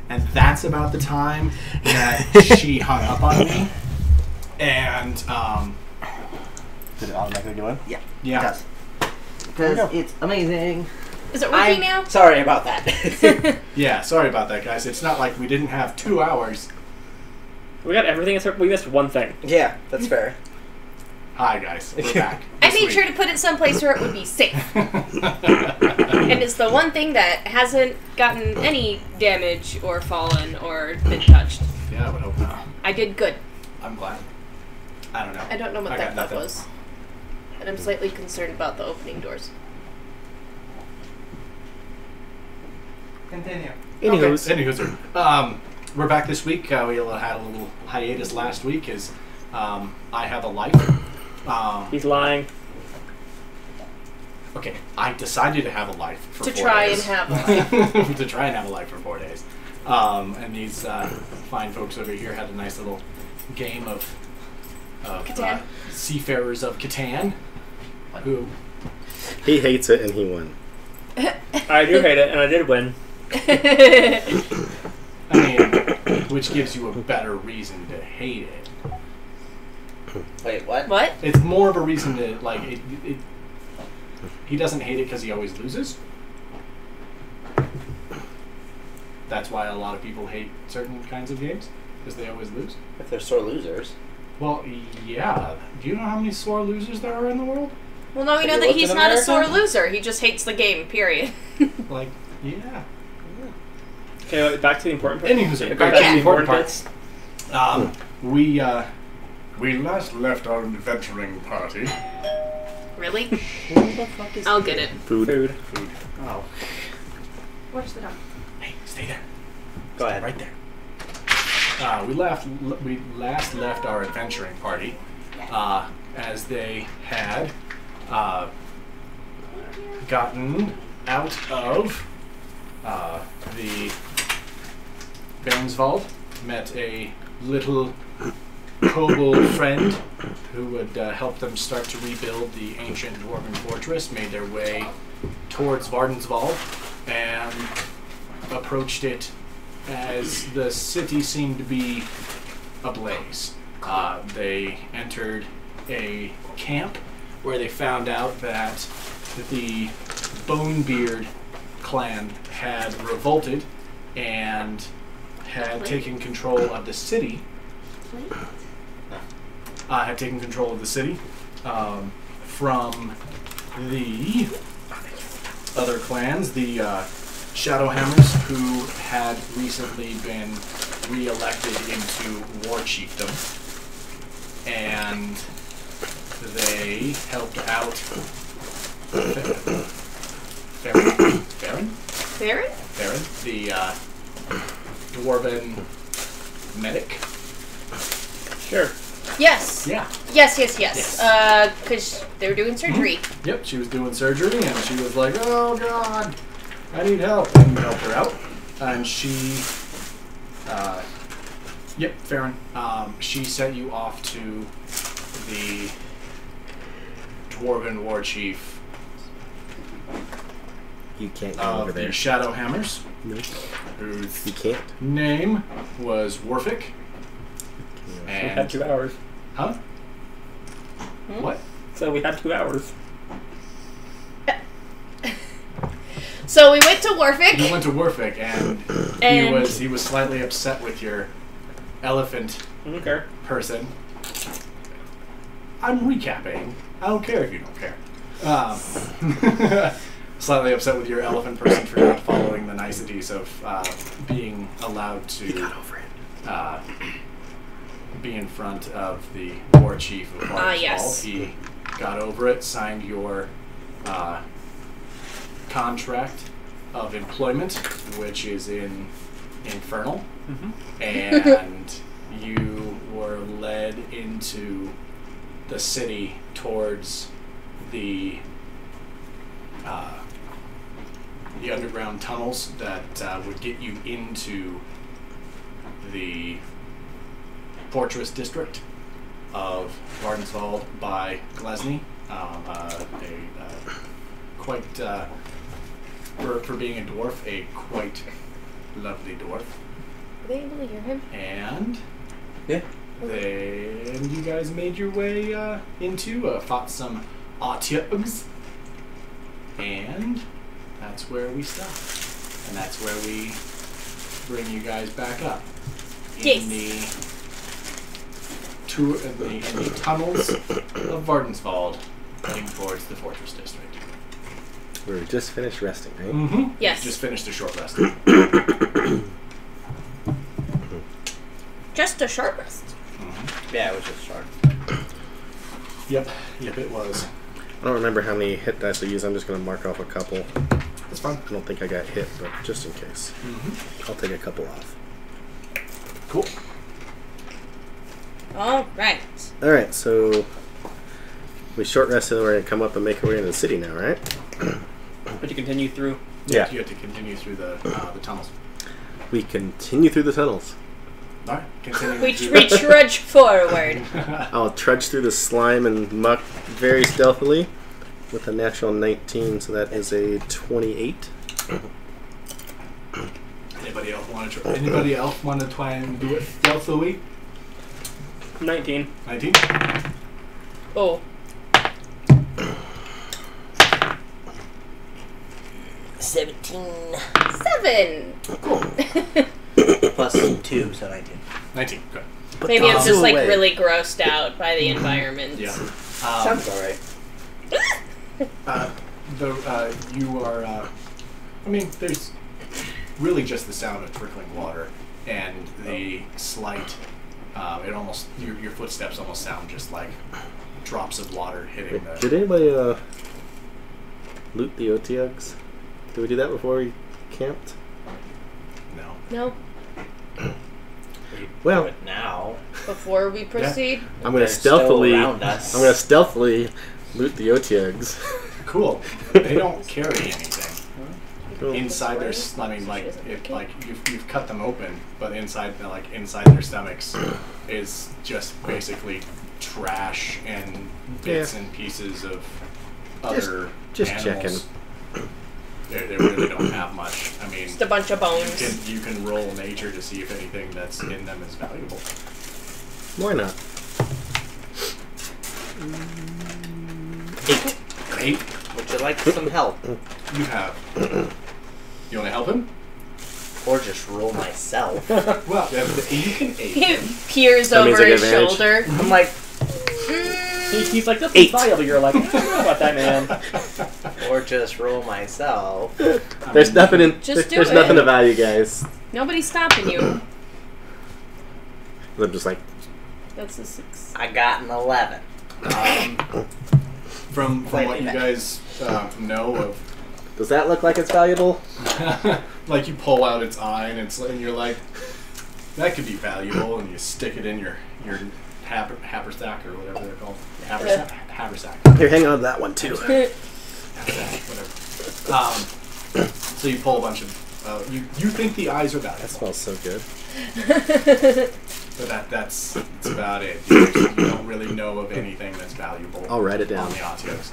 and that's about the time that she hung up on me. And did it automatically go in? Yeah. Yeah. It does. Because it's amazing. Is it working now? Sorry about that. Yeah, sorry about that, guys. It's not like we didn't have 2 hours. We got everything except we missed one thing. Yeah, that's fair. Hi, guys. We're back. I made sure to put it someplace where it would be safe. And it's the one thing that hasn't gotten any damage or fallen or been touched. Yeah, I would hope not. I did good. I'm glad. I don't know. I don't know what I that got bug nothing. was. And I'm slightly concerned about the opening doors. Continue. Anywho, we're back this week. We had a little hiatus last week as I have a life. He's lying. Okay, I decided to have a life for 4 days. To try and have a life. To try and have a life for 4 days. And these fine folks over here had a nice little game of Catan. Seafarers of Catan. Who? He hates it and he won. I do hate it, and I did win. I mean, which gives you a better reason to hate it. Wait, what? What? It's more of a reason to, like, he doesn't hate it because he always loses. That's why a lot of people hate certain kinds of games, because they always lose. If they're sore losers. Well, yeah. Do you know how many sore losers there are in the world? Well, no, we Have know you that looked he's in not a America? sore loser. He just hates the game, period. Like, yeah. Okay, back to the important part. Anywho, back back to the important parts. bits. We last left our adventuring party. Really? Who the fuck is I'll get it. Food. Oh. Where's the dog? Hey, stay there. Go ahead. Right there. We last left our adventuring party as they had gotten out of the Bairnswald, met a little kobold friend who would help them start to rebuild the ancient dwarven fortress, made their way towards Vardenswald, and approached it as the city seemed to be ablaze. They entered a camp where they found out that the Bonebeard clan had revolted and had taken control of the city. Had taken control of the city from the other clans, the Shadowhammers, who had recently been re-elected into war chiefdom, and they helped out Farron, the dwarven medic. Sure. Yes. Yeah. Yes. Because they were doing surgery. Yep, she was doing surgery, and she was like, "Oh God, I need help," and we helped her out. And she, Farron, she sent you off to the dwarven war chief You can't go of over the there. Shadowhammers, No, whose you can't. name was Warfick. We had 2 hours. Huh? What? So we had 2 hours. So we went to Warfick. You went to Warfick, and he was slightly upset with your elephant Okay. person. I'm recapping. I don't care if you don't care. Slightly upset with your elephant person for not following the niceties of being allowed to be in front of the war chief of Vardenswald. Yes. He got over it, signed your contract of employment, which is in Infernal, and you were led into the city towards the underground tunnels that would get you into the fortress district of Vardenswald by Glesny. For being a dwarf, a quite lovely dwarf. Were they able to hear him? And Yeah. then you guys made your way into, fought some Autugs. And that's where we stop. And that's where we bring you guys back up. Yes. In the tunnels of Vardenswald, heading towards the Fortress District. We just finished resting, right? Mm-hmm. Yes. Just finished a short rest. Just a short rest. Yeah, it was just short. Yep, it was. I don't remember how many hit dice I used. I'm just going to mark off a couple. That's fine. I don't think I got hit, but just in case. Mm-hmm. I'll take a couple off. Cool. All right. Alright, so we short rested and we're going to come up and make our way into the city now, right? But you continue through. Yeah. You have to continue through the tunnels. We continue through the tunnels. All right, continue. We trudge forward. I'll trudge through the slime and muck very stealthily with a natural 19, so that is a 28. Anybody else want to try and do it stealthily? 19. 19? Oh. 17 7. Cool. plus 2, so 19. 19, good. Maybe I'm just like away. really grossed out by the environment. Yeah. Sounds alright. You are, I mean, there's really just the sound of trickling water and the slight, it almost, your footsteps almost sound just like drops of water hitting the... Did anybody loot the Otiugs? Did we do that before we camped? No. No. Well, Do it now. Before we proceed. I'm going to They're still stealthily. around us. I'm going to stealthily loot the Otiugs. Cool. They don't carry anything. Cool. Inside their, I mean, like, you've cut them open, but inside their stomachs is just basically trash and bits and pieces of other Just animals. They really don't have much. I mean, Just a bunch of bones. you can roll nature to see if anything that's in them is valuable. Why not? 8. Would you like some help? You have. You want to help him? Or just roll myself? Well, you can aid He him. peers That means over I get his advantage. shoulder. I'm like, He's like, this 8. is valuable. You're like, I don't know about that, man. or just roll myself. There's nothing in. Just do There's it. nothing to value, guys. Nobody's stopping you. I'm just like, That's a 6. I got an 11. From what you guys know of, does that look like it's valuable? like you pull out its eye and you're like, that could be valuable, and you stick it in your haversack or whatever they're called. Haversack. Here, hang on to that one too. Haversack, whatever. So you pull a bunch of. You think the eyes are That valuable, smells so good. but that's about it. You don't really know of anything that's valuable. I'll write it down. On the Autugs.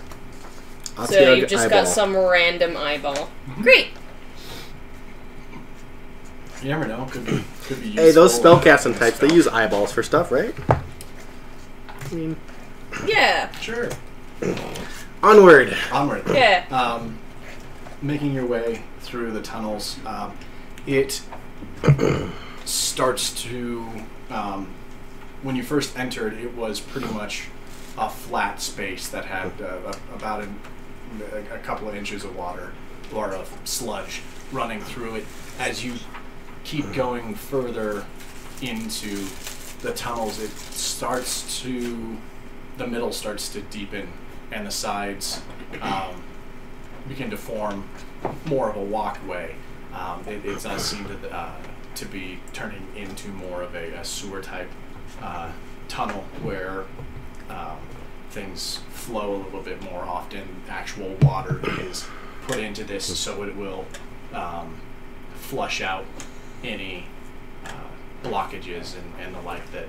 So you just got some random eyeball. Great. You never know. Could be useful. Hey, those spellcasting types, they use eyeballs for stuff, right? I mean, Yeah. Sure. onward. Onward. Yeah. Making your way through the tunnels, it starts to. When you first entered, it was pretty much a flat space that had about a couple of inches of water or of sludge running through it. As you keep going further into the tunnels, the middle starts to deepen, and the sides begin to form more of a walkway. It does seem to be turning into more of a sewer type tunnel where things flow a little bit more often. Actual water is put into this so it will flush out any blockages and the like that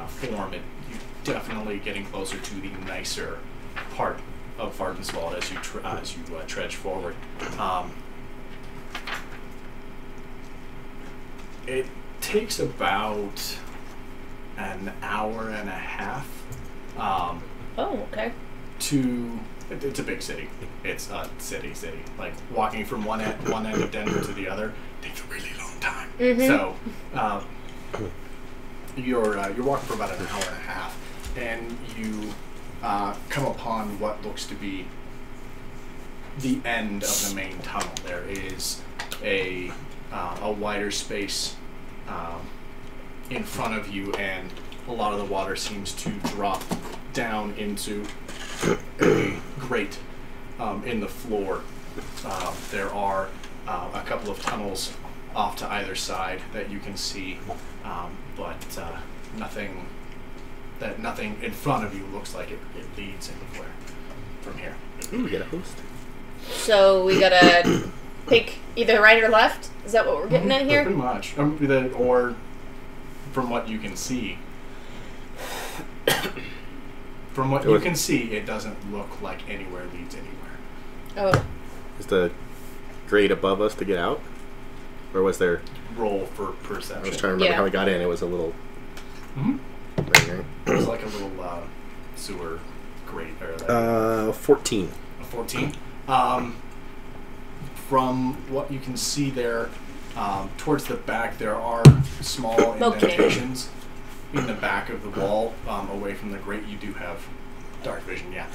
form. You're definitely getting closer to the nicer part of Vardenswald as you trudge forward. It takes about an hour and a half Oh, okay. to. It's a big city. It's a city. Like walking from one end of Denver to the other takes a really long time. Mhm. So you're walking for about an hour and a half, and you come upon what looks to be the end of the main tunnel. There is a wider space in front of you, and a lot of the water seems to drop down into a grate in the floor. There are a couple of tunnels off to either side that you can see, but nothing in front of you looks like it leads anywhere from here. Ooh, we get a host. So we gotta pick either right or left? Is that what we're getting at here? Pretty much. Or from what you can see. From what you can see, it doesn't look like anywhere leads anywhere. Oh. Is the grade above us to get out? Or was there... Roll for I was perception. trying to remember Yeah. how we got in. It was a little... Mhm. Right. It was like a little sewer grate. Or 14. a 14. From what you can see there, towards the back, there are small Okay. indentations in the back of the wall, away from the grate. You do have dark vision, yeah.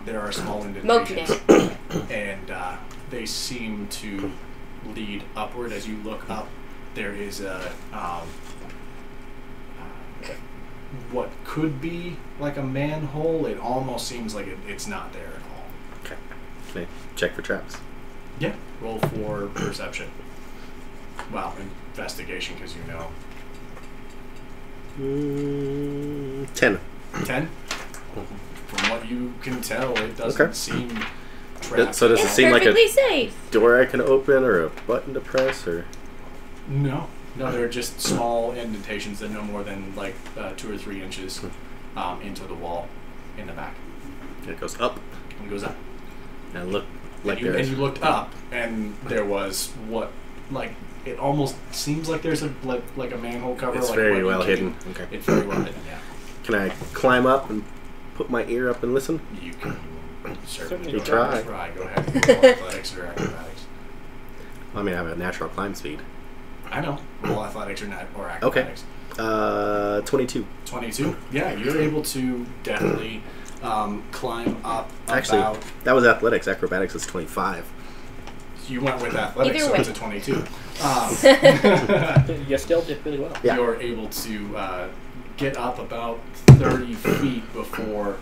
There are small indentations, and they seem to lead upward. As you look up, there is a what could be like a manhole. It almost seems like it's not there at all. Okay. Can I check for traps? Yeah. Roll for perception. Well, investigation, because you know. 10. 10? From what you can tell, it doesn't Okay. seem trapped. So does it It's seem like perfectly a safe. door I can open or a button to press or... No. No, they're just small indentations. They're no more than like 2 or 3 inches into the wall in the back. It goes up And it goes up. and look like And there's... you looked up, and there was what, like, it almost seems like there's a like a manhole cover. It's like very what you well can- hidden. Okay. It's very well hidden, yeah. Can I climb up and put my ear up and listen? You can certainly You go try. ahead and try. Go ahead and roll athletics or acrobatics. I mean, I have a natural climb speed. I know. Roll athletics or Okay. acrobatics. 22. 22. Yeah, you're able to definitely climb up Actually, about. that was athletics. Acrobatics is 25. You went with athletics, Either so way. it's a 22. You still did really well. Yeah. You're able to get up about 30 feet before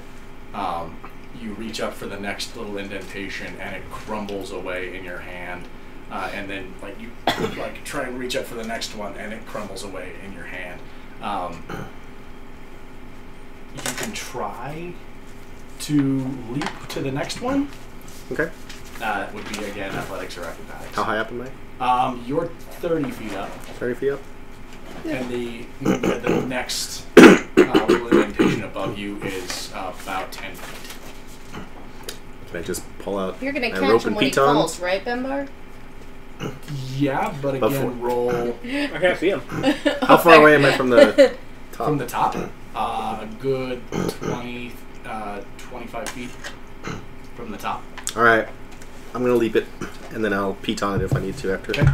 you reach up for the next little indentation, and it crumbles away in your hand. And then, like, you like try and reach up for the next one, and it crumbles away in your hand. You can try to leap to the next one. Okay. It would be, again, athletics or acrobatics. How high up am I? You're 30 feet up. 30 feet up? And the next little indentation above you is about 10 feet. Can I just pull out You're gonna my catch rope him and when he pitons? falls, right, Bembar? Yeah, but Before- again, roll I can't see him. How far away am I from the top? from the top. A good 20, 25 feet from the top. Alright. I'm going to leap it, and then I'll piton it if I need to after. Okay.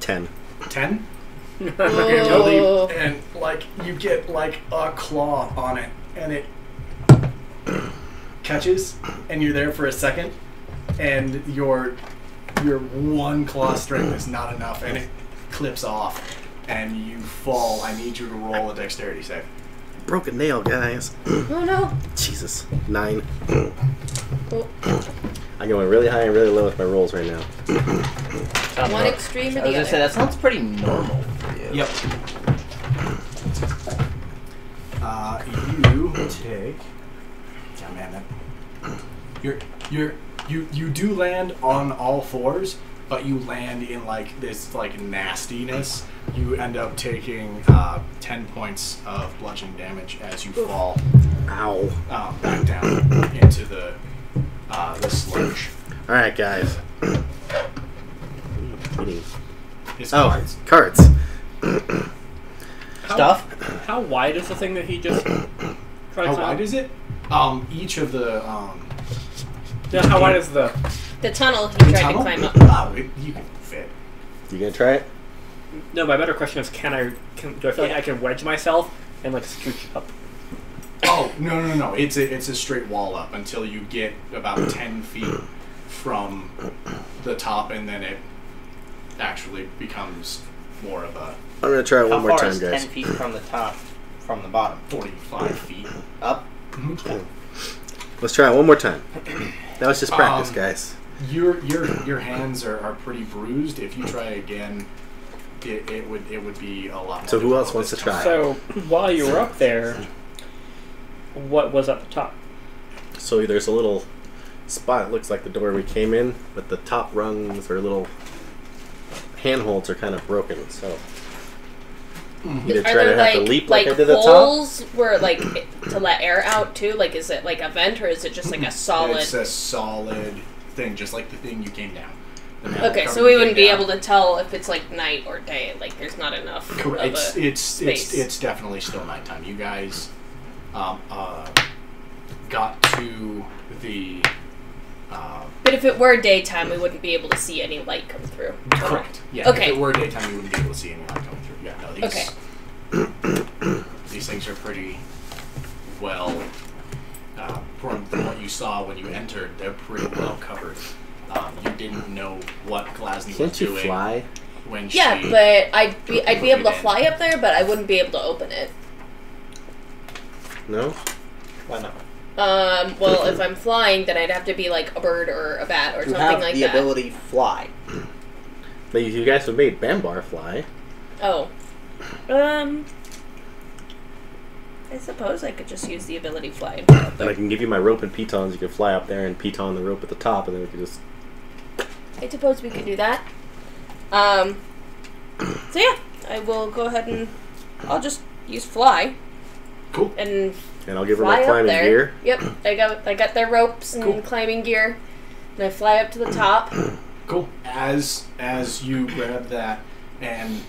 10. 10. Whoa. And like you get like a claw on it, and it catches, and you're there for a second, and your one claw strength is not enough, and it clips off, and you fall. I need you to roll a dexterity save. Broken nail, guys. Oh no. Jesus. 9. Oh, I'm going really high and really low with my rolls right now. one extreme or I was the gonna say, other. that sounds pretty normal for you. Yep. You take. Yeah, man. You do land on all fours, but you land in like this like nastiness. You end up taking 10 points of bludgeoning damage as you fall Ow. back down into the sludge. Alright, guys. Hitting His cards. Cards. Stuff? How wide is the thing that he just tried How to wide is it? Each of the Yeah, how wide is the... The tunnel he the tried tunnel? to climb up. Oh, you can fit. You gonna try it? No, my better question is, do I feel like I can wedge myself and like scooch up? Oh, no. It's a straight wall up until you get about 10 feet from the top, and then it actually becomes more of a I'm gonna try it one more time, is guys. 10 feet from the top, from the bottom? 45 feet. Up? Let's try it one more time. Now it's just practice, guys. Your hands are pretty bruised. If you try again, it would be a lot more. So who else difficult wants to this try? time. So, while you were up there, what was at the top? So there's a little spot. It looks like the door we came in, but the top rungs or little handholds are kind of broken. So either Are try there to have to leap like I did at the top. holes where like to let air out too? Like, is it like a vent or is it just like a solid? It's a solid thing, just like the thing you came down. The metal Okay, cover so we you wouldn't came be down. able to tell if it's like night or day. Like, there's not enough. Correct. Of a space. It's definitely still nighttime. You guys got to the. But if it were daytime, we wouldn't be able to see any light come through. Correct. Yeah. Okay. If it were daytime, you wouldn't be able to see any light coming through. Yeah. No. These. Okay. These things are pretty well. From what you saw when you entered, they're pretty well covered. You didn't know what Glasny was Can't you doing fly? when Yeah, she. but I'd be able to fly up there, but I wouldn't be able to open it. No? Why not? Well, if I'm flying, then I'd have to be like a bird or a bat or You something have like the that. ability to fly. But you guys have made Bambar fly. Oh. I suppose I could just use the ability fly and fly up And I there. can give you my rope and pitons. You can fly up there and piton the rope at the top, and then we can just... I suppose we could do that. So yeah, I will go ahead and I'll just use fly Cool. and And I'll give her fly my up climbing there. gear. Yep, I got their ropes and Cool. climbing gear, and I fly up to the top. Cool. As you grab that and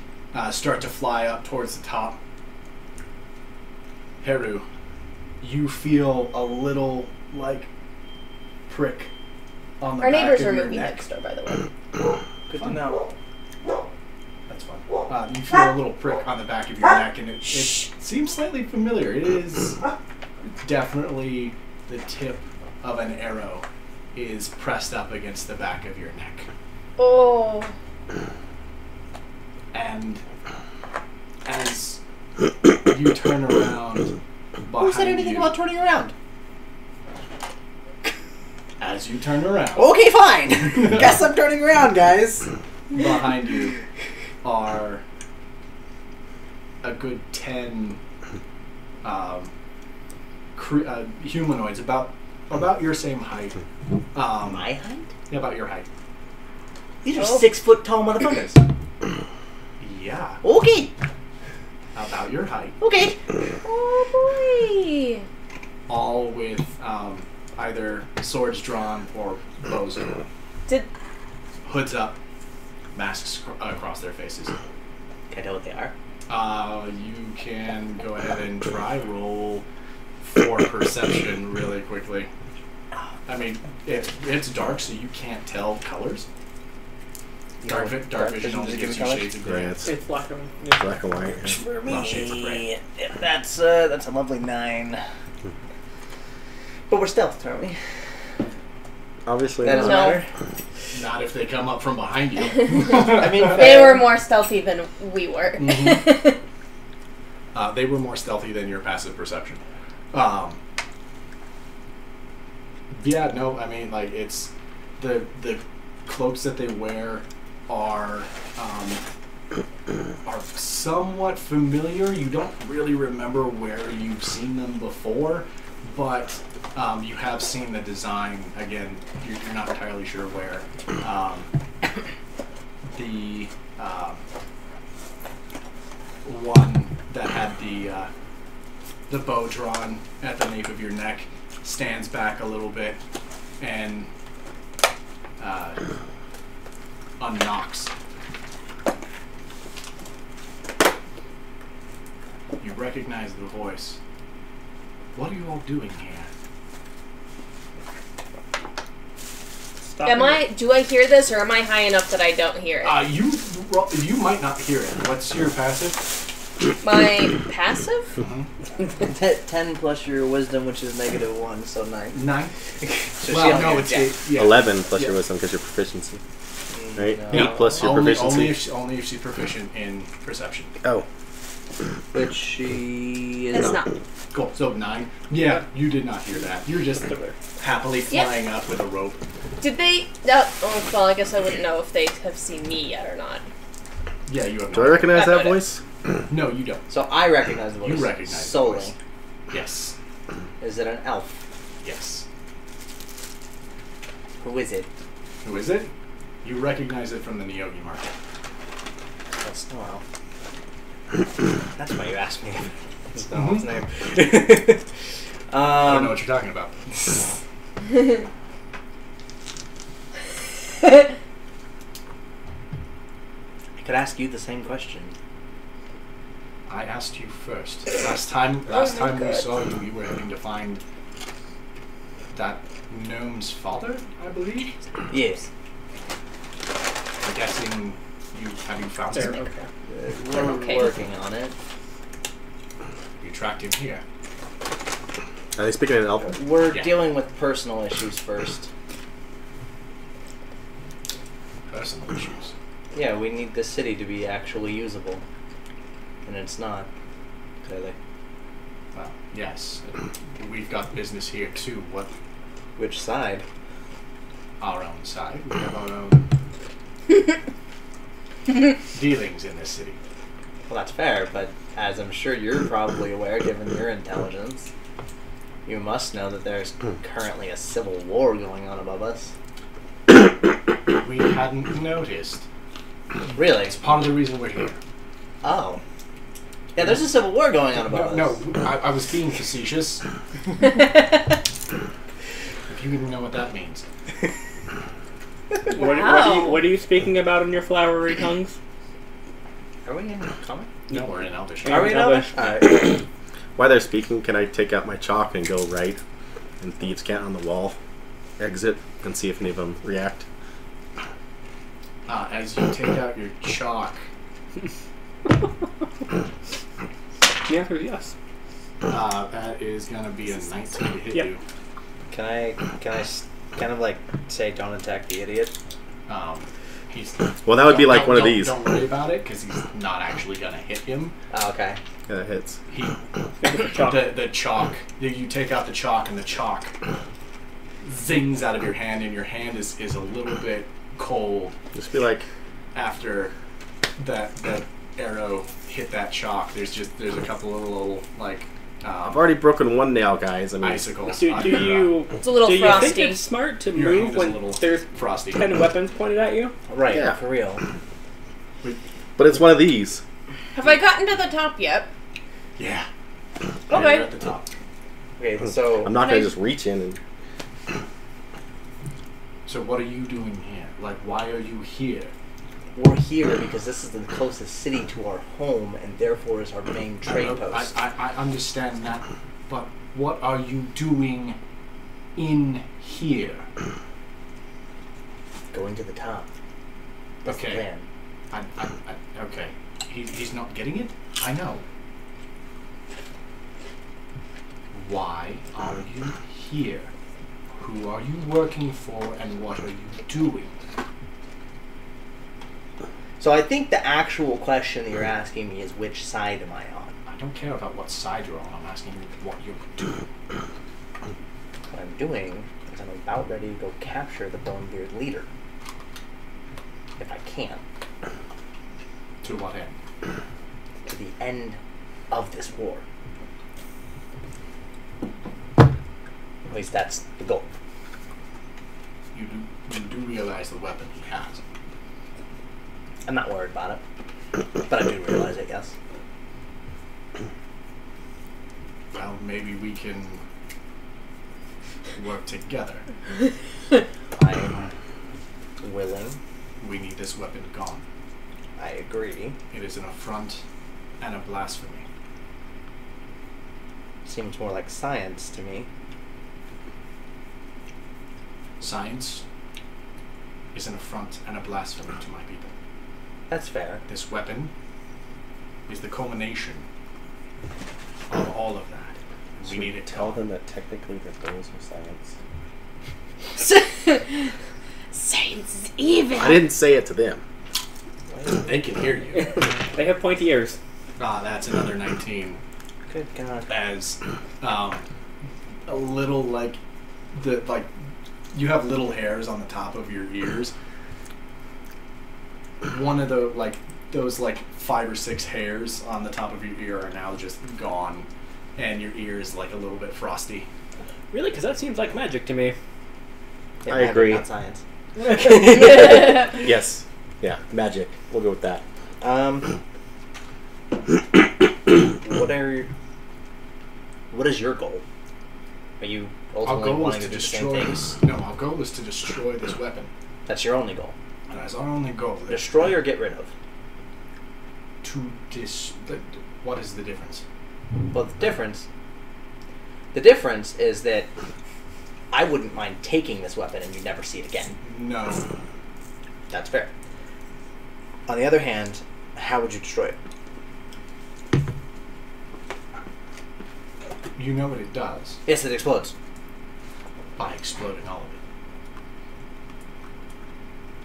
start to fly up towards the top, Heru, you feel a little like prick on the Our back neighbors of are your moving neck. next door, by the way. Good to know. That's fun. You feel a little prick on the back of your neck, and it seems slightly familiar. It is definitely the tip of an arrow is pressed up against the back of your neck. Oh. And as you turn around Who said behind anything you, about turning around? as you turn around, Okay, fine. Guess I'm turning around, guys. behind you are a good 10 humanoids, about your same height. My height? Yeah, about your height. These are Oh. 6 foot tall motherfuckers. Yeah, Okay. about your height. Okay. Oh boy. All with either swords drawn or bows drawn. Did Hoods up, masks across their faces. Can I tell what they are? You can go ahead and try roll for perception really quickly. I mean, it's dark, so you can't tell colors. Dark vision only gives you shades of gray. Yeah, it's It's black and black and white. For Well, shades of gray. That's a lovely 9. But we're stealthed, aren't we? Obviously That not. doesn't matter. Not if they come up from behind you. I mean, they were more stealthy than we were. They were more stealthy than your passive perception. Yeah, no, I mean, like, it's the cloaks that they wear are somewhat familiar. You don't really remember where you've seen them before, but you have seen the design. Again, you're not entirely sure where. The one that had the bow drawn at the nape of your neck stands back a little bit and unknocks recognize the voice. What are you all doing here? Do I hear this, or am I high enough that I don't hear it? You might not hear it. What's your passive? My passive? Mm-hmm. 10 plus your wisdom, which is -1, so 9. 9. So Well, she no, only it's gets 8. 11 plus your wisdom because your proficiency. Right? No. 8 plus your proficiency. Only if she's proficient in perception. Oh. Which she is It's not. Cool. So 9. Yeah, you did not hear that. You're just happily flying up with a rope. Did they? Well, I guess I wouldn't know if they have seen me yet or not. Yeah, you have. Do I recognize that voice? No, you don't. So I recognize the voice. You recognize the solely. voice. Yes. Is it an elf? Yes. Who is it? Who is it? You recognize it from the Neogi market. That's no elf. That's why you asked me. That's no Mhm. elf's name. I don't know what you're talking about. I could ask you the same question. I asked you first. Last time we saw you, you were heading to find that gnome's father, I believe. Yes. I'm guessing have you found There, him? okay. We're Okay. working on it. You tracked him here. Are they speaking in elf? We're Yeah. dealing with personal issues first. Personal issues. Yeah, we need this city to be actually usable. And it's not, clearly. Well, yes. We've got business here too. What? Which side? Our own side. We have our own dealings in this city. Well, that's fair, but as I'm sure you're probably aware, given your intelligence, you must know that there's currently a civil war going on above us. We hadn't noticed. Really? It's part of the reason we're here. Oh. Yeah, there's a civil war going on above No, us. I was being facetious. If you even know what that means. What are you speaking about in your flowery tongues? Are we in comic? No, we're in Elvish. Yeah. Are we in Elvish. Elvish? Alright. While they're speaking, can I take out my chalk and go right and Thieves' Cant on the wall exit and see if any of them react? As you take out your chalk, The answer is yes. that is going to be a 19 to hit Yep. you. Can I kind of like say don't attack the idiot? He's Well, that would be like one of don't- these. Don't worry about it, because he's not actually going to hit him. Oh, okay. Yeah, that hits. Chalk. The chalk, you take out the chalk, and the chalk zings out of your hand, and your hand is a little bit cold Just be like, after that arrow hit that chalk. There's a couple of little, like, I've already broken one nail, guys. I mean, icicles. Do on your, you It's a little do you frosty. think it's smart to Your hand move is a when little there's frosty. 10 weapons pointed at you? Right, Yeah. for real. but it's one of these. Have I gotten to the top yet? Yeah. Okay. You're at the top. Okay, so I'm not Can going I- to just reach in and... So what are you doing here? Like, why are you here? we're here because this is the closest city to our home, and therefore is our main trade post. I understand that, but what are you doing in here? Going to the top. That's the Okay. plan. Okay. He's not getting it? I know. Why are you here? Who are you working for, and what are you doing? So I think the actual question that you're asking me is which side am I on? I don't care about what side you're on. I'm asking you what you're doing. What I'm doing is I'm about ready to go capture the Bonebeard leader. If I can. To what end? To the end of this war. At least that's the goal. You do realize the weapon he has. I'm not worried about it. But I do realize it, yes. Well, maybe we can work together. I'm willing. We need this weapon gone. I agree. It is an affront and a blasphemy. seems more like science to me. Science is an affront and a blasphemy to my people. That's fair. This weapon is the culmination of all of that. We need to tell them that technically their goals are science. Science is evil. I didn't say it to them. They can hear you. They have pointy ears. Ah, that's another 19. Good God. As a little you have little hairs on the top of your ears. One of those 5 or 6 hairs on the top of your ear are now just gone, and your ear is like a little bit frosty. Really? Because that seems like magic to me. Yeah, I magic, agree. Not science. Yes. Yeah, magic. We'll go with that. What is your goal? Are you Our ultimately goal is wanting to to do the same destroy thing? this. No, our goal is to destroy this weapon. That's your only goal. That's our only goal. Destroy or get rid of. What is the difference? Well, the difference is that I wouldn't mind taking this weapon and you never see it again. No. That's fair. On the other hand, how would you destroy it? You know what it does Yes, it explodes. by exploding all of it.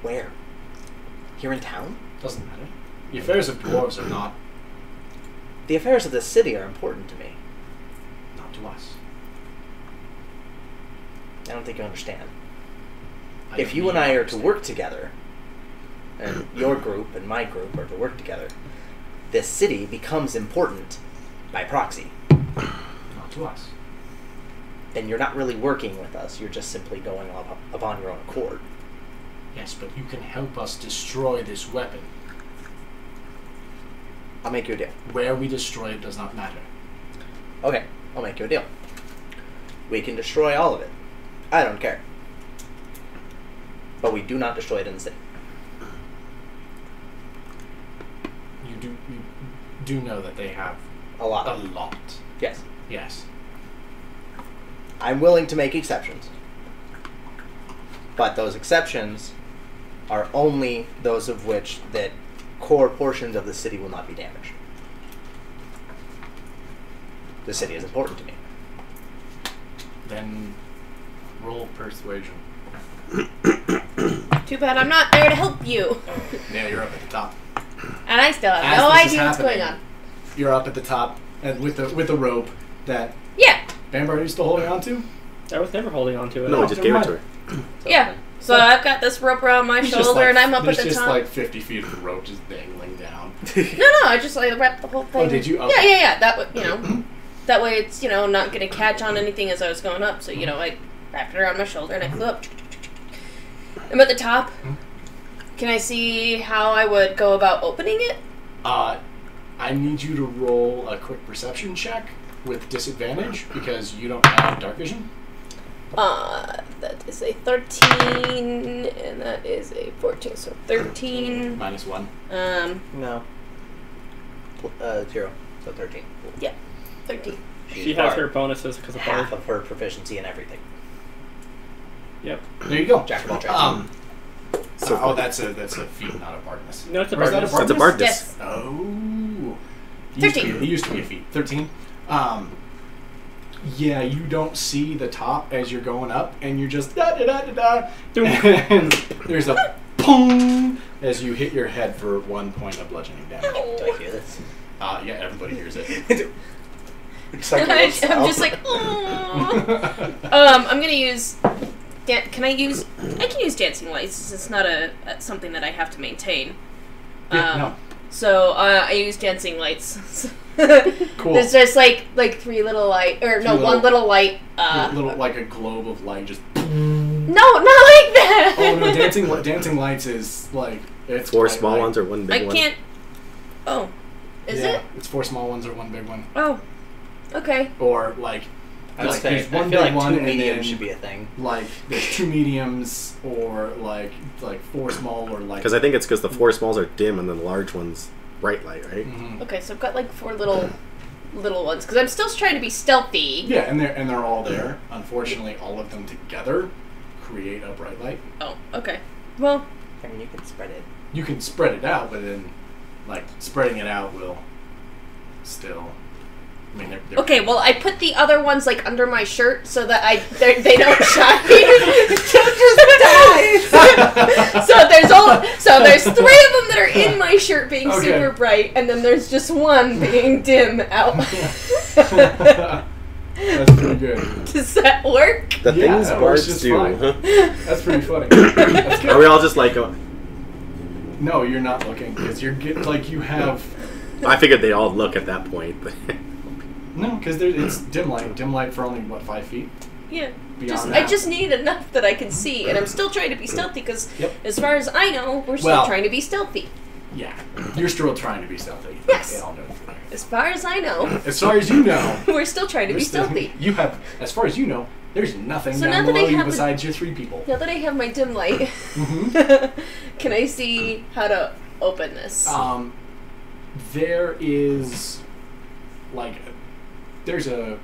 Where? Here in town? Doesn't matter. The affairs of dwarves are not The affairs of this city are important to me. to us. I don't think you understand. I If don't you need and I to are to understand. work together, and your group and my group are to work together, this city becomes important by proxy. Not to us. Then you're not really working with us. You're just simply going upon your own accord. Yes, but you can help us destroy this weapon. I'll make you a deal. Where we destroy it does not matter. Okay, I'll make you a deal. We can destroy all of it. I don't care. But we do not destroy it in the city. You do know that they have A lot. a lot. Yes. Yes. I'm willing to make exceptions. But those exceptions are only those of which that core portions of the city will not be damaged. The city is important to me. Then roll persuasion. Too bad I'm not there to help you. Yeah, you're up at the top. And I still have As no this is idea what's going happening, on. You're up at the top, and with the rope that Yeah. Bambar, are you still holding on to? I was never holding on to it. No, I just gave it to her. So, Yeah. So I've got this rope around my It's just shoulder, and I'm up at there's the just top. like 50 feet of rope just dangling down. No, I just like wrapped the whole thing. Oh, did you? Okay. Yeah. That way, that way it's not gonna catch on anything as I was going up. So I wrapped it around my shoulder and I flew up. I'm at the top. Can I see how I would go about opening it? I need you to roll a quick perception check with disadvantage because you don't have dark vision. That is a 13, and that is a 14. So 13. -1. No. 0. So 13. Yeah, 13. She has her bonuses because of half both. of her proficiency in everything. Yep. There you go. Jack of all trades. That's a feat, not a bardness. No, it's a Or is that bardness. It's a bardness. Yes. Oh. 13. It used to be a feat. 13. Yeah, you don't see the top as you're going up, and you're just da-da-da-da-da. And there's a pong as you hit your head for 1 point of bludgeoning damage. Do I hear this? Yeah, everybody hears it. I'm just like, oh. I'm gonna use. I can use dancing lights. It's not something that I have to maintain. No. So I use dancing lights. Cool. There's just like 3 little light, or no, one little light. Little like a globe of light, just. No, not like that. Oh no, dancing lights is like it's 4 quite small like- ones or 1 big I one? can't. Oh, is yeah, it? It's 4 small ones or 1 big one, Oh, okay. or like. I was Like, saying, there's one I feel big like one 2 and mediums then- should be a thing. Like there's 2 mediums or like 4 small or like. Because I think it's because the 4 smalls are dim and then the large ones bright light, right? Mhm. Okay, so I've got like 4 little little ones, because I'm still trying to be stealthy. Yeah, and they're all there. Unfortunately, all of them together create a bright light. Oh, okay. Well, I mean, you can spread it. You can spread it out, but then, like, spreading it out will still. I mean, they're okay. Well, I put the other ones like under my shirt so that they don't shine. They'll just die. So there's 3 of them that are in my shirt being super bright, and then there's just one being dim out. That's pretty good. Does that work? The things that works bards just do. fine. That's pretty funny. That's good. Are we all just like? No, you're not looking because you're getting like you have. I figured they all look at that point, but No, because it's dim light. Dim light for only what 5 feet. Yeah. Beyond I that. just need enough that I can see, and I'm still trying to be stealthy because, Yep. as far as I know, we're still Well- trying to be stealthy. Yeah, you're still trying to be stealthy. Yes. They all know. As far as I know, As far as you know, we're still trying to you're be still- stealthy. You have, as far as you know, there's nothing So down now that I below you have the- besides your 3 people. Now that I have my dim light, can I see how to open this? There is, like, there's a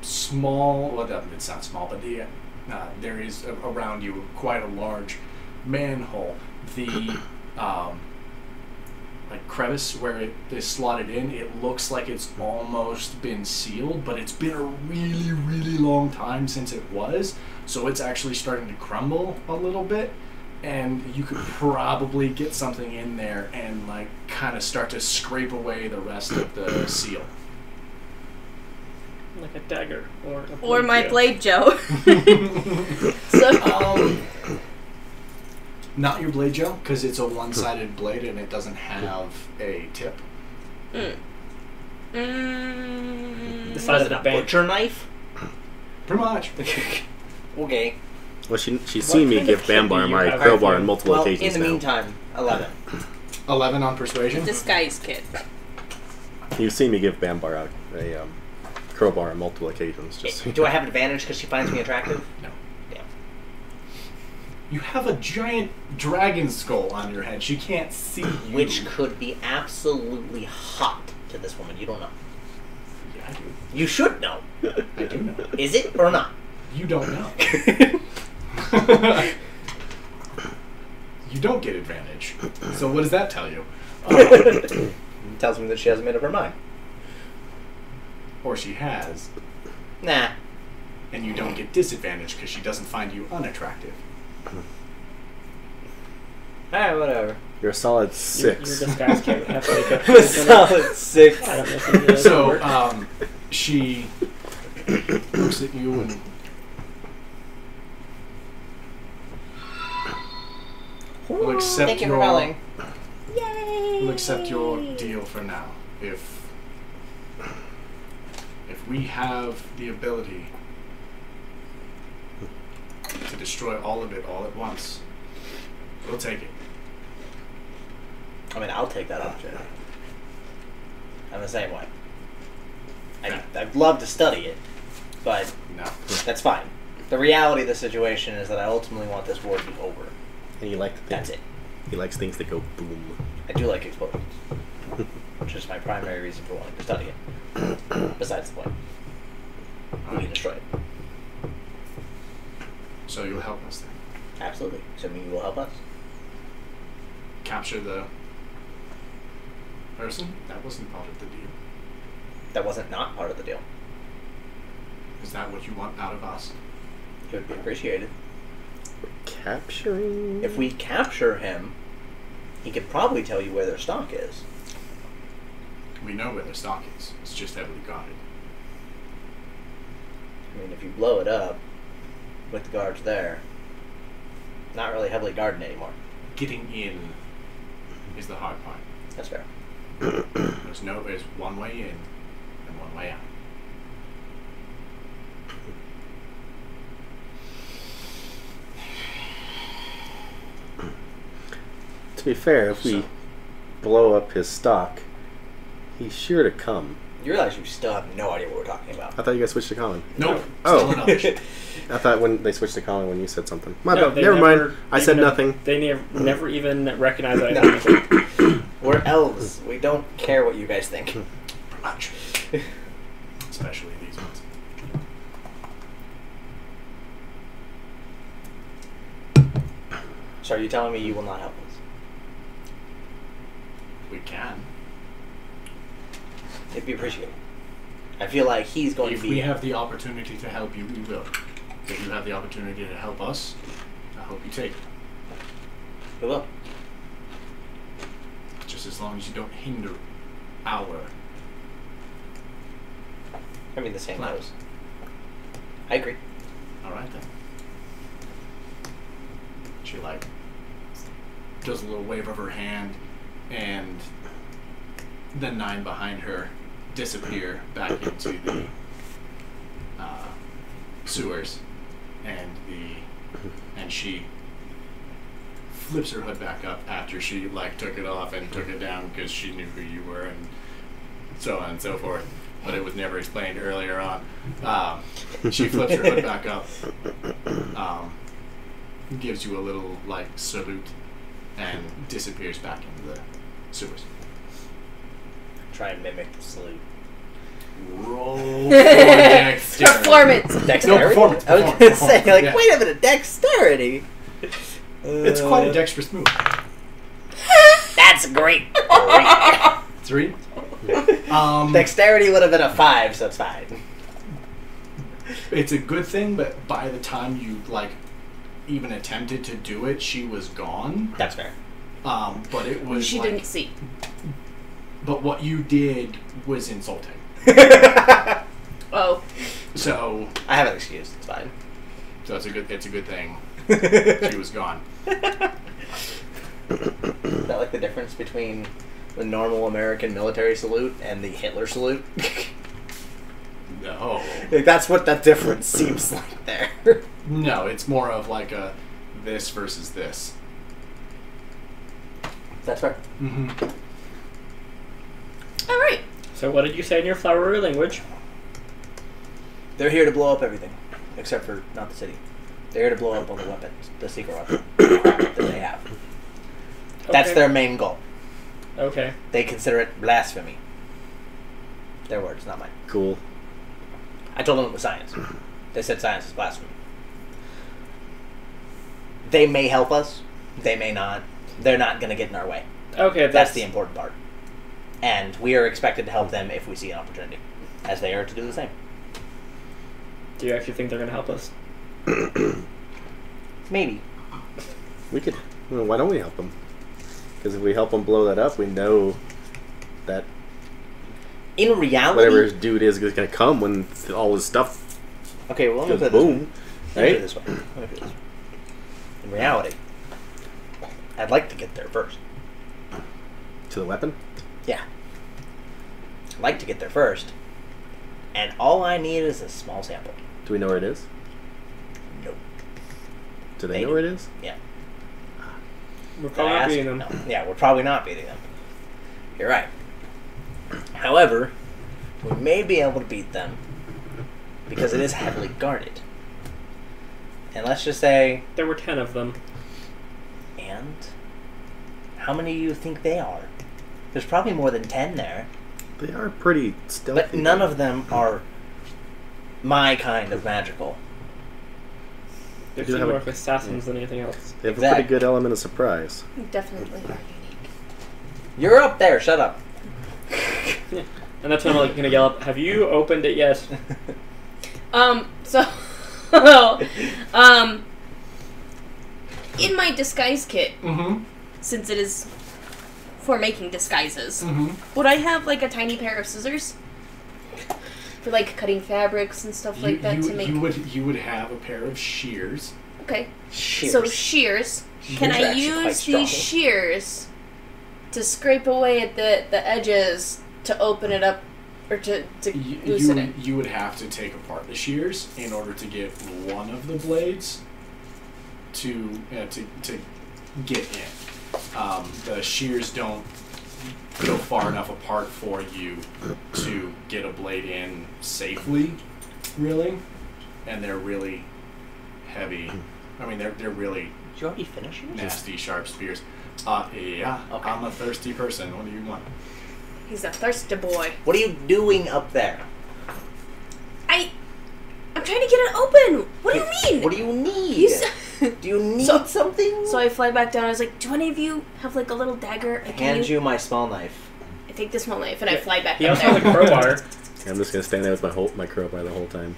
small. Well, it's not small, but there is around you quite a large manhole. The like crevice where it is slotted in, it looks like it's almost been sealed, but it's been a really, really long time since it was, so it's actually starting to crumble a little bit, and you could probably get something in there and like kind of start to scrape away the rest of the seal. Like a dagger or a or my Joe. blade, Joe. So, Not your blade, Joe, because it's a one-sided blade and it doesn't have a tip. The Was size it of a a bank. butcher knife? Pretty much. Okay. well, she's seen me kind give of kid do Bambar you my have? crowbar on multiple Well, occasions in the now. meantime, 11. 11 on persuasion. disguise kit. You've seen me give Bambar a crowbar on multiple occasions. Just Do I have advantage because she finds me attractive? No. Damn. You have a giant dragon skull on your head. She can't see you. Which could be absolutely hot to this woman. You don't know. Yeah, I do. You should know. I do know. Is it or not? You don't know. You don't get advantage. So what does that tell you? Tells me that she hasn't made up her mind. Or she has, Nah. and you don't get disadvantage because she doesn't find you unattractive. Alright, whatever. You're a solid Your 6. disguise kit would have to make A solid 6. I don't know if you did So work. she looks at you and will accept Thank you for your calling. Yay! will accept your deal for now. If we have the ability to destroy all of it all at once, we'll take it. I mean, I'll take that option. I'm the same way. I'd love to study it, but No. that's fine. The reality of the situation is that I ultimately want this war to be over. And you like the That's things. it. He likes things that go boom. I do like explosions, which is my primary reason for wanting to study it. Besides the point, we can destroy it. So you'll help us then. Absolutely. Assuming you will help us. Capture the person? That wasn't part of the deal. That wasn't not part of the deal. Is that what you want out of us? It would be appreciated. Capturing. If we capture him, he could probably tell you where their stock is. We know where the stock is. It's just heavily guarded. I mean, if you blow it up with the guards there, not really heavily guarded anymore. Getting in is the hard part. That's fair. There's one way in and one way out. To be fair, if we So- blow up his stock, he's sure to come. You realize you still have no idea what we're talking about. I thought you guys switched to Colin. Nope. Oh. Still another. I thought when they switched to Colin when you said something. My No, bad. they Never mind. I even said never- nothing. They never even recognize that. No. We're elves. We don't care what you guys think. much. Especially these ones. So are you telling me you will not help us? We can. It'd be appreciated. I feel like he's going If to be... we have the opportunity to help you, we will. If you have the opportunity to help us, I hope you take it. We will. Just as long as you don't hinder our... I mean, the same Right. goes. I agree. Alright then. She like does a little wave of her hand, and the 9 behind her disappear back into the sewers, and she flips her hood back up after she like took it off and took it down because she knew who you were and so on and so forth. But it was never explained earlier on. She flips her hood back up, gives you a little like salute, and disappears back into the sewers. Try and mimic the salute. Roll for dexterity. Performance. Dexterity? No, performance, I was going to say, like, yeah. wait a minute, dexterity? It's quite a dexterous move. That's great. 3. Dexterity would have been a 5, so it's fine. It's a good thing, but by the time you like even attempted to do it, she was gone. That's fair. But it was She like, didn't see. But what you did was insulting. Oh. So I have an excuse. It's fine. it's a good thing. She was gone. Is that like the difference between the normal American military salute and the Hitler salute? No. Like, that's what that difference seems like there. No, it's more of like a this versus this. That's fair. Mm-hmm. All right. So what did you say in your flowery language? They're here to blow up everything, except for not the city. They're here to blow up all the weapons, the secret weapons that they have. That's Okay. their main goal. Okay. They consider it blasphemy. Their words, not mine. Cool. I told them it was science. They said science is blasphemy. They may help us. They may not. They're not going to get in our way. Okay, That's the important part. And we are expected to help them if we see an opportunity, as they are to do the same. Do you actually think they're going to help us? Maybe. We could. Well, why don't we help them? Because if we help them blow that up, we know that In reality... whatever his dude is going to come when all his stuff Okay, well, let me goes put it this way. boom. Let me put it Right? this way. Let me put it this way. In reality, I'd like to get there first. To the weapon? Yeah. I'd like to get there first. And all I need is a small sample. Do we know where it is? Nope. Do they They know do. where it is? Yeah. We're Did I probably not ask? beating them. No. Yeah, we're probably not beating them. You're right. However, we may be able to beat them because it is heavily guarded. And let's just say, There were 10 of them. and how many do you think they are? There's probably more than 10 there, They are pretty stealthy. but none of them are my kind of magical. They do seem have a- more like assassins than anything else. They have a Exactly. pretty good element of surprise. You definitely are unique. You're up there, shut up. And that's when I'm going to yell up, have you opened it yet? So, in my disguise kit, Mm-hmm. since it is for making disguises, Mm-hmm. would I have like a tiny pair of scissors for like cutting fabrics and stuff like that to make? You would have a pair of shears. Okay, Shears. so shears. Can Shears are I actually quite use strong. these shears to scrape away at the edges to open it up, or to loosen it? You would have to take apart the shears in order to get one of the blades to get in. The shears don't go far enough apart for you to get a blade in safely, really, and they're really heavy. I mean, they're really Did you already finish yours? nasty, sharp spears. Yeah. Okay. I'm a thirsty person. What do you want? He's a thirsty boy. What are you doing up there? I'm trying to get it open. What do you mean? What do you need? He's- Do you need something? So I fly back down. I was like, do any of you have like a little dagger? I Hand you my small knife. I take the small knife and I fly back He up also has a there. crowbar. I'm just gonna stand there with my crowbar the whole time.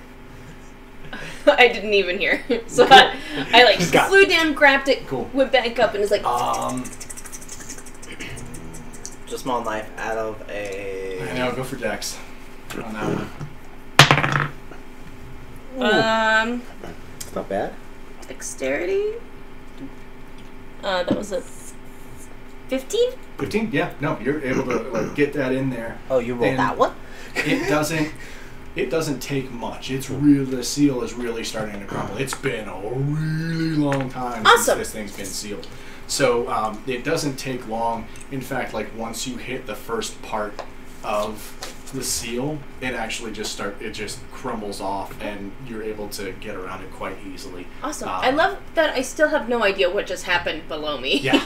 I didn't even hear. So I like Just got flew down, grabbed it, Cool. went back up, and it's like, Just a small knife out of a. I know, go for Dex on that one. It's not bad. dexterity. That was a 15. 15? Yeah, no, you're able to like get that in there. Oh, you rolled And that one? It doesn't take much. The seal is really starting to crumble. It's been a really long time Awesome. since this thing's been sealed. So it doesn't take long. In fact, like once you hit the first part of the seal, it actually just crumbles off, and you're able to get around it quite easily. Awesome. I love that I still have no idea what just happened below me. Yeah.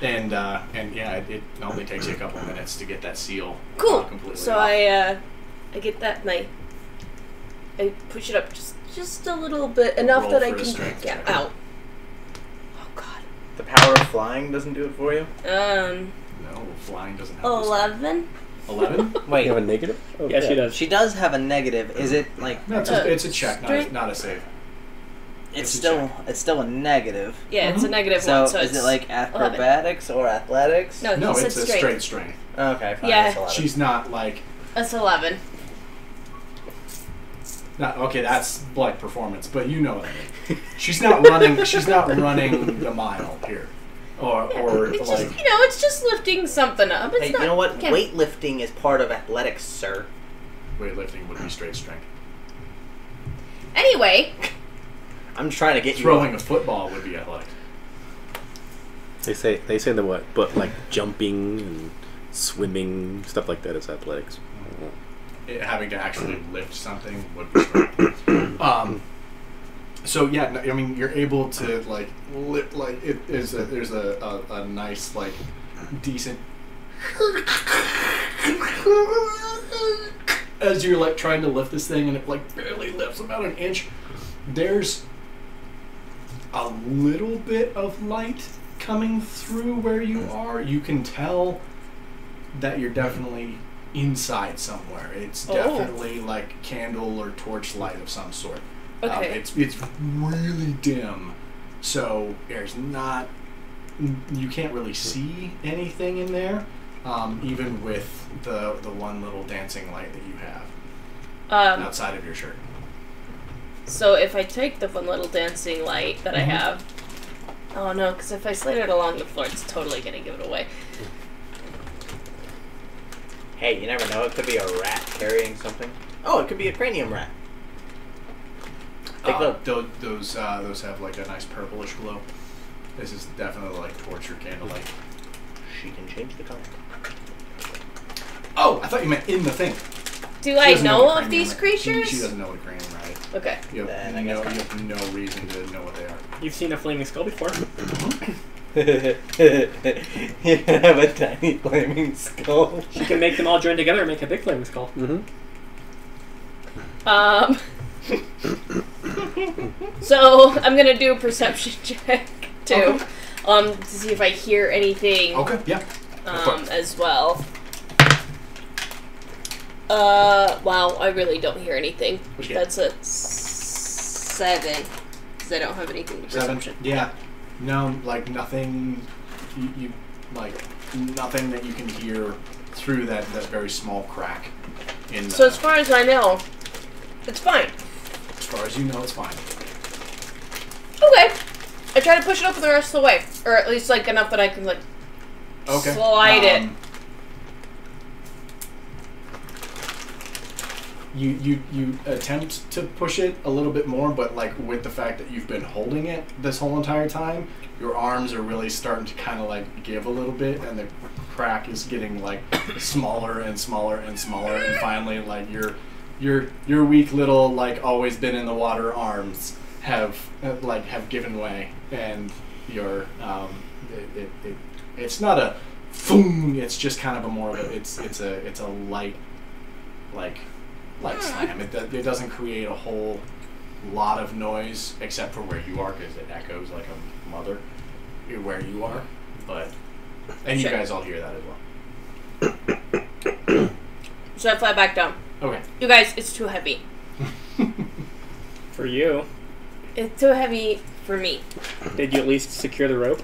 And yeah, it only takes you a couple minutes to get that seal Cool. completely So off. I get that and I push it up just a little bit, enough Roll that I for a can strength get check. out. Oh God. The power of flying doesn't do it for you? No, flying doesn't help. 11. 11? Wait. You have a negative? Oh, Yeah, she does. She does have a negative. Is it like. No, it's a check, strength- not a save. It's it's a still a negative. Yeah, it's a negative So, one. So is it's it like acrobatics or athletics? No, No, he said it's a strength. straight strength. Okay, fine. Yeah. That's 11. She's not like That's 11. not okay. That's like performance, but you know what I mean. She's not running. She's not running the mile here, or It's like just it's just lifting something up. It's Hey, not, you know what? can't- Weightlifting is part of athletics, sir. weightlifting would be straight strength. Anyway, I'm trying to get you. Throwing a football would be athletic. They say the what? But like jumping and swimming, stuff like that is athletics. Having to actually lift something would be strength. So yeah, no, I mean you're able to like lift like it is. There's a nice like decent as you're like trying to lift this thing and it like barely lifts about an inch. There's a little bit of light coming through where you are. You can tell that you're definitely inside somewhere. It's Oh. definitely like candle or torch light of some sort. Okay. It's really dim, so there's not. You can't really see anything in there, even with the one little dancing light that you have outside of your shirt. So if I take the one little dancing light that I have, oh no, because if I slide it along the floor, it's totally gonna give it away. Hey, you never know. It could be a rat carrying something. Oh, it could be a cranium rat. Take a look. Those have like a nice purplish glow. This is definitely like torch or candlelight. She can change the color. Oh, I thought you meant in the thing. Do She I doesn't know what of cranium these rat- creatures? She doesn't know what cranium rat is. Okay. You Then I have, guess you have no reason to know what they are. You've seen a flaming skull before. You have a tiny flaming skull. She can make them all join together and make a big flaming skull. So I'm gonna do a perception check too, Okay. to see if I hear anything, Okay, yeah. as well. Wow, I really don't hear anything. What'd you get? That's a 7, because I don't have anything to 7. perception. Yeah. No, like nothing. You like nothing that you can hear through that very small crack. In So as far as I know, it's fine. as far as you know, it's fine. Okay. I try to push it open the rest of the way, or at least like enough that I can like Okay. slide it. You attempt to push it a little bit more, but like with the fact that you've been holding it this whole entire time, your arms are really starting to kind of like give a little bit, and the crack is getting like smaller and smaller and smaller, and finally like your weak little like always been in the water arms have given way, and your it's not a boom, it's just kind of a more of a it's a light slam. It doesn't create a whole lot of noise except for where you are, because it echoes like a mother where you are. And you guys all hear that as well. So I fly back down. Okay. You guys, it's too heavy. For you, It's too heavy for me. did you at least secure the rope?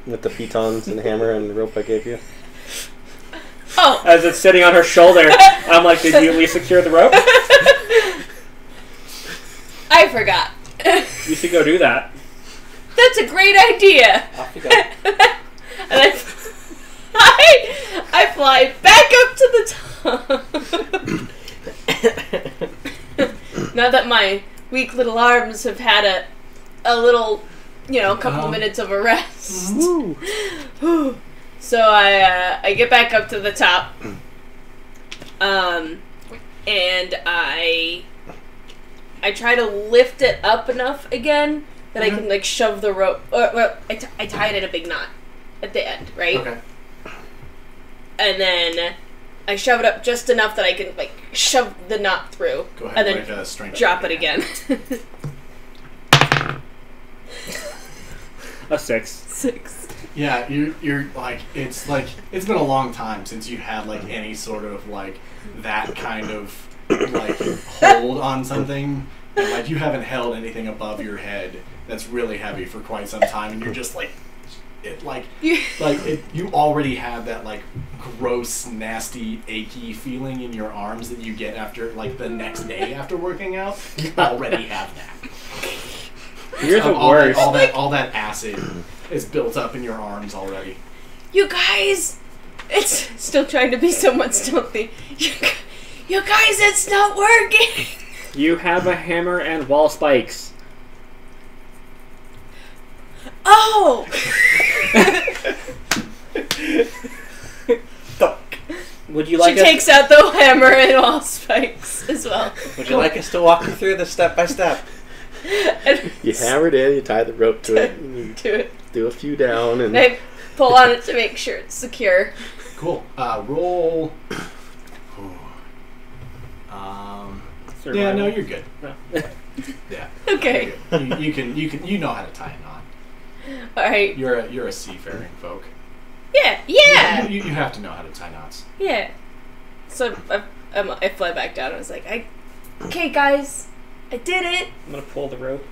With the pitons and hammer and rope I gave you. Oh! As it's sitting on her shoulder, I'm like, did you at least secure the rope? I forgot. You should go do that. That's a great idea. Off you go. And I fly back up to the top. Now that my weak little arms have had a little, couple minutes of a rest. So I get back up to the top. And I try to lift it up enough again that I can shove the rope. I tie it in a big knot at the end, right? Okay. And then I shove it up just enough that I can shove the knot through. Go ahead and and then make a strength drop check it again. A 6. 6. Yeah, you're it's been a long time since you had any sort of that kind of hold on something. And, you haven't held anything above your head that's really heavy for quite some time, and you're just you already have that gross, nasty, achy feeling in your arms that you get after the next day after working out. You already have that. You're the all worst. all that acid is built up in your arms already. You guys, it's still trying to be somewhat stealthy. You guys, it's not working. You have a hammer and wall spikes. Oh. Would you like She us- takes out the hammer and all spikes as well. Would you like us to walk you through this step by step? And You hammer it in, you tie the rope to it, and you do it. do a few down, and I pull on it to make sure it's secure. Cool. Roll. Survival. Yeah, no, you're good. No. Yeah. Okay. You can know how to tie a knot. All right. You're a seafaring folk. Yeah. Yeah. You have to know how to tie knots. Yeah. So I fly back down. I was like, okay, guys, I did it. I'm gonna pull the rope.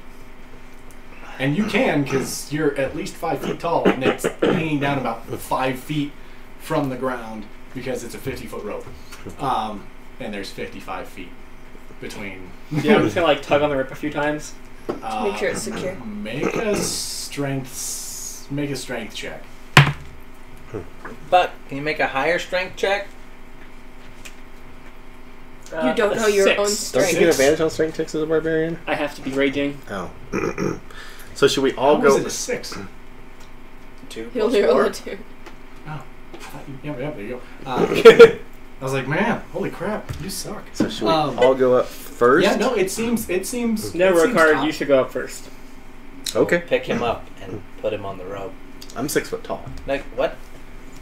And you can, because you're at least 5 feet tall, and it's hanging down about 5 feet from the ground because it's a 50-foot rope. And there's 55 feet between. Yeah, I'm just gonna tug on the rope a few times. Make sure it's secure. Make a strength check. But can you make a higher strength check? You don't know your 6. own don't strength. you get advantage on strength checks as a barbarian? I have to be raging. Oh. So should we all How go? was it a 6? 2 He'll plus roll 4. a 2. Oh, I thought yeah, there you go. I was like, man, holy crap, you suck. So should we all go up first? Yeah, no, it seems. No, it seems Ricard, top. you should go up first. Okay. Pick him up and put him on the rope. I'm 6 foot tall. Like, what?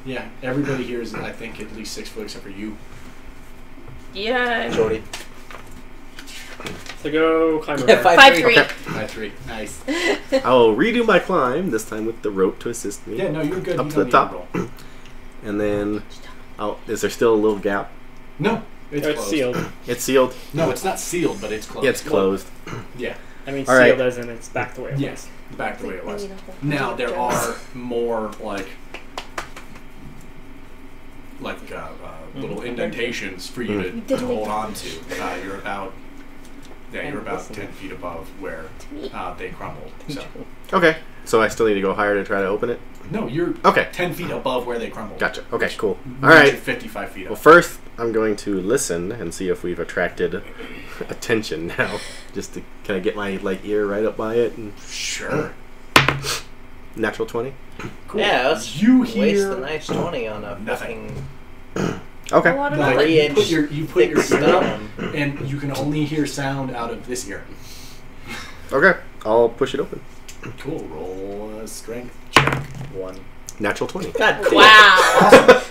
Yeah, everybody here is, I think, at least 6 foot except for you. Yeah. Jordy. So go climb over. 5'3". Okay. 5'3". Nice. I'll redo my climb, this time with the rope to assist me. Yeah, no, you're good. Up You to don't the need top. to roll. And then, is there still a little gap? No, it's It's closed. sealed. It's sealed? No, it's not sealed, but it's closed. Yeah, it's closed. Yeah, I mean, All sealed right. as in it's back the way it yes, was. back the way it was. You know, Now there just- are more little indentations for you to hold on to. You're about 10 feet above where they crumbled. So Okay. So I still need to go higher to try to open it? no, you're Okay. 10 feet above where they crumbled. Gotcha. Okay, cool. Means All right. you're 55 feet Well, up. first, I'm going to listen and see if we've attracted attention now. Just to kind of get my ear right up by it. And Sure. natural 20. Cool. Yeah, let's you waste hear a nice 20 on a nothing. fucking Okay. A lot of Like, nothing. 3-inch you put your thick ear up, stone. and you can only hear sound out of this ear. Okay. I'll push it open. Cool. Roll a strength check. 1. Natural 20. God damn. Wow.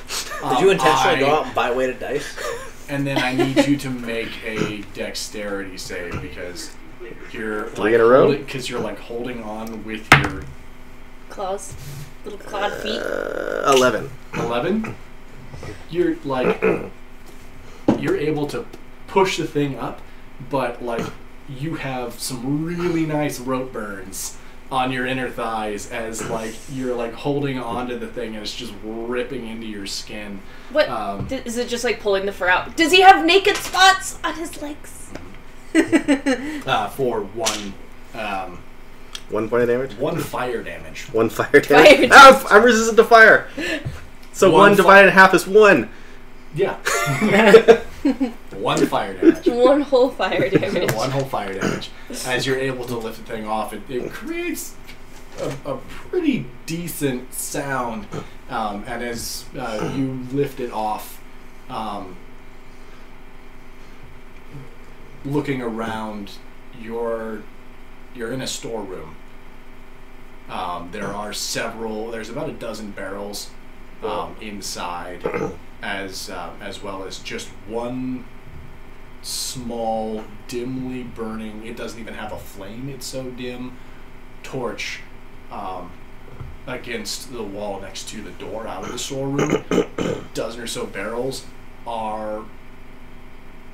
Did you intentionally I- go out and buy weighted dice? And then I need you to make a dexterity save because you're Three in a row? Because you're like holding on with your Claws. Little clawed feet. 11. 11. You're like you're able to push the thing up, but like you have some really nice rope burns on your inner thighs as like you're like holding onto the thing and it's just ripping into your skin. What? Is it just like pulling the fur out? Does he have naked spots on his legs? For one 1 point of damage? one fire damage. 1 fire damage? Fire damage. Oh, I'm resistant to fire! So One 1 divided in half is 1. Yeah. One fire damage. One whole fire damage. One whole fire damage. As you're able to lift the thing off, it creates a pretty decent sound. And as you lift it off, looking around, you're in a storeroom. There's about a dozen barrels inside, as well as just one small, dimly burning, it doesn't even have a flame, it's so dim, torch against the wall next to the door out of the storeroom. A dozen or so barrels are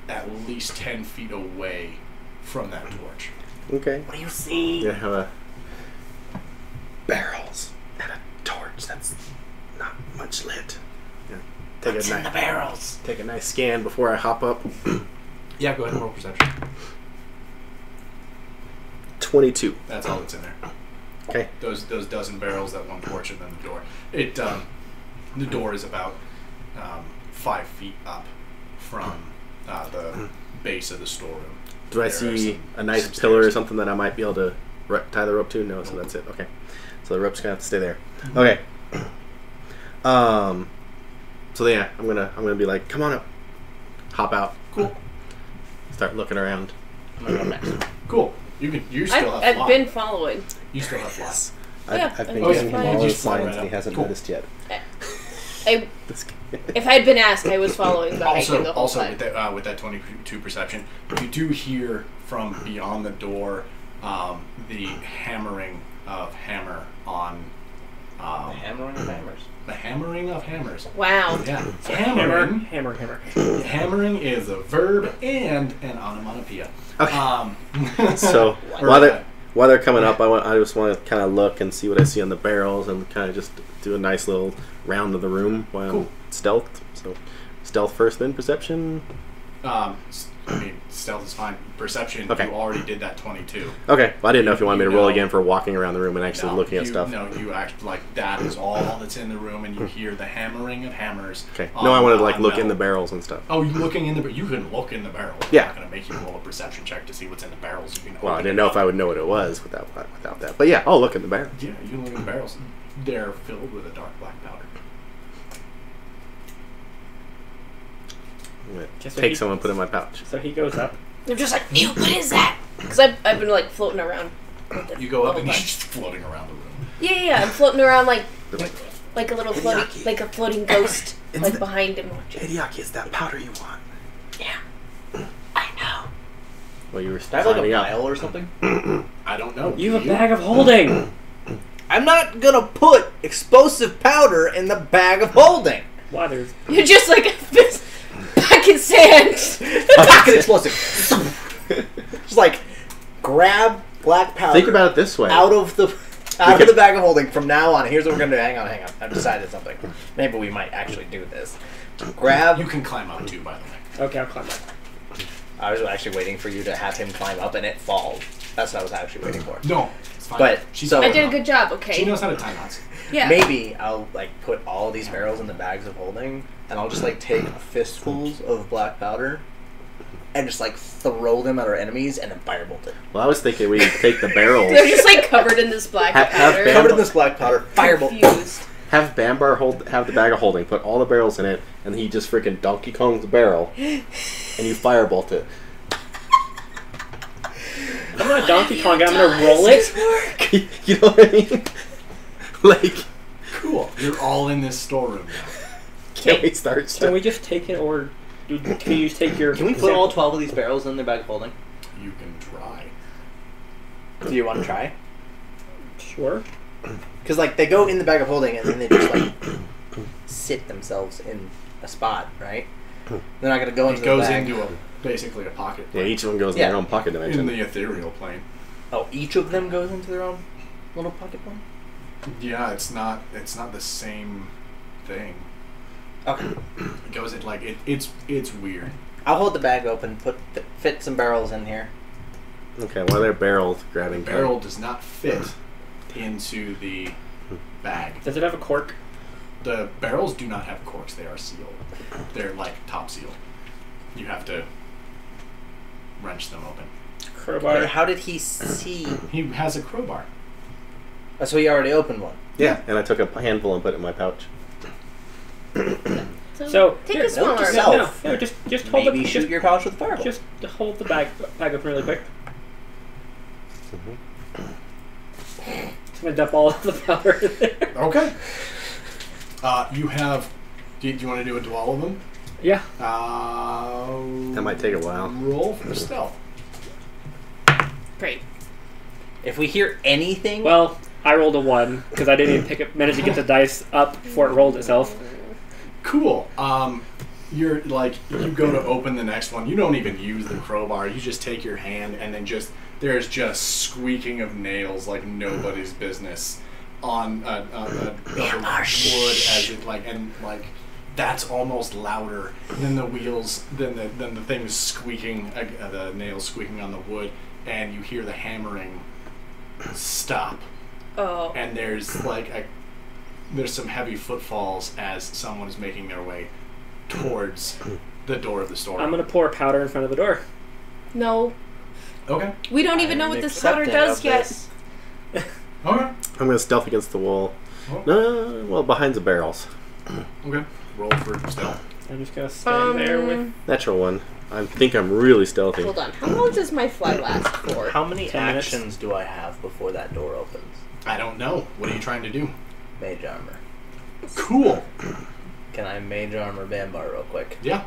at least 10 feet away from that torch. Okay. What do you see? You have a barrels and a torch that's not much lit. Yeah. What's in the barrels? Take a nice scan before I hop up. Yeah, go ahead and roll perception. 22. That's all that's in there. Okay. Those dozen barrels, that one torch, and then the door. The door is about 5 feet up from the base of the storeroom. Do I see a nice pillar or something that I might be able to tie the rope to? No, so that's it. Okay. So the rope's gonna have to stay there. Okay. So yeah, I'm gonna be like, come on up. Hop out. Cool. Start looking around. I'm gonna go next. Cool. You still have I've fly. been following. You still have fly. Yeah, I've been I giving just him all fly. his signs and he Cool. hasn't noticed yet. If I had been asked, I was following the hiking the whole Also time. with that 22 perception, you do hear from beyond the door the hammering of hammer on. Hammering of hammers. The hammering of hammers. Wow. Yeah. Hammer. Hammering is a verb and an onomatopoeia. Okay. So Or, while they're coming up, I just want to kind of look and see what I see on the barrels and kind of just do a nice little round of the room while Cool. I'm stealth. So stealth first, then perception. I mean, stealth is fine. Perception, Okay. you already did that 22. Okay. Well, I didn't know if you wanted me to roll know- again for walking around the room and actually No, looking at stuff. No, you act like that is all that's in the room, and you hear the hammering of hammers. Okay. on- No, I wanted to like on look in metal. the barrels and stuff. Oh, you looking in the? You can look in the barrels. Yeah. I'm not gonna make you roll a perception check to see what's in the barrels. You can. Well, I open didn't it know up. if I would know what it was without that. But yeah, I'll look in the barrels. Yeah, you can look in the barrels. They're filled with a dark black powder. I'm gonna Okay, so take he- some and put it in my pouch. So he goes up. I'm just like, Neil, what is that? Because I've been like floating around. with it You go the up whole and you're time. just floating around the room. Yeah, I'm floating around like a little floating, like a floating ghost, It's like the- behind him. Watching. Hideaki, it's that powder you want. Yeah, I know. Well, you were Do I have like a climbing up. vial or something? I don't know. You have a bag of holding. I'm not gonna put explosive powder in the bag of holding. Why there's You're just like a fist back in sand. Pocket explosive. Just like grab black powder. Think about it this way. out of the bag of holding from now on. Here's what we're gonna do. Hang on. I've decided something. Maybe we might actually do this. Grab. You can climb up too, by the way. okay. I'll climb up. I was actually waiting for you to have him climb up and it falls. That's what I was actually waiting for. No, it's fine. But, She's so- I did a good job. She Okay. knows how to tie knots. Yeah. Maybe I'll like put all these barrels in the bags of holding, and I'll just like take fistfuls of black powder, and just like throw them at our enemies, and then firebolt it. Well, I was thinking we could take the barrels, They're just like covered in this black Have powder. Bam- Covered in this black powder, firebolt. Confused. have Bambar have the bag of holding, put all the barrels in it, and he just freaking Donkey Kongs the barrel, and you firebolt it. I'm not Donkey Kong. I'm gonna roll it. You know what I mean? Like, Cool. You're all in this storeroom now. Can we start? Can we just take it, or can you just take your? Can we put all 12 of these barrels in their bag of holding? You can try. Do you want to try? Sure. Because like they go in the bag of holding and then they just like sit themselves in a spot, right? They're not gonna go into It goes the bag. into basically a pocket. Yeah, each of them goes in Yeah. their own pocket dimension. In the ethereal plane. Oh, each of them goes into their own little pocket plane? Yeah, it's not the same thing. Okay. It goes in like it's weird. I'll hold the bag open, fit some barrels in here. Okay, while they're barrels grabbing. The barrel does not fit into the bag. Does it have a cork? The barrels do not have corks. They are sealed. They're like top sealed. You have to wrench them open. Crowbar. Wait, how did he see? He has a crowbar. Oh, so he already opened one. Yeah, and I took a handful and put it in my pouch. So, take here, a smaller. note to self. No, just hold Maybe it. shoot your pouch with a fireball. Just hold the bag up really quick. I'm gonna dump all of the powder in there. Okay. You have. Do you want to do it to all of them? Yeah. That might take a while. Roll for stealth. Great. If we hear anything, Well, I rolled a 1 because I didn't even manage to get the dice up before it rolled itself. Cool. You're like, you go to open the next one. You don't even use the crowbar. You just take your hand and then there's just squeaking of nails like nobody's business on a wood as it and that's almost louder than the wheels than the things squeaking, the nails squeaking on the wood, and you hear the hammering stop. Oh. And there's some heavy footfalls as someone is making their way towards the door of the store. I'm gonna pour powder in front of the door. No. Okay. We don't even know what this powder does yet. Okay. I'm gonna stealth against the wall. Oh. No, well, behind the barrels. Okay. Roll for stealth. I'm just gonna stand there with. Natural one. I think I'm really stealthy. Hold on. How long does my fly last for? how many 10 minutes. actions do I have before that door opens? I don't know. What are you trying to do? Mage armor. Cool. Can I mage armor Bambar real quick? Yeah.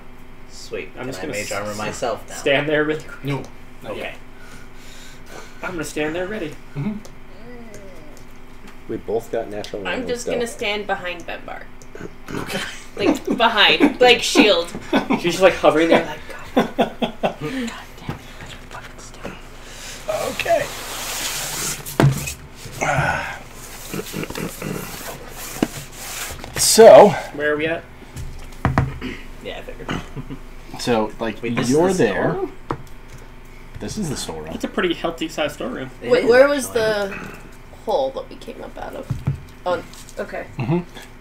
Sweet. I'm just Can I gonna mage armor myself now? Stand there really quick. No. Not Okay. yet. I'm gonna stand there ready. Mm-hmm. We both got natural one. I'm and just stealth. gonna stand behind Bembar. Okay. Like, behind. Like, shield. She's just like hovering there, like. God damn it! That's fucking stupid. Okay. So, Where are we at? Yeah, I figured. Wait, this you're is the there. storeroom? This is the storeroom. It's a pretty healthy sized storeroom. It Wait, is, where was actually. the hole that we came up out of? Oh, okay.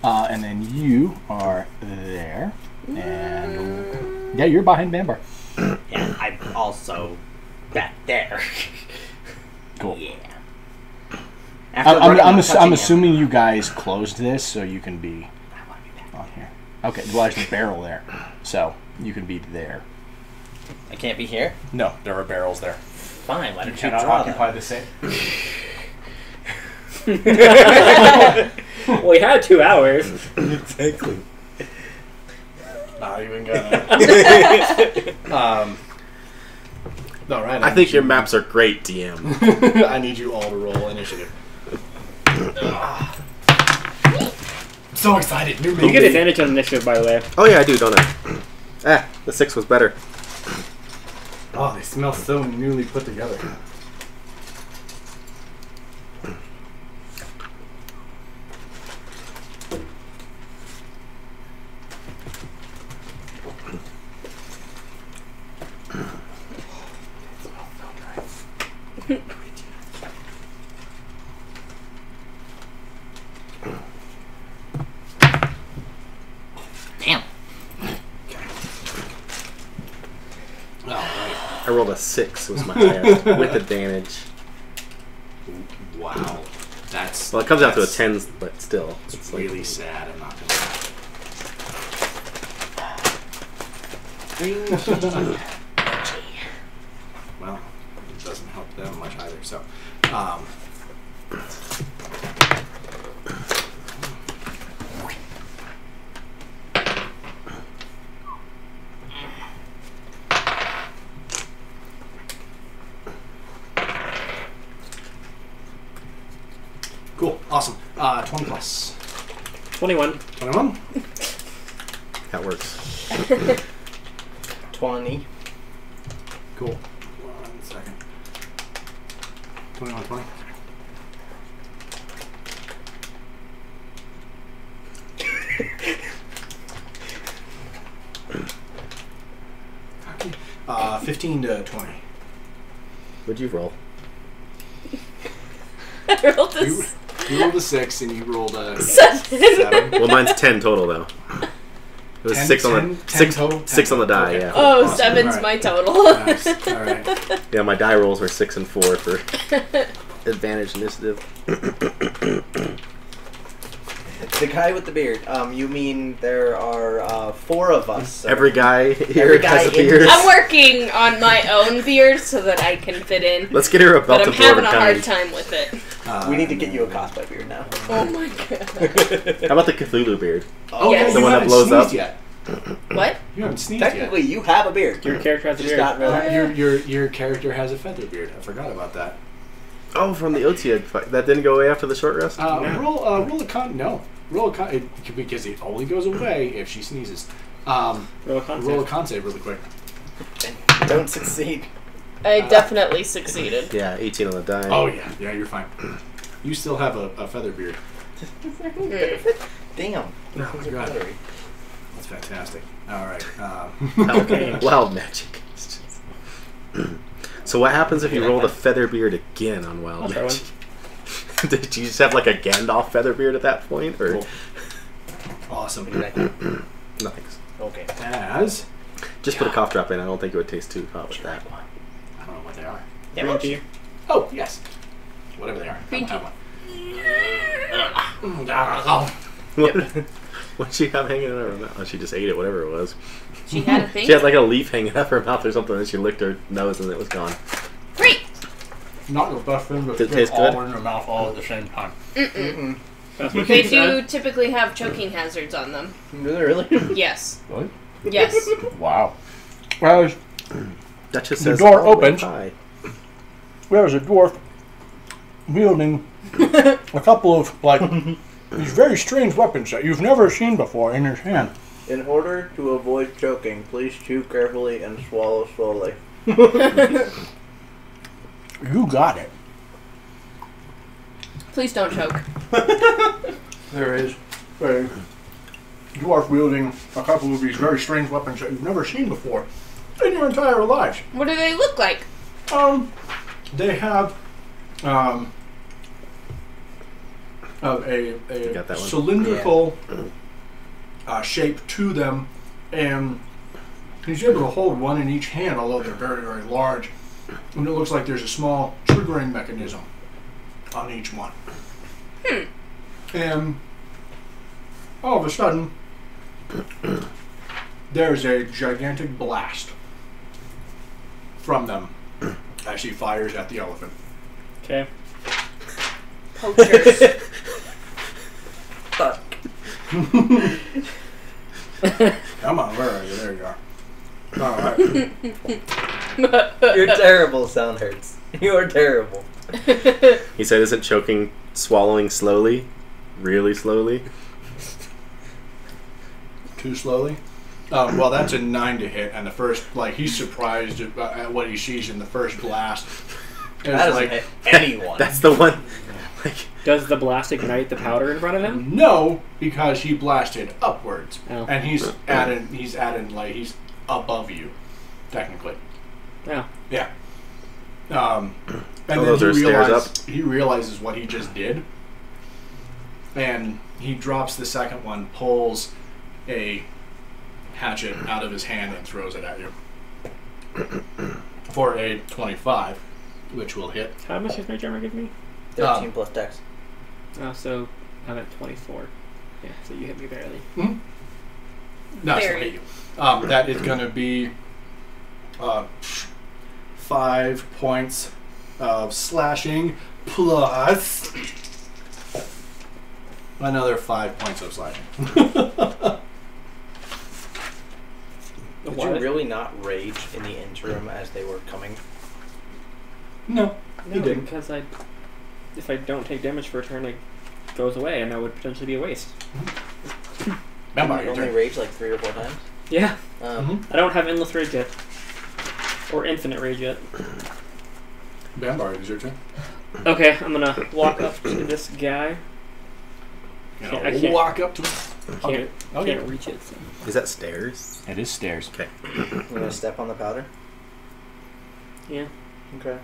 And then you are there. And yeah, you're behind Bambar. Yeah, I'm also back there. Cool. Yeah. After running, touching I'm him. assuming you guys closed this so you can be I want to be back. on here. Okay, well, there's a barrel there, so you can be there. I can't be here? No, there are barrels there. Fine, why You don't you cannot draw occupy them? the same. Well, we had 2 hours. Exactly. Not even gonna. All right. I think your maps are great, DM. I need you all to roll initiative. So excited! New You movie. get advantage on initiative, by the way. Oh yeah, I do, don't I? The 6 was better. Oh, they smell so newly put together. Damn. I rolled a 6. Was my highest with advantage. Wow, that's Well, it comes out to a 10, but still, It's really sad. I'm not gonna lie. Well, it doesn't help them much either. So, 20 plus. 21. 21. That works. 20. Cool. 1 second. 21, 20. Okay. 15 to 20. What'd you roll? I rolled You, this. you rolled a 6 and you rolled a 7. 7. Well, mine's 10 total though. It was 10 6 on the 10 six, total? 6 on the die. Okay. Yeah. Oh, Awesome. 7's Alright. my total. Nice. All right. Yeah, my die rolls were 6 and 4 for advantage initiative. The guy with the beard. You mean there are 4 of us? So Every guy here Every guy has a in beard. this- I'm working on my own beard so that I can fit in. Let's get her a But belt I'm of having dwarven a hard kind. time with it. we need to get you a cosplay beard now. Oh my god. How about the Cthulhu beard? Oh, Yes. the The one that blows up? Yet. What? You haven't sneezed Technically, you have a beard. Your character has a Just beard. not really. yet. Your character has a feather beard. I forgot about that. Oh, from the Otied fight. That didn't go away after the short rest? Roll a con. No, roll a con. Because it only goes away if she sneezes. Roll a con Roll a save. con save really quick. Don't succeed. I definitely succeeded. Yeah, 18 on the die. Oh yeah, you're fine. You still have a feather beard. Damn. Oh my god, Battery. that's fantastic. All right. Okay. Wild magic. So what happens if you roll the feather beard again on wild I'll try magic? Did you just have like a Gandalf feather beard at that point, or Cool. Awesome. nothing? Okay. As Just put a cough drop in. I don't think it would taste too hot with that. I don't know what they are. Yeah, Green tea. Oh yes, whatever they are. Green I don't tea. have one. What? What'd she have hanging in her mouth? Oh, she just ate it, whatever it was. She had a thing? She had like a leaf hanging out of her mouth or something, and she licked her nose, and it was gone. Great! Not the best thing, but Did it taste all good? in your mouth all at the same time. Mm-mm. That's what They she said. do typically have choking hazards on them. Really? Yes. What? Yes. Wow. Well, That just The says door all the way opens. by. there's a dwarf wielding a couple of like these very strange weapons that you've never seen before in his hand. In order to avoid choking, please chew carefully and swallow slowly. You got it. Please don't choke. There is a dwarf wielding a couple of these very strange weapons that you've never seen before in your entire lives. What do they look like? They have a got that one? cylindrical shape to them, and he's able to hold one in each hand, although they're very, very large. And it looks like there's a small triggering mechanism on each one. And all of a sudden, there's a gigantic blast from them as she fires at the elephant. Okay. Poachers. Fuck. Come on, where are you? There you are. All right. You're terrible, Sound Hurts. You are terrible. He said, "Isn't choking swallowing slowly, really slowly?" Too slowly? Well, that's a 9 to hit, and the first, like, he's surprised at what he sees in the first blast. And That it's doesn't like, hit anyone. That's the one. Like, Does the blast ignite the powder in front of him? no, because he blasted upwards, Oh. and he's like, he's above you, technically. Oh. Yeah. And Oh, those are stairs he realizes what he just did, and he drops the second one, pulls a hatchet out of his hand, and throws it at you for a 25, which will hit. How much does Mage Armor give me? 13 plus dex. Oh, so I'm at 24. Yeah, so you hit me barely. No, it's Very. not hit you. That is going to be 5 points of slashing plus another 5 points of slashing. Did you really not rage in the interim as they were coming? No, No, he didn't. because if I don't take damage for a turn, I goes away, and that would potentially be a waste. Bambar, You your only turn. rage like 3 or 4 times. Yeah. Mhm. I don't have endless rage yet. Or infinite rage yet. Bambar, it's your turn. Okay, I'm gonna walk up to this guy. You I know, can't- walk up to him. Can't, Okay. can't reach it. So. Is that stairs? It is stairs. Okay. You're gonna step on the powder. Yeah. Okay.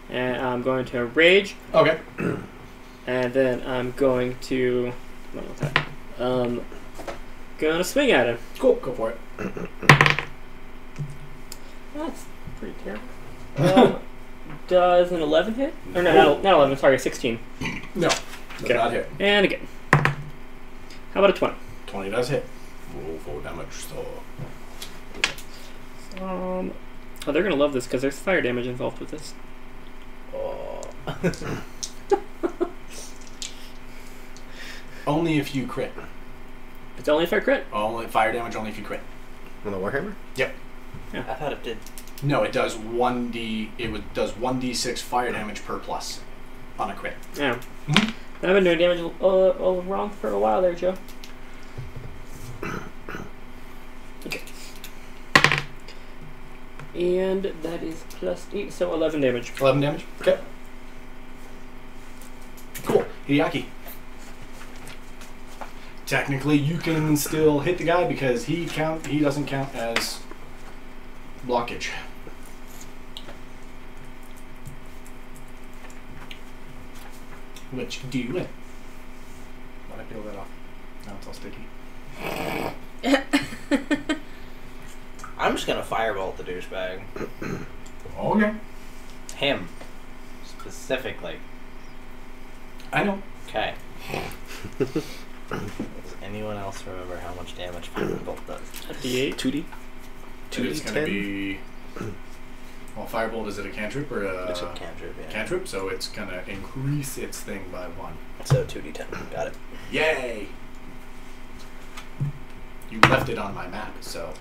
And I'm going to rage, Okay. and then I'm going to... gonna swing at him. Cool. Go for it. That's pretty terrible. Does an 11 hit? Or no, not 11, sorry, 16. No. Does Okay. not hit. And again. How about a 20? 20 does hit. Roll for damage. So. Oh, they're gonna love this because there's fire damage involved with this. Oh. Only if you crit. It's only if I crit. Only fire damage. Only if you crit. On the Warhammer? Yep. I thought it did. No, it does 1d. Does 1d6 fire damage per plus on a crit. Yeah. Mhm. I've been doing damage all wrong for a while there, Joe. Okay. And that is plus 8, so 11 damage. 11 damage. Okay. Cool. Hideaki. Technically, you can still hit the guy because he doesn't count as blockage. Which do you win? Why'd I peel that off? Now it's all sticky. I'm just gonna firebolt the douchebag. Okay. Him. Specifically. I know. Okay. Does anyone else remember how much damage firebolt does? A D8. 2D? It's going to be... Well, Firebolt, is it a cantrip or a... It's a cantrip, yeah. Cantrip, so it's going to increase its thing by 1. So 2d10. Got it. Yay! You left it on my map, so...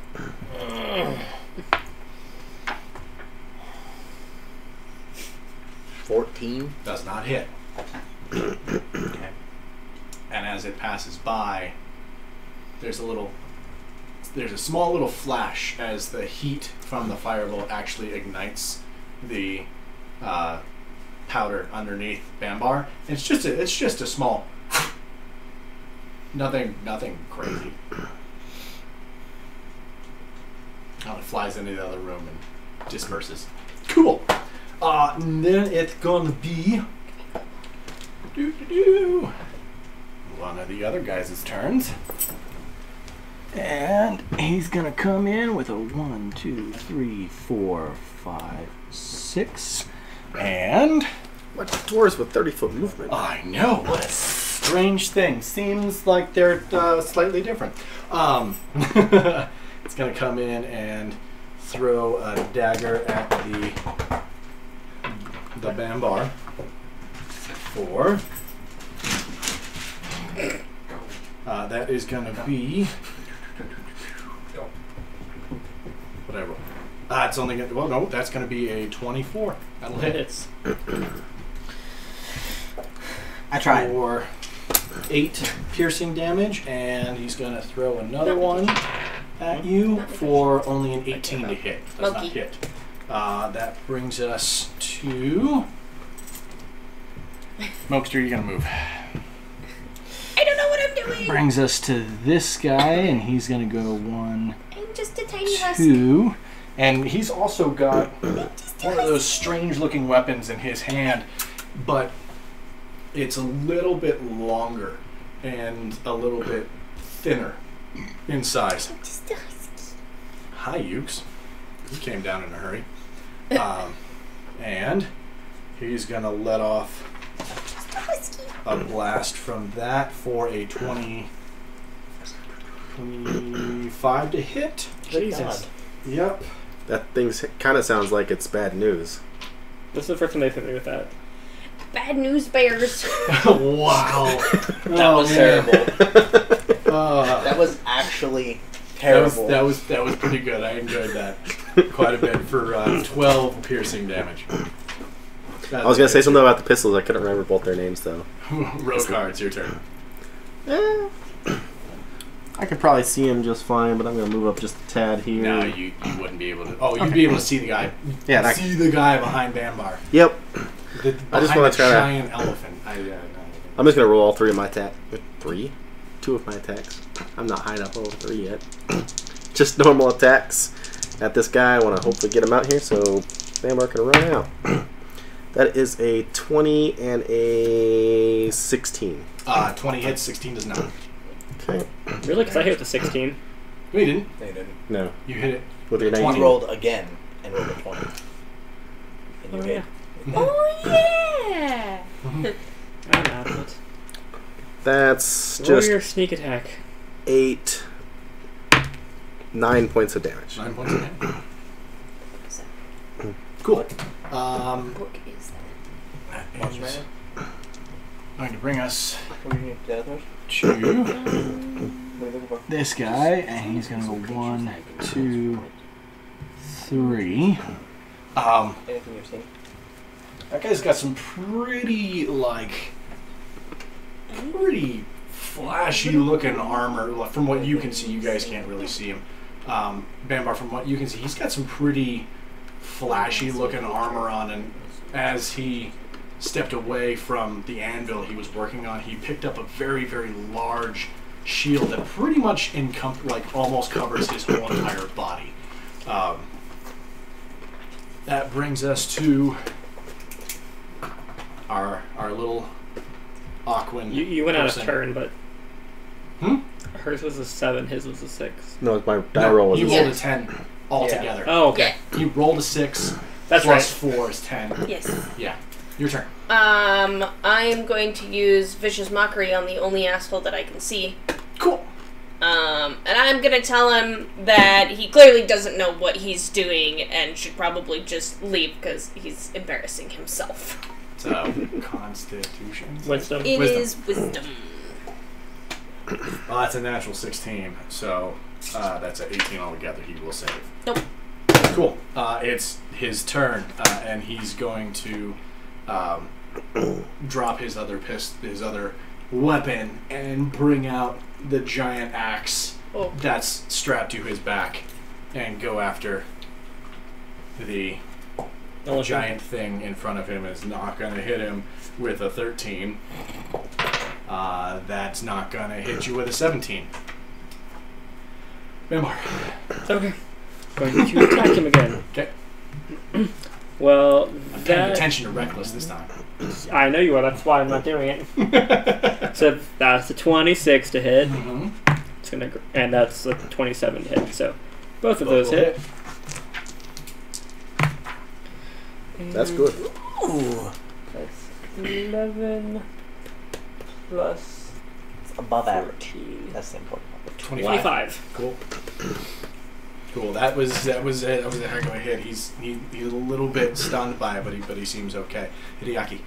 14. Does not hit. Okay. And as it passes by, there's a small little flash as the heat from the firebolt actually ignites the powder underneath Bambar. It's just a small, nothing crazy. It flies into the other room and disperses. Cool. And then it's gonna be one of the other guys' turns. And he's gonna come in with a 1, 2, 3, 4, 5, 6. And What dwarves with 30-foot movement? I know, what a strange thing. Seems like they're slightly different. It's gonna come in and throw a dagger at the Bambar. 4. That is gonna be whatever. It's only gonna. Well, no, that's gonna be a 24. That'll hit. Hits. I tried. For 8 piercing damage, and he's gonna throw another one at you for only an 18 to hit. Does not Monkey. hit. That brings us to Mokester. You're gonna move. I don't know what I'm doing. Brings us to this guy, and he's gonna go 1, I'm just a tiny husk. 2, and he's also got one of those strange-looking weapons in his hand, but it's a little bit longer and a little bit thinner in size. I'm just a husky. Hi, Ukes. He came down in a hurry. And he's gonna let off Just a husky. a blast from that for a 25 to hit. Jesus. Yep. That thing kind of sounds like it's bad news. This is the first time they've hit me with that. Bad news bears. Wow. That was terrible. Uh, That was actually terrible. That was pretty good. I enjoyed that quite a bit for 12 piercing damage. I was gonna say something about the pistols. I couldn't remember both their names though. Rokar, it's your turn. I could probably see him just fine, but I'm gonna move up just a tad here. No, you wouldn't be able to. Oh, you'd be able to see the guy. Yeah, See the guy behind Bambar. Yep. I just wanna try to- giant elephant. I'm just gonna roll all 3 of my attack. 3? 2 of my attacks. I'm not high enough level 3 yet. Just normal attacks at this guy. I want to hopefully get him out here so Bambar can run out. That is a 20 and a 16. 20 hits, 16 does not. Okay. Really? Because I hit with a 16. No, you didn't. No, you didn't. No. You hit it. With your 19. You rolled again and rolled a 20. And you Oh, hit. Oh yeah! I'm out of it. That's Roll just your sneak attack. 8, 9 points of damage. 9 points of damage. Cool. Book is that? That is going to bring us What do you need? Death to What are you looking for? this guy, and he's going to go 1, 2, 3. Anything you've seen? That guy's got some pretty flashy looking armor. From what you can see, you guys can't really see him. Bambar, from what you can see, he's got some pretty flashy looking armor on, and as he stepped away from the anvil he was working on, he picked up a very, very large shield that pretty much almost covers his whole entire body. That brings us to our little Aquan. You went out of person. turn, but Hmm? hers was a 7, his was a 6. No, my die roll was you a rolled a 6. 10 altogether. Oh, okay. You rolled a 6. That's plus right. 4 is 10. Yes. Yeah. Your turn. I am going to use Vicious Mockery on the only asshole that I can see. Cool. And I'm gonna tell him that he clearly doesn't know what he's doing and should probably just leave because he's embarrassing himself. So, Constitution. Wisdom. It Wisdom. is wisdom. Well, that's a natural 16, so that's an 18 altogether. He will save. Nope. Cool. It's his turn, and he's going to drop his other weapon and bring out the giant axe that's strapped to his back and go after the giant thing in front of him. Is not going to hit him with a 13. That's not going to hit you with a 17. Bambar. Okay. Going to attack him again. Okay. Well, Paying that... attention to Reckless this time. I know you are, that's why I'm not doing it. So that's a 26 to hit. Mm-hmm. It's gonna, and that's a 27 to hit. So both of Both those will hit. That's good. Ooh. That's 11 plus It's above average. 14. That's the important part. 25. Cool. Cool. That was it. That was a heck of a hit. He's a little bit stunned by it, but he seems okay. Hideaki.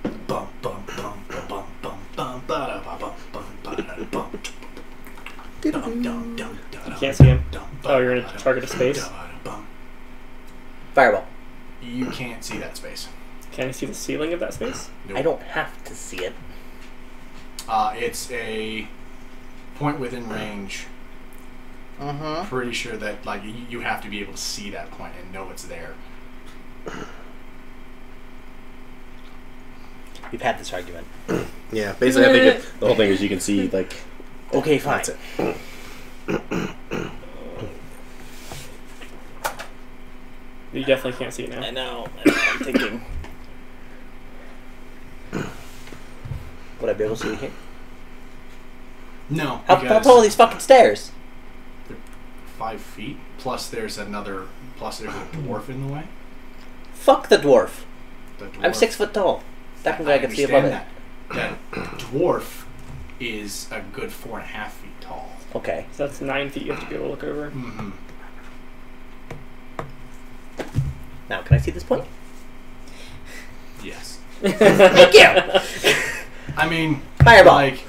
Bum bum bum bum bum bum bum ba da bum bum ba da bum. Dum dum dum You can't see him. Oh, you're in a target of space? Fireball. You can't see that space. Can I see the ceiling of that space? Nope. I don't have to see it. It's a point within range. Mm-hmm. Pretty sure that you have to be able to see that point and know it's there. We've had this argument. Yeah, basically, I think the whole thing is you can see, Okay, fine. that's it. You definitely can't see it now. I know. I'm thinking. Would I be able to see it here? No, How because tall are these fucking stairs? 5 feet. Plus, there's a dwarf in the way. Fuck the dwarf. The dwarf, I'm 6 foot tall. That means I can see above it. That dwarf is a good 4.5 feet tall. Okay. So that's 9 feet you have to be able to look over. Mm-hmm. Now, can I see this point? Yes. Thank you! I mean, Fireball. like,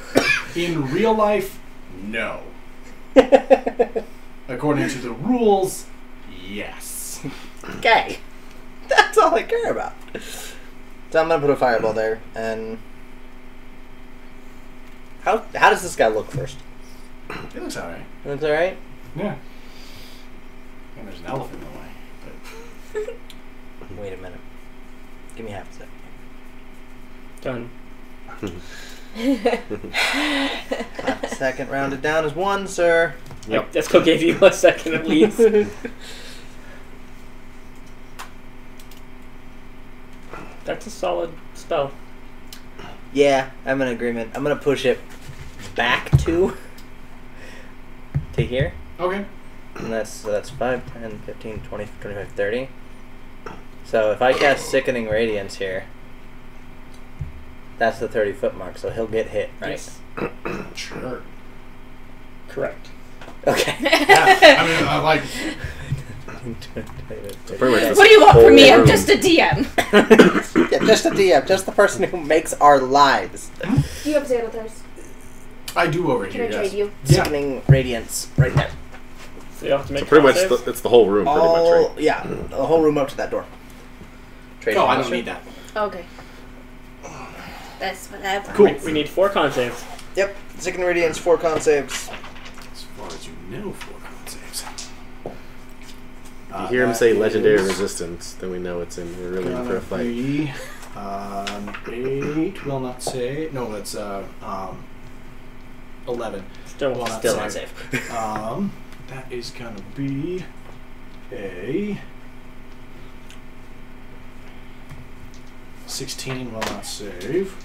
in real life, no. According to the rules, yes. Okay. That's all I care about. So I'm gonna put a fireball there, and how does this guy look first? It looks alright. It looks alright? Yeah. And there's an elephant in the way. But Wait a minute. Give me half a second. Done. Second rounded down is 1, sir. Yep. Desco gave you a second at least. That's a solid spell. Yeah, I'm in agreement. I'm gonna push it back to here. okay. And that's 5, 10, 15, 20, 25, 30. So if I cast Sickening Radiance here, that's the 30-foot mark, so he'll get hit, right? Yes. Sure. Correct. Okay. Yeah. I mean, I like. So pretty much What do you want from me? I'm room. just a DM. Yeah, just a DM, just the person who makes our lives. Do you have Xanathars? I do over Can here. I trade Yes. you? Yeah. Sickening Radiance, right there. So you have to make So pretty much con saves? it's the whole room, pretty much, right? Yeah, the whole room up to that door. Trade Oh, I furniture. don't need that. Okay. That's what I want. Cool. We need 4 con saves. Yep, Sickening Radiance, 4 con saves. As far as you know, 4 con saves. If you hear him say that legendary is resistance, then we know it's in. We're really in for a fight. be, 8 will not say. No, it's 11. Still Well, won't not Still save. not safe. That is gonna be a 16 will not save,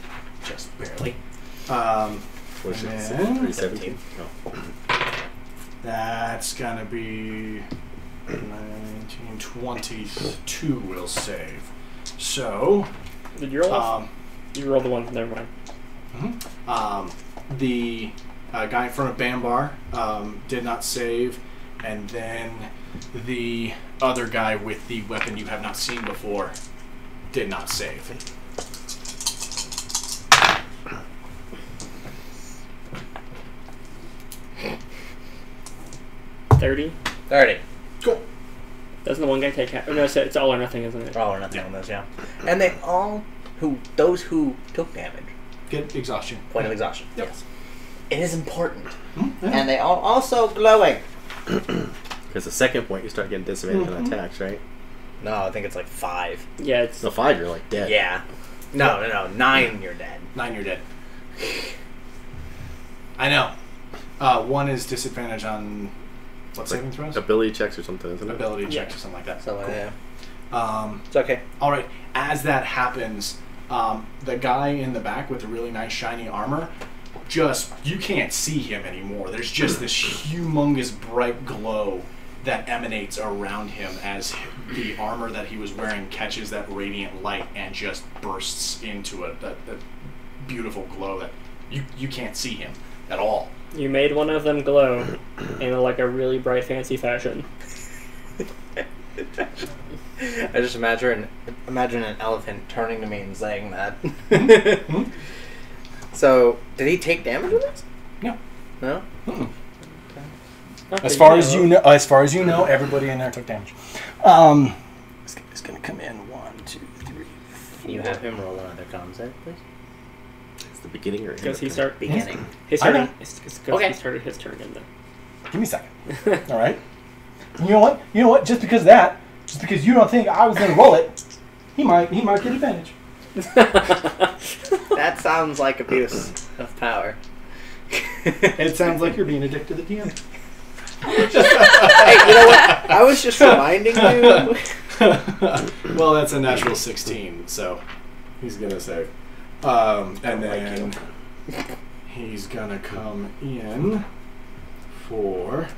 just barely. What's it? And 317? Oh. That's gonna be 19, 22 will save. So, Did you roll off? You rolled the one. Never mind. the guy in front of Bambar did not save, and then the other guy with the weapon you have not seen before did not save. $30. 30. Cool. Doesn't the one guy take half? Oh, no, it's all or nothing, isn't it? All or nothing on those, yeah. And they all, those who took damage, Get exhaustion. point of exhaustion. Yep. Yes. It is important. Mm-hmm. And they are also glowing. Because the second point, you start getting disadvantage on attacks, right? No, I think it's like 5. Yeah, it's So 5, you're like dead. Yeah. No. 9, you're dead. 9, you're dead. I know. 1 is disadvantage on what saving throws? Ability checks or something, isn't it? Ability checks Yeah. or something like that. So, Cool. yeah. It's okay. All right. As that happens, the guy in the back with the really nice shiny armor, you can't see him anymore. There's just this humongous bright glow that emanates around him as the armor that he was wearing catches that radiant light and just bursts into a beautiful glow that you can't see him at all. you made one of them glow in like a really bright, fancy fashion. I just imagine an elephant turning to me and saying that. So, did he take damage with this? No. No? Okay, As far yeah, as you know, everybody in there took damage. This guy's gonna come in 1, 2, 3. Can you have him roll another con save, please? It's the beginning or end Because of he the- started Beginning. his I turn. know. It's because Okay. he started his turn in there. Give me a second. All right. You know what? Just because you don't think I was gonna roll it, he might get advantage. That sounds like abuse of power. It sounds like you're being a dick to the DM. Hey, you know what? I was just reminding you. Well, that's a natural 16, so he's gonna save. And then he's gonna come in for.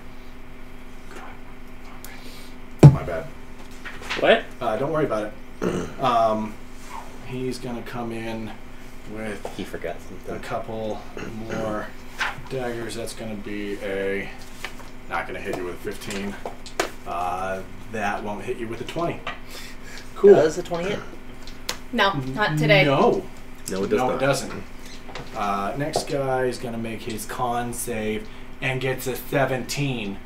My bad. What? Don't worry about it. He's gonna come in with He forgot a something. couple more daggers. That's gonna be not gonna hit you with a 15. That won't hit you with a 20. Cool. Does the 20 hit? No, not today. No. No, it does No, not. it doesn't. Next guy is going to make his con save and gets a 17.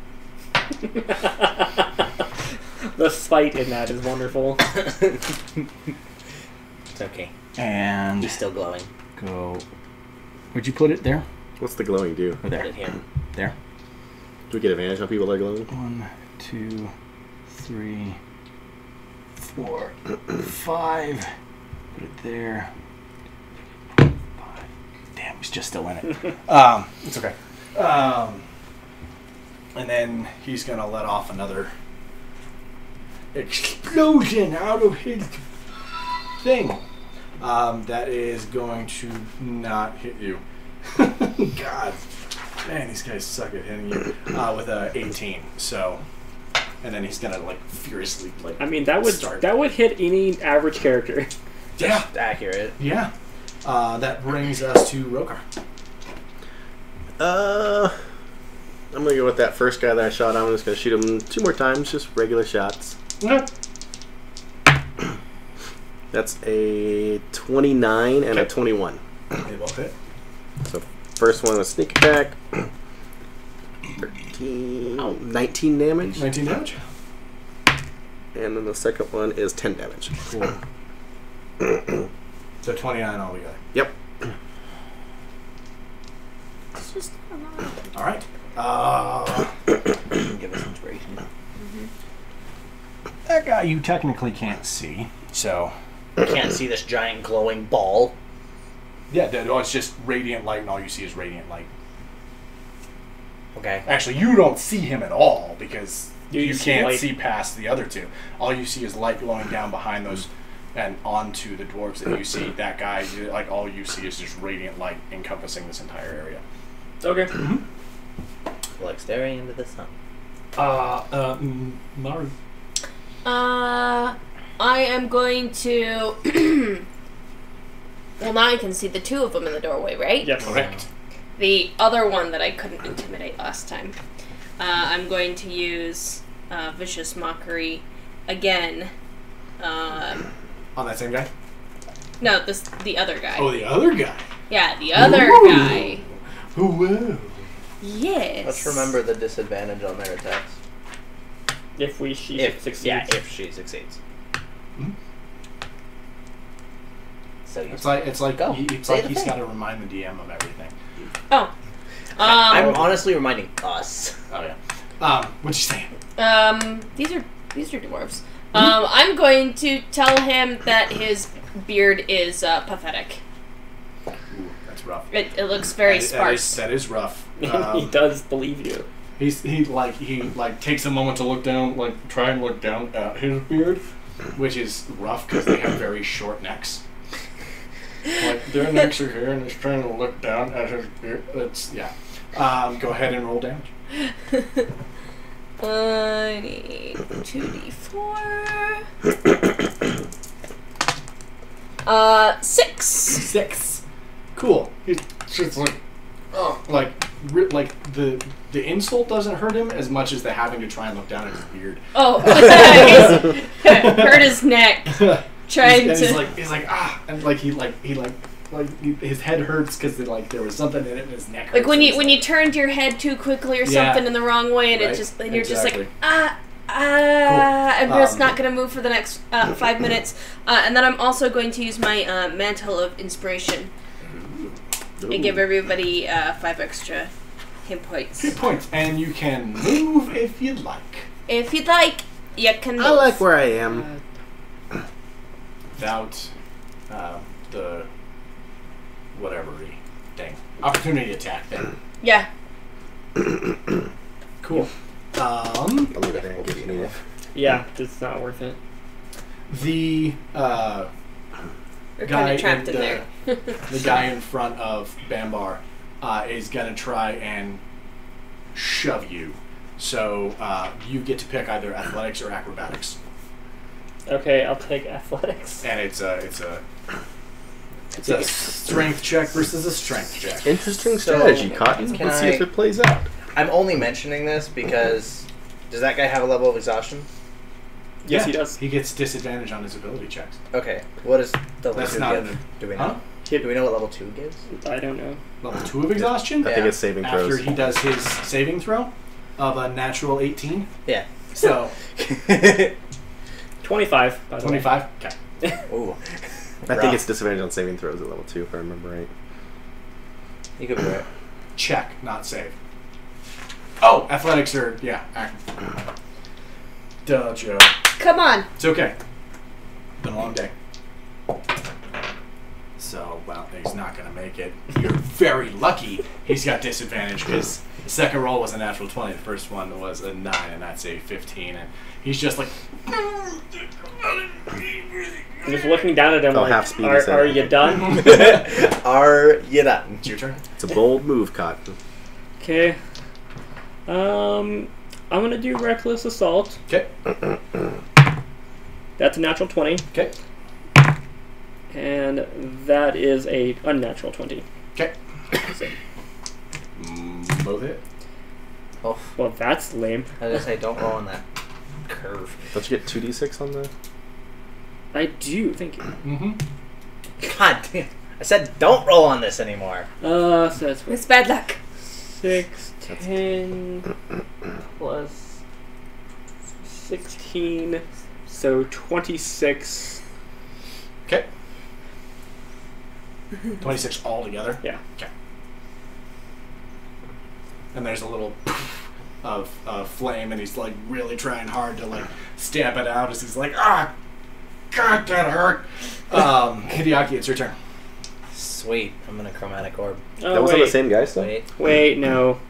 The spite in that is wonderful. It's okay. And He's still glowing. go. Would you put it there? What's the glowing do? Or there? Put it here. There. Do we get advantage on people that are glowing? 1, 2, 3, 4, 5. Put it there. 5. Damn, he's just still in it. It's okay. And then he's gonna let off another explosion out of his thing. That is going to not hit you. God. Man, these guys suck at hitting you. With a 18. So, and then he's gonna like furiously like. I mean, that would hit any average character. Yeah. Accurate. Yeah. That brings us to Rokar. I'm gonna go with that first guy that I shot. I'm just gonna shoot him 2 more times, just regular shots. Okay. That's a 29 and a Okay. 21. They both hit. So first one was sneak attack. 13, 19 damage. 19 damage. And then the second one is 10 damage. Cool. So 29 altogether. Yep. It's just All right. Give us inspiration. That guy you technically can't see. So You can't see this giant glowing ball. yeah, it's just radiant light, and all you see is radiant light. Okay. Actually, you don't see him at all because You you see can't light. see past the other two. All you see is light glowing down behind those and onto the dwarves that you see. That guy, like all you see is just radiant light encompassing this entire area. Okay. Like staring into the sun. Maru. I am going to. Well, now I can see the two of them in the doorway, right? Yes. Correct. The other one that I couldn't intimidate last time. I'm going to use Vicious Mockery again. On that same guy? No, the other guy. Oh, the other guy. Yeah, the other Ooh. guy. Whoa. Yes. Let's remember the disadvantage on their attacks. If she succeeds. Yeah, if she succeeds. Mhm. So you It's like Go. it's Say like the he's thing. got to remind the DM of everything. Oh. I'm honestly reminding us. Oh yeah. What'd you say? These are dwarves. I'm going to tell him that his beard is pathetic. Ooh, that's rough. It looks very sparse. That is rough. He does believe you. He takes a moment to look down, like try and look down at his beard, which is rough because they have very short necks. Like their necks are here, and he's trying to look down at his beard. That's yeah. Go ahead and roll damage. I need 2d4. 6. 6. Cool. He's just like, oh, like the insult doesn't hurt him as much as the having to try and look down at his beard. Oh, hurt his neck. Trying to. He's like and his head hurts because there was something in it in his neck. Like hurts, when and you turned your head too quickly or Yeah. something in the wrong way, and Right. it just and you're just Exactly. like I'm just not gonna move for the next 5 minutes, and then I'm also going to use my mantle of inspiration and give everybody 5 extra hit points. Good points, and you can move if you'd like. If you'd like, you can move. I like where I am. Without the whatever thing. Opportunity attack thing. Yeah. Cool. I'll leave it there and give you an Yeah, it's not worth it. The We're guy kind of trapped in there. the guy in front of Bambar is gonna try and shove you. So you get to pick either athletics or acrobatics, Okay, I'll take athletics. and it's a strength check versus a strength check. Interesting So, strategy, Cotton. can Let's see I- if it plays out. I'm only mentioning this because does that guy have a level of exhaustion? Yes, Yeah, he does. He gets disadvantage on his ability checks. Okay. What is the That's wizard not give? an- Do we Huh? know? Do we know what level 2 gives? I don't know. Level 2 of exhaustion? I think it's saving After throws. he does his saving throw of a natural 18. Yeah. So, 25, by the way. 25? Okay. Ooh. I think it's disadvantage on saving throws at level 2, if I remember right. You could be right. Check, not save. Oh, athletics are, yeah. Duh, Joe. Come on. It's okay. Been a long day. So, well, he's not going to make it. You're very lucky he's got disadvantage because the second roll was a natural 20. The first one was a 9, and that's a 15. And he's just like... I'm just looking down at him Oh, like, half speed, are you done? Are you done? It's your turn. It's a bold move, Cotton. Okay. I'm gonna do Reckless Assault. Okay. That's a natural 20. Okay. And that is a unnatural 20. Okay. Both hit. Oh, Well, that's lame. I was gonna say, don't roll on that curve. Don't you get 2d6 on the... I do, thank you. Mm-hmm. God damn. I said don't roll on this anymore. So that's It's bad luck. 6, 10, plus 16, so 26. Okay. 26 altogether? Yeah. Okay. And there's a little of flame, and he's like really trying hard to like stamp it out as he's like, ah, God, that hurt. Hideaki, it's your turn. Sweet. I'm gonna chromatic orb. Oh, That was wait. on the same guy still? Wait, no.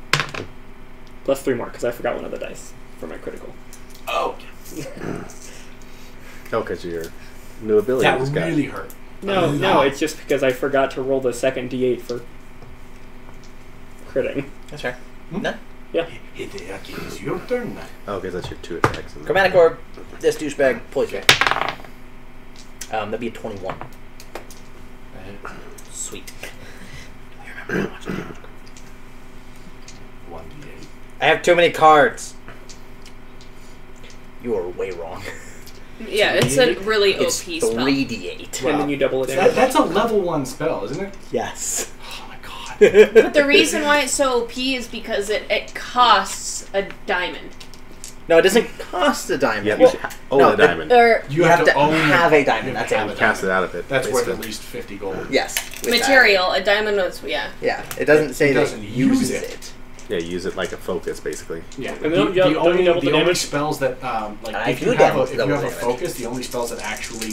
Plus 3 more, because I forgot one of the dice for my critical. Oh, Oh, because your new ability that just got... really hurt. No, it's just because I forgot to roll the second d8 for critting. That's right. Hmm? No. Yeah. Hideaki, it's your turn now. Oh, because that's your 2 attacks. Chromatic orb. This douchebag. Poison. That'd be a 21. Sweet. Do you remember how much damage? 1d8. I have too many cards. You are way wrong. Yeah, it's a really OP It's spell. 3d8. And then you double it in. That's a level 1 spell, isn't it? Yes. Oh my god. But the reason why it's so OP is because it costs a diamond. No, it doesn't cost a diamond. Yeah, Well, own no, a diamond. Or you have to own have a diamond. That's have it. a Cast it out of it. That's worth basically. at least 50 gold. Yes. with material, a diamond was, yeah. that. Yeah. It doesn't say It that doesn't it use uses it. it. Yeah, use it like a focus, basically. Yeah. And don't you double the only damage? spells that, like, I if do you have double a damage. focus, the only spells that actually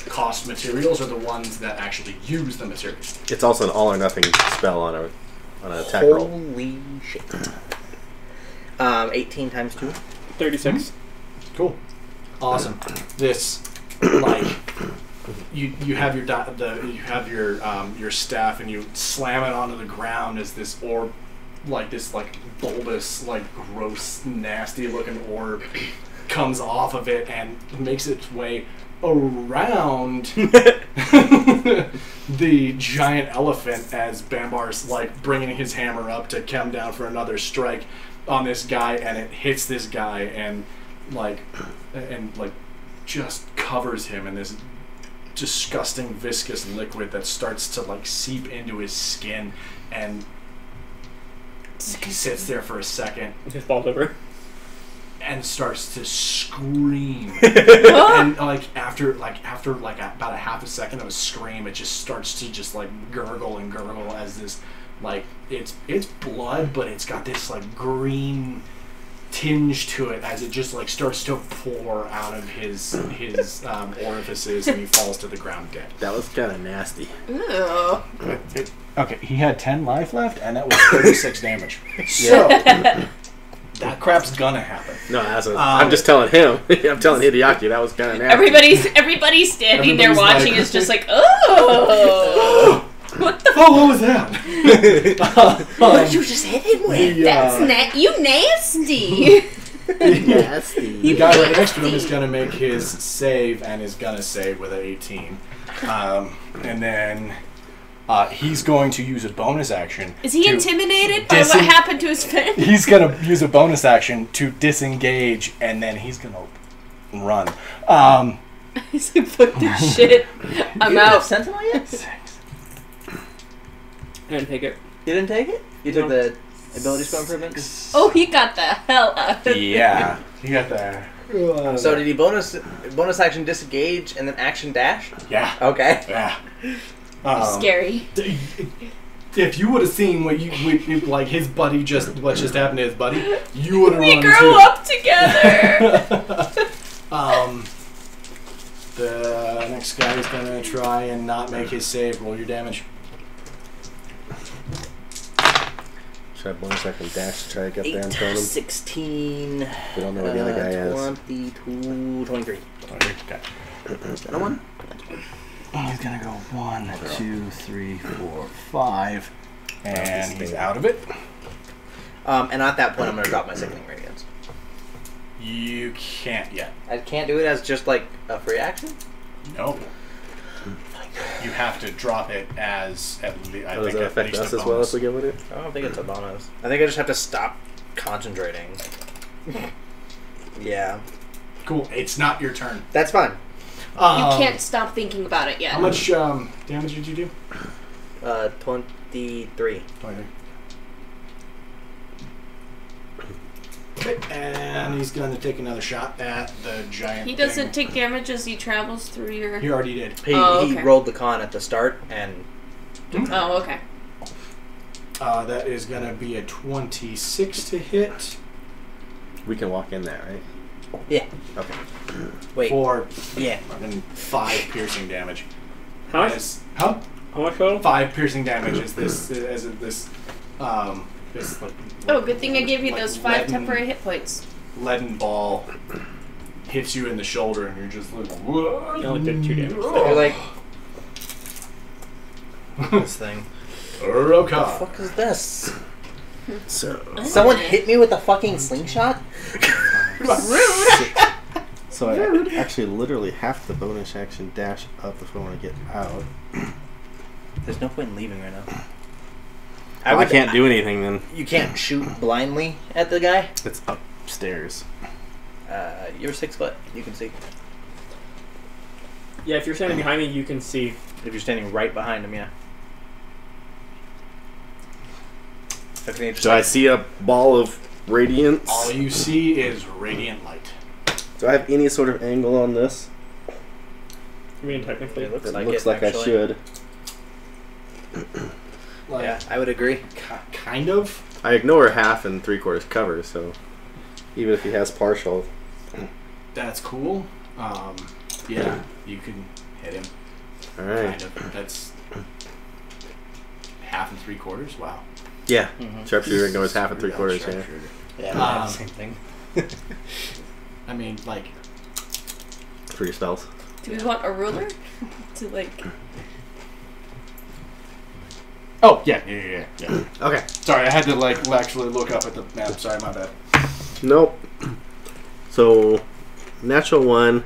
cost materials are the ones that actually use the materials. It's also an all or nothing spell on an attack roll. Holy shit. 18 times 2. 36. Cool. Awesome. This, like, you have your you have your staff and you slam it onto the ground as this orb, like this like bulbous, like gross, nasty looking orb comes off of it and makes its way around the giant elephant as Bambar's like bringing his hammer up to come down for another strike on this guy, and it hits this guy and just covers him in this disgusting viscous liquid that starts to like seep into his skin, and he sits there for a second Just falls over. and starts to scream. And after about a half a second of a scream, it just starts to just like gurgle and gurgle as this like it's blood, but it's got this like green tinge to it as it just like starts to pour out of his orifices, and he falls to the ground dead. That was kind of nasty. Ew. Okay, he had 10 life left, and that was 36 damage. So that crap's gonna happen. No, I'm just telling him. I'm telling Hideaki that was kind of nasty. Everybody's standing there Everybody's watching. like- Is just like, oh, what the? Oh, what was that? What did you just hit him with? That's you nasty. Nasty. The guy right next to him is going to make his save, and is going to save with an 18. And then he's going to use a bonus action. Is he to intimidated by what happened to his friend? He's going to use a bonus action to disengage, and then he's going to run. He's like, fuck this shit. I'm You have out. Sentinel yet? I didn't take it. You didn't take it? You took No. the ability score improvement? Oh, he got the hell out of Yeah, you got there. So did he bonus action disengage and then action dash? Yeah, Okay. yeah. Scary. If you would have seen what like his buddy what just happened to his buddy, you would have We run grew too. up together. The next guy is gonna try and not make his save. Roll your damage. Should I bonus action dash to try to get there and turn him? 16. We don't know where the other guy is. 22, 23. Okay. Got a 1? He's gonna go 1, 2, 3, 4, 5, and he's out of it. And at that point, I'm going to drop my Sickening Radiance. You can't yet. I can't do it as just like a free action? No. You have to drop it as at least. I Does think that at affect least us a as well bonus. if we give it it? I don't think it's a bonus. I think I just have to stop concentrating. Yeah. Cool. It's not your turn. That's fine. You can't stop thinking about it yet. How much damage did you do? 23. 23. Okay, and he's going to take another shot at the giant He doesn't thing. take damage as he travels through your... He already did. He okay. rolled the con at the start and... Oh, okay. That is going to be a 26 to hit. We can walk in there, right? Yeah. Okay. Wait. For Yeah. and 5 piercing damage. How much? Huh? How much total? 5 piercing damage is this this like, Oh, good thing I gave you like those 5 leaden- temporary hit points. leaden ball hits you in the shoulder, and you're just like, whoa. You only did 2 damage. You're like... this thing. Roka. What the fuck is this? So, Someone hit me with a fucking slingshot? Rude! so I actually literally have to bonus action dash up if I want to get out. There's no point in leaving right now. I can't do anything then. You can't shoot blindly at the guy? It's upstairs. You're 6 foot. You can see. Yeah, if you're standing behind me, you can see. If you're standing right behind him, yeah. So can you just Do I see a ball of radiance? All you see is radiant light. Do I have any sort of angle on this? I mean, technically. It looks It like looks it, like I actually. should. Like, Yeah, I would agree. kind of. I ignore half and 3/4 cover, so even if he has partial. That's cool. Yeah, you can hit him. Alright. Kind of. That's half and 3/4. Wow. Yeah. Mhm. Sharpshooter ignores half and 3/4, yeah. Sharpshooter. Yeah, same thing. I mean, like, For your spells. Do we want a ruler? To, like... oh yeah. Okay. Sorry, I had to like actually look up at the map. Sorry, my bad. Nope. So, natural 1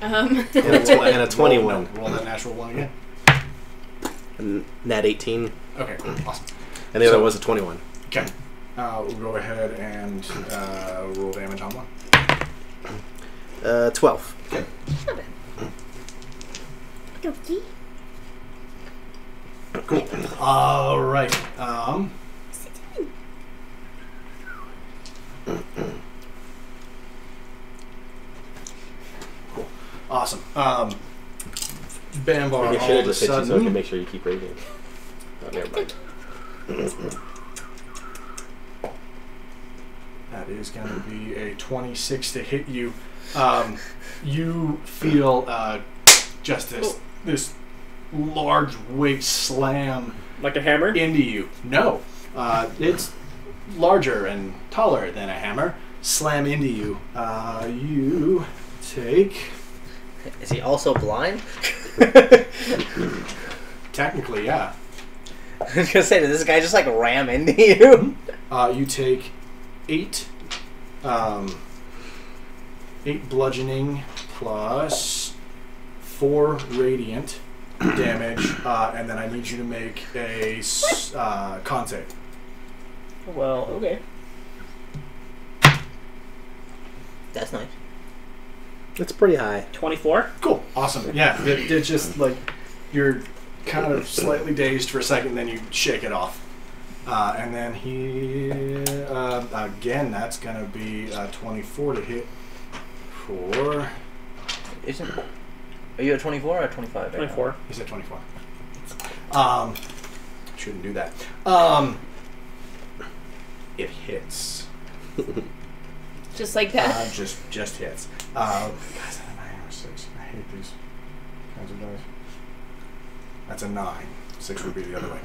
Um... and a 21. Roll that natural 1 again. And nat 18. Okay, cool. Awesome. And the other was a 21. Okay. We'll go ahead and roll damage on 1. 12. Okay. Okay. Cool. All right. Cool. Awesome. Bambar, Maybe I all should of have a just hit you so I sudden, can make sure you keep rating. Oh, never mind. that is going to be a 26 to hit you. You feel just this large weight slam Like a hammer? into you. No, it's larger and taller than a hammer. Slam into you. You take. Is he also blind? Technically, yeah. I was gonna say, did this guy just like ram into you? You take 8 bludgeoning plus 4 radiant damage, and then I need you to make a con save. Well, okay. That's nice. It's pretty high. 24? Cool, awesome. Yeah, it's just like you're kind of slightly dazed for a second, then you shake it off. And then he, again, that's going to be 24 to hit for... Are you at 24 or at 25? 24. He's at 24. Shouldn't do that. It hits. Just like that. Just hits. Guys, that's a 9 or 6. I hate these kinds of dice. That's a 9. 6 would be the other way.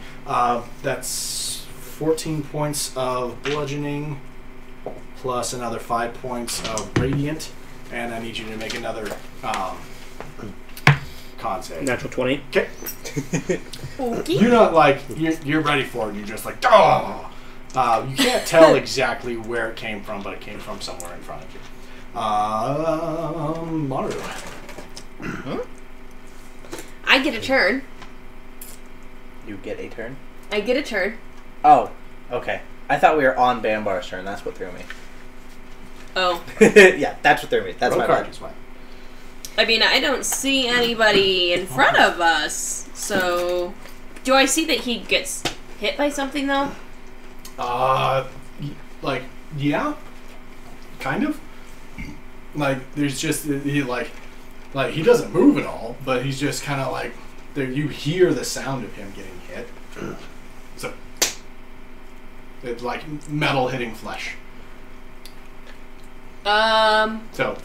That's 14 points of bludgeoning, plus another 5 points of radiant, and I need you to make another con save. Natural 20. Okay. Okay. You're not like you're ready for it. You're just like, oh. You can't tell exactly where it came from, but it came from somewhere in front of you. Maru. I get a turn. You get a turn? I get a turn. Oh, okay. I thought we were on Bambar's turn. That's what threw me. Oh. Yeah, that's what threw me. That's my card bad. is fine. I mean, I don't see anybody in front of us, so... Do I see that he gets hit by something, though? Like, yeah. Kind of. Like, there's just, he he doesn't move at all, but he's just kind of like, you hear the sound of him getting hit. So, it's like metal hitting flesh. So.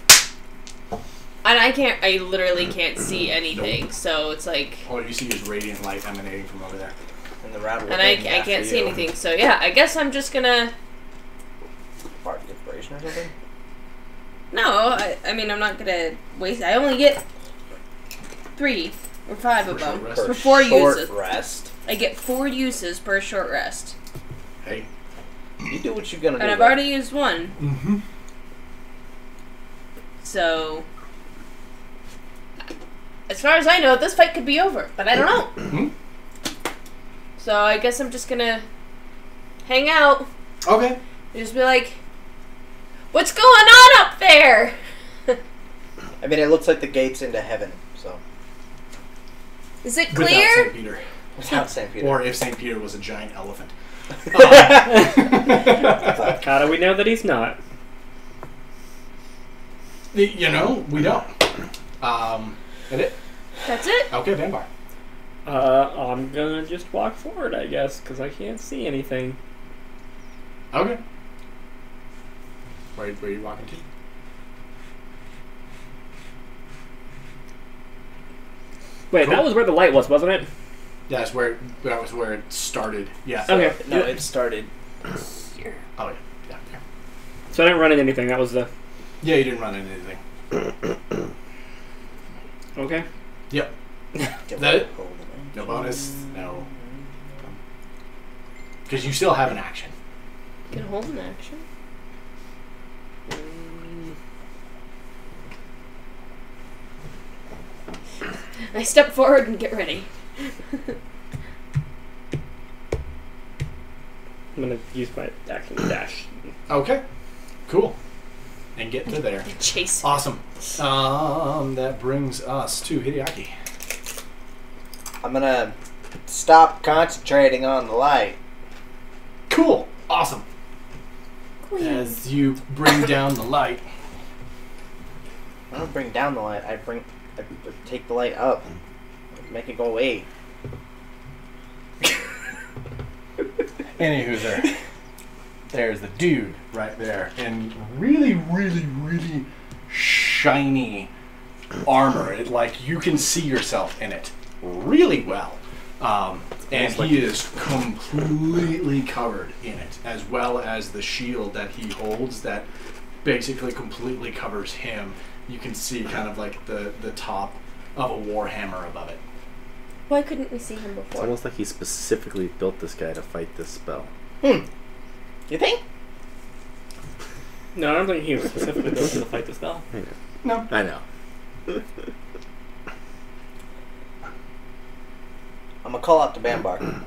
And I literally can't see anything, so it's like... All you see is radiant light emanating from over there. And the rattle. And I can't see anything, so yeah, I guess I'm just gonna... Bardic Inspiration or something? No, I mean, I'm not gonna waste... I only get 3 or 5 of them rest. for 4 uses. Rest. I get 4 uses per short rest. Hey. You do what you're gonna do. And I've already used 1. Mm-hmm. So... As far as I know, this fight could be over, but I don't know. Mm-hmm. So I guess I'm just gonna hang out. Okay. And just be like, what's going on up there? I mean, it looks like the gate's into heaven, so. Is it Without clear? St. Peter. Without St. Peter. Or if St. Peter was a giant elephant. How do we know that he's not? You know, we don't. That it? That's it? Okay, Vampire. I'm gonna just walk forward, I guess, because I can't see anything. Okay. Where are you walking to? Wait, Cool. that was where the light was, wasn't it? Yeah, that was where it started. Yeah. Okay. No, it started. Here. Oh, yeah. So I didn't run into anything. That was the... Yeah, you didn't run into anything. Okay. Yep. That it? No bonus? No. Because you still have an action. Can hold an action. I step forward and get ready. I'm gonna use my action to dash. Okay. Cool. And get to there. Chase. Awesome. That brings us to Hideaki. I'm gonna stop concentrating on the light. Cool. Awesome. Queen. As you bring down the light. I don't bring down the light. I take the light up. Make it go away. Anywho, there's the dude right there in really, really, really shiny armor. Like you can see yourself in it really well. And he is completely covered in it, as well as the shield that he holds that basically completely covers him. You can see kind of like the top of a warhammer above it. Why couldn't we see him It's before? almost like he specifically built this guy to fight this spell. You think? No, I don't think he was specifically built to fight the spell. I know. No. I know. I'm gonna call out to Bambar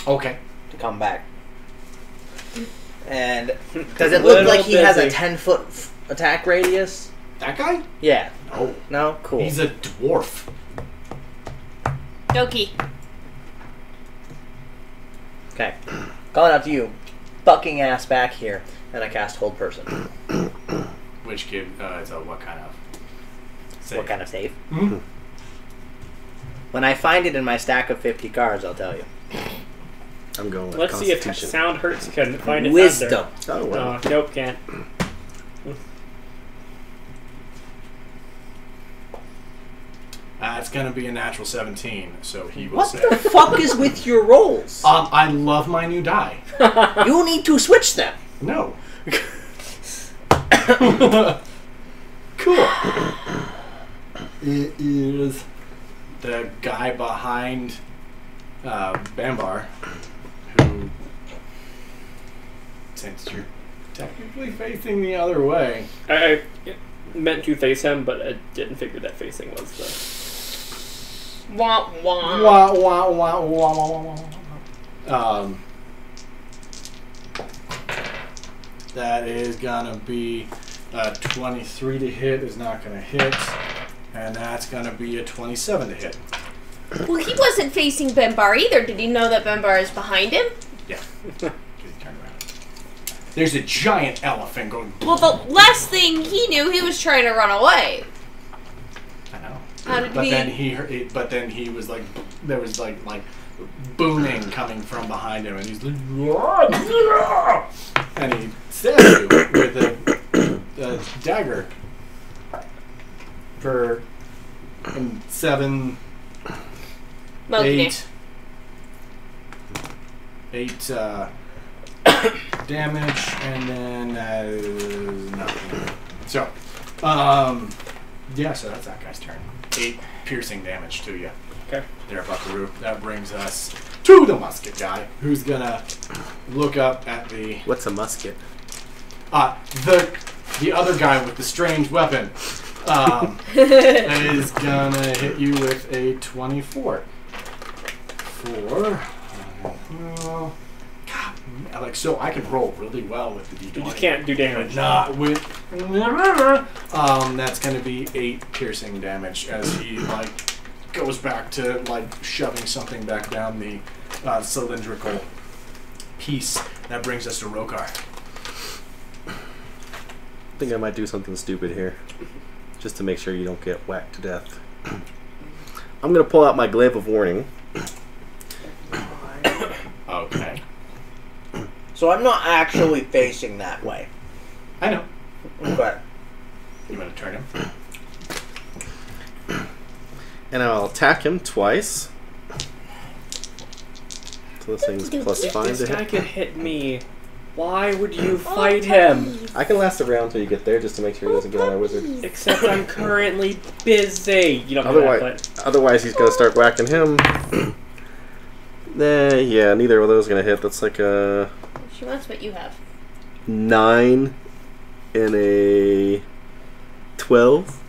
Okay. to come back. And does it look like he has a 10-foot attack radius? That guy? Yeah. No. No? Cool. He's a dwarf. Doki. Okay. Calling out to you. Bucking ass back here. And I cast Hold Person. Which gives, so what kind of save? What kind of save? Mm-hmm. When I find it in my stack of 50 cards, I'll tell you. I'm going with Let's see if Constitution. sound hurts can find it. Wisdom. Oh, well. Nope, can't. It's going to be a natural 17, so he will What save. the fuck is with your rolls? I love my new die. You need to switch them. No. Cool. It is the guy behind Bambar, who, since you're technically facing the other way, I meant to face him, but I didn't figure that facing was the... Wah, wah. wah, wah, wah, wah, wah, wah. That is gonna be a 23 to hit, is not gonna hit, and that's gonna be a 27 to hit. Well, he wasn't facing Bambar either. Did he know that Bambar is behind him? Yeah. Turn around. There's a giant elephant going. Well, the last thing he knew, he was trying to run away. I know. How did But we... then he heard it, but then he was like, there was like booming coming from behind him, and he's like, and he stabs you with a dagger for 7, Okay. 8 damage, and then nothing. So, yeah, so that's that guy's turn. 8 piercing damage to you. Okay. There, Buckaroo. That brings us to the musket guy, who's gonna look up at the What's a musket? the other guy with the strange weapon. Is gonna hit you with a 24. God, like, so I can roll really well with the D20. You can't do damage. But not with. That's gonna be 8 piercing damage as he goes back to shoving something back down the cylindrical piece. That brings us to Rokar. I think I might do something stupid here. Just to make sure you don't get whacked to death. I'm going to pull out my Glaive of Warning. Okay. So I'm not actually facing that way. I know. Okay. You want to turn him? And I'll attack him twice. So this thing's plus 5 This to guy hit. could hit me. Why would you fight him? I can last around until you get there just to make sure he doesn't get on our wizard. Except I'm currently busy. You don't know Otherwise, that, otherwise he's going to start whacking him. Yeah, neither of those are going to hit. That's like a She wants what you have. 9 and a 12.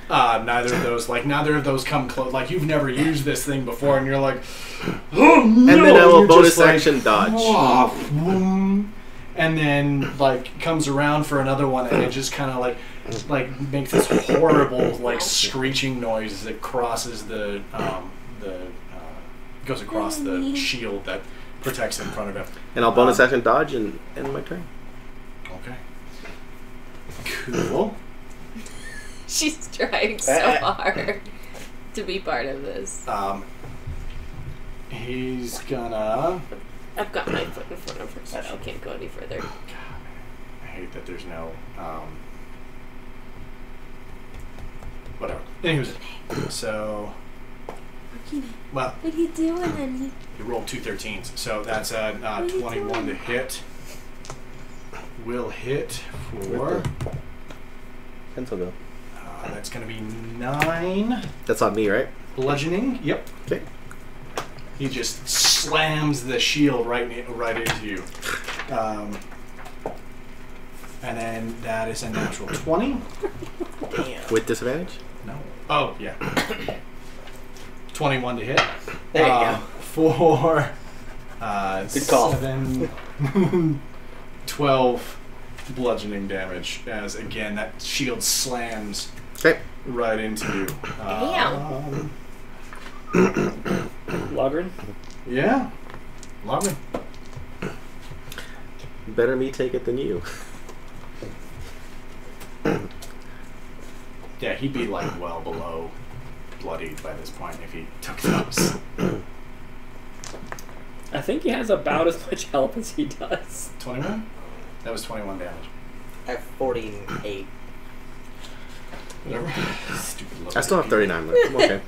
Neither of those come close. Like, you've never used this thing before, and you're like, oh no! And then I will You're bonus just like, action dodge. "Oh, boom." And then comes around for another one, and it just kind of makes this horrible screeching noise as it crosses the goes across the shield that protects in front of him. And I'll bonus action dodge and end my turn. Okay. Cool. She's trying so hard to be part of this. He's gonna. I've got my foot in front of her, so she can't go any further. God, I hate that there's no. Whatever. Anyways, so. Well, What are you doing, honey? you rolled 2 13s, so that's a 21 to hit. Will hit for. Pencil go. That's going to be 9 That's on me, right? bludgeoning. Yep. Okay. He just slams the shield right into you. And then that is a natural 20. Damn. With disadvantage? No. Oh, yeah. 21 to hit. There you go. For Good call. 12 bludgeoning damage as, again, that shield slams Okay. right into you. Damn. Eladrin? Yeah. Lovely. Better me take it than you. Yeah, he'd be like well below bloodied by this point if he took those. I think he has about as much health as he does. 21? That was 21 damage. I have 48. Whatever. Stupid little I still have 39 left. I'm okay.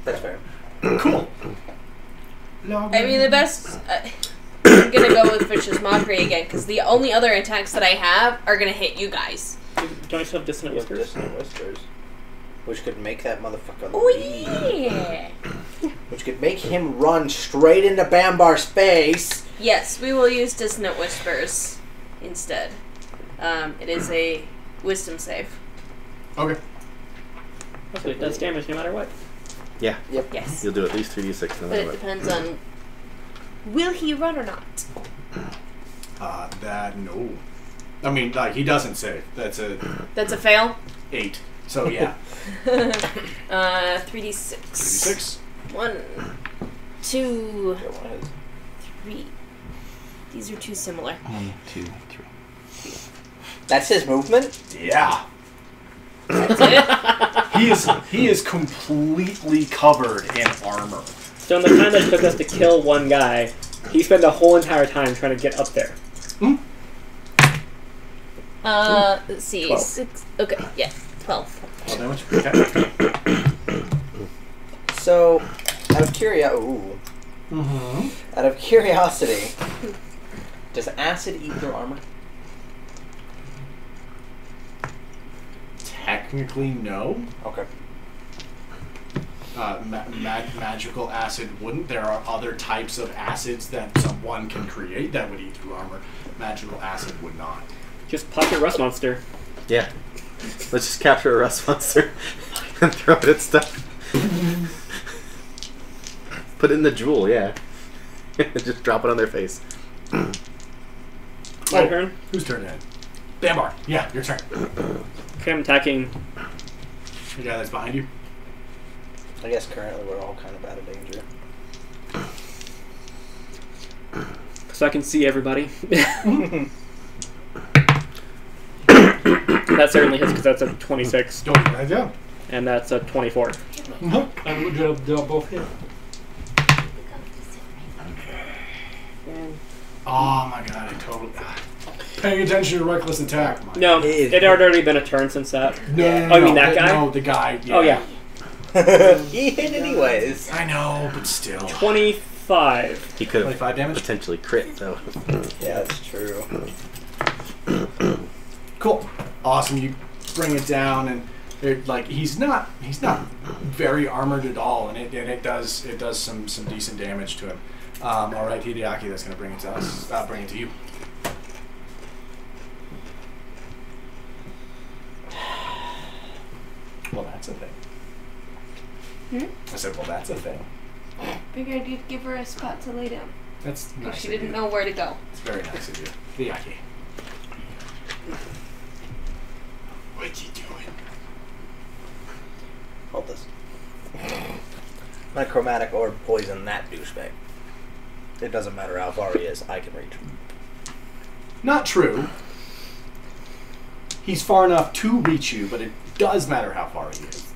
That's fair. Cool. I mean, the best. I'm gonna go with Vicious Mockery again because the only other attacks that I have are gonna hit you guys. Don't you still have Dissonant You have Whispers? Dissonant Whispers, which could make that motherfucker Oh leave. yeah. Which could make him run straight into Bambar's face. Yes, we will use Dissonant Whispers instead. It is a Wisdom save. Okay. Also, it does damage no matter what. Yeah. Yep. Yes, You'll do at least 3d6 no but matter it what. depends on will he run or not. No. I mean, like, he doesn't save. That's a That's a fail. 8. So, yeah. 3d6. 36. 1, 2, Go ahead. 3. These are too similar. 1, 2, 3. That's his movement? Yeah. That's it. He is completely covered in armor. So in the time that it took us to kill one guy, he spent the whole entire time trying to get up there. Let's see. 12. 6. Okay, yeah, 12. 12 damage. Okay. So, out of curiosity, does acid eat through armor? Technically, no. Okay. Magical acid wouldn't. There are other types of acids that someone can create that would eat through armor. Magical acid would not. Just pop your rust monster. Yeah. Let's just capture a rust monster and throw it at stuff. Put it in the jewel, yeah. Just drop it on their face. My turn. Whose turn is it? Bambar. Yeah, your turn. Okay, I'm attacking. The guy that's behind you. I guess currently we're all kind of out of danger. So I can see everybody. That certainly hits because that's a 26. Yeah. And that's a 24. And they'll both hit. Oh my god, I totally... Paying attention to reckless attack. No, it had already been a turn since that. No. Oh, you mean that guy? No, the guy. Yeah. Oh, yeah. He hit anyways. I know, but still. 25. He could have 25 damage? potentially crit, though. Yeah, that's true. Cool. Awesome. You bring it down, and like he's not very armored at all, and it does some decent damage to him. All right, Hideaki, that's going to bring it to us. Bring it to you. Well, that's a thing. I said, well, that's a thing. Figured you'd give her a spot to lay down. That's Because nice she of didn't you. know where to go. It's very nice of you. Hideaki. What you doing? Hold this. My chromatic orb poisoned that douchebag. It doesn't matter how far he is, I can reach him. Not true. He's far enough to reach you, but it does matter how far he is.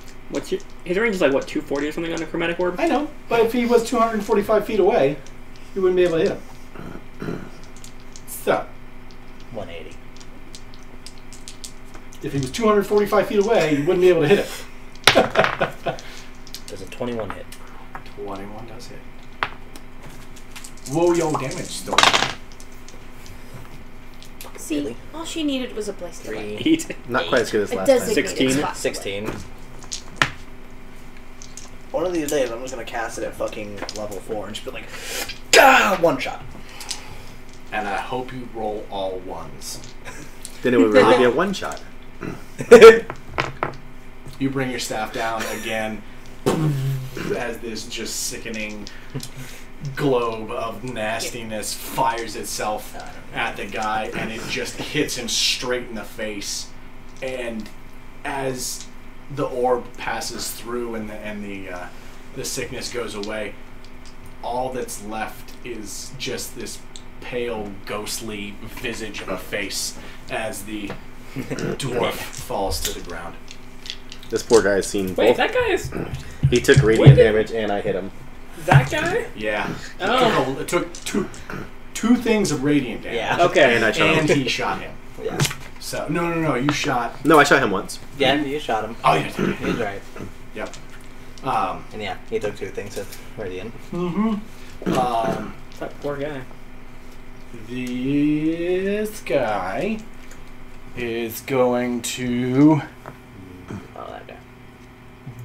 His range is like, what, 240 or something on a chromatic orb? I know, but if he was 245 feet away, you wouldn't be able to hit him. So, 180. if he was 245 feet away, you wouldn't be able to hit him. Does a 21 hit? 21 does hit. Whoa, yo, damage though. See, Really? all she needed was a place to lay. 8. Not quite as good as A last time. designated 16. spot to lay. 16. One of these days, I'm just gonna cast it at fucking level 4 and just be like, Gah! One shot. And I hope you roll all ones. Then it would really be a one-shot. You bring your staff down again as this just sickening globe of nastiness fires itself at the guy, and it just hits him straight in the face. And as the orb passes through and the sickness goes away, all that's left is just this pale, ghostly visage of a face as the dwarf falls to the ground. This poor guy has seen Wait, both. that guy is... He took radiant damage and I hit him. That guy? Yeah. Oh. It took two things of radiant damage. Yeah. Okay. And I shot And him. he shot him. Yeah. So, no, you shot... No, I shot him once. Yeah, you shot him. Oh, yeah. He was right. Yep. And yeah, he took 2 things of radiant. That poor guy. This guy is going to Oh, that guy.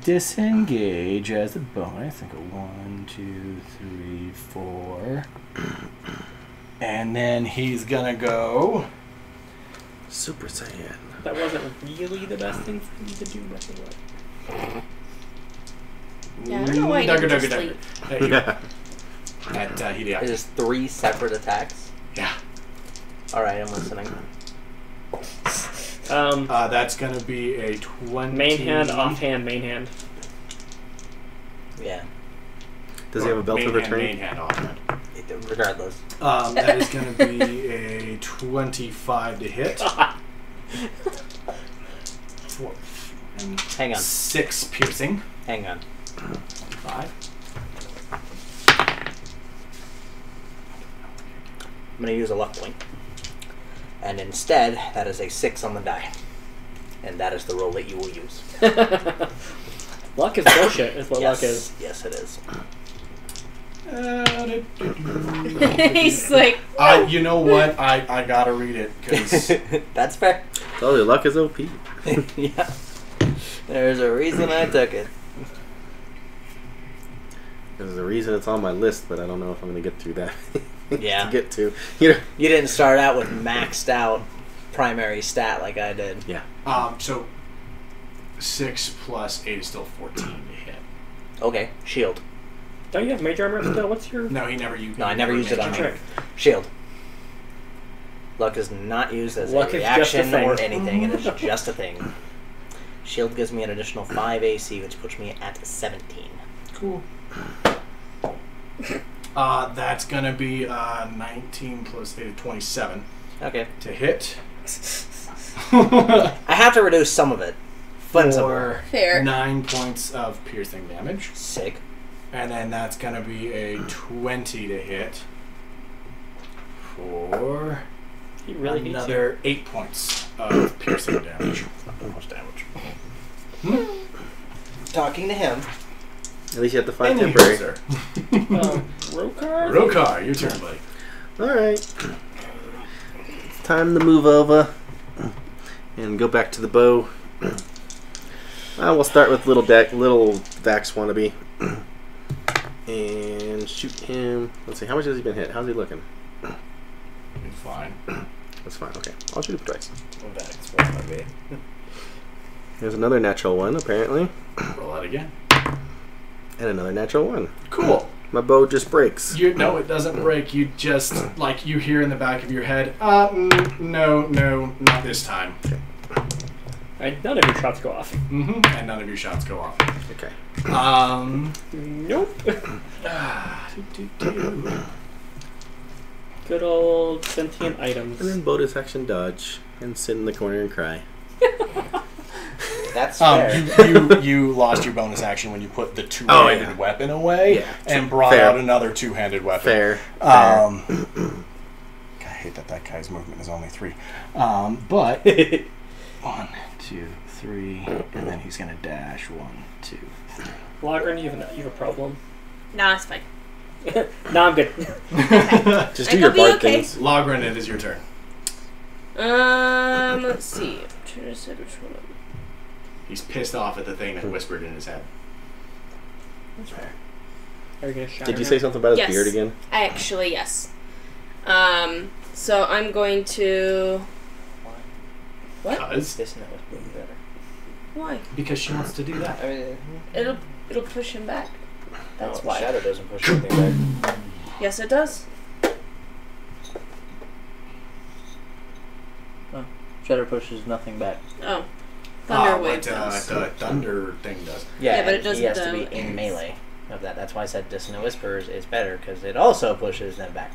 disengage as a bonus. I think 1, 2, 3, 4. And then he's gonna go. Super Saiyan. That wasn't really the best thing for me to do, but what? Yeah, I don't know why he didn't just sleep. At Hideaki. It is 3 separate attacks. Yeah. Alright, I'm listening. That's gonna be a 20. Main hand, offhand, main hand. Yeah. Does he have a belt of return? Main hand, offhand. Regardless. That is gonna be a 25 to hit. And Hang on. 6 piercing. Hang on. 5. I'm going to use a luck point. And instead, that is a 6 on the die. And that is the roll that you will use. Luck is bullshit, is what Yes. luck is. Yes, it is. He's like, You know what? I gotta read it because That's fair. Oh, your luck is OP. Yeah. There's a reason I took it. There's a reason it's on my list, but I don't know if I'm going to get through that. Yeah. to get to. You know. You didn't start out with maxed out primary stat like I did. Yeah. so 6 plus 8 is still 14 to hit. Okay, shield. Don't you have major armor still? What's your... No, he never used. No, I never used it on major. me. Shield. Luck is not used as Luck a is just a reaction thing. or anything. It is just a thing. Shield gives me an additional 5 AC, which puts me at 17. Cool. That's gonna be 19 plus 8 is 27 Okay. to hit. I have to reduce some of it. But some more. For fair. 9 points of piercing damage. Sick. And then that's going to be a 20 to hit for He really needs you. another 8 points of piercing damage. Not that much damage. Talking to him. At least you have to find Anywho, temporary. sir. Rokar? Rokar, your turn, buddy. Alright. It's time to move over and go back to the bow. We'll start with little Vax wannabe. And shoot him. Let's see, how much has he been hit? How's he looking? Fine. That's fine, okay. I'll shoot him twice. That's what I'll be. There's another natural 1, apparently. Roll out again. And another natural 1. Cool. My bow just breaks. No, it doesn't break. You just, like, you hear in the back of your head, no, not this time. Right, none of your shots go off. Mm-hmm. And none of your shots go off. Okay. Nope. Good old sentient items. And then bonus action dodge. And sit in the corner and cry. That's fair. You lost your bonus action when you put the two-handed weapon away and brought out another two-handed weapon. Fair. I hate that guy's movement is only 3. But 1, 2, 3, and then he's gonna dash 1, 2, 3. Logren, you have a problem. Nah, it's fine. No, I'm good. Just I do your could be bard okay. things. Logren, it is your turn. Let's see. I'm trying to decide which one. He's pissed off at the thing that whispered in his head. That's fair. Are you gonna shout Did you him say out? something about his Yes. beard again? Actually, yes. So I'm going to. What? Because This note would be better. Why? Because she wants to do that. I mean, It'll push him back. That's no, why. Shadow doesn't push anything back. Yes, it does. Shadow pushes nothing back. Oh, Thunder Wave What does. the thunder thing does. Yeah, Yeah, but it and doesn't, he has to be it's- in melee. of that. That's why I said Dissonant Whispers is better, because it also pushes them back.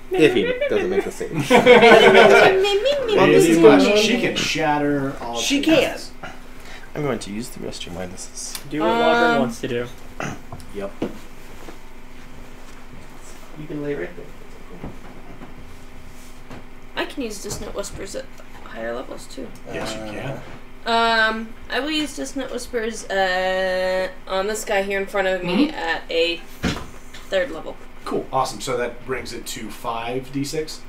If he doesn't make the save. Well, this is good. She can shatter all. She can. I'm going to use the rest of your minuses. Do what Eladrin wants to do. Yep. You can lay right there. I can use Dissonant Whispers at higher levels too. Yes, you can. I will use Dissonant Whispers on this guy here in front of me at a 3rd level. Cool. Awesome. So that brings it to 5d6.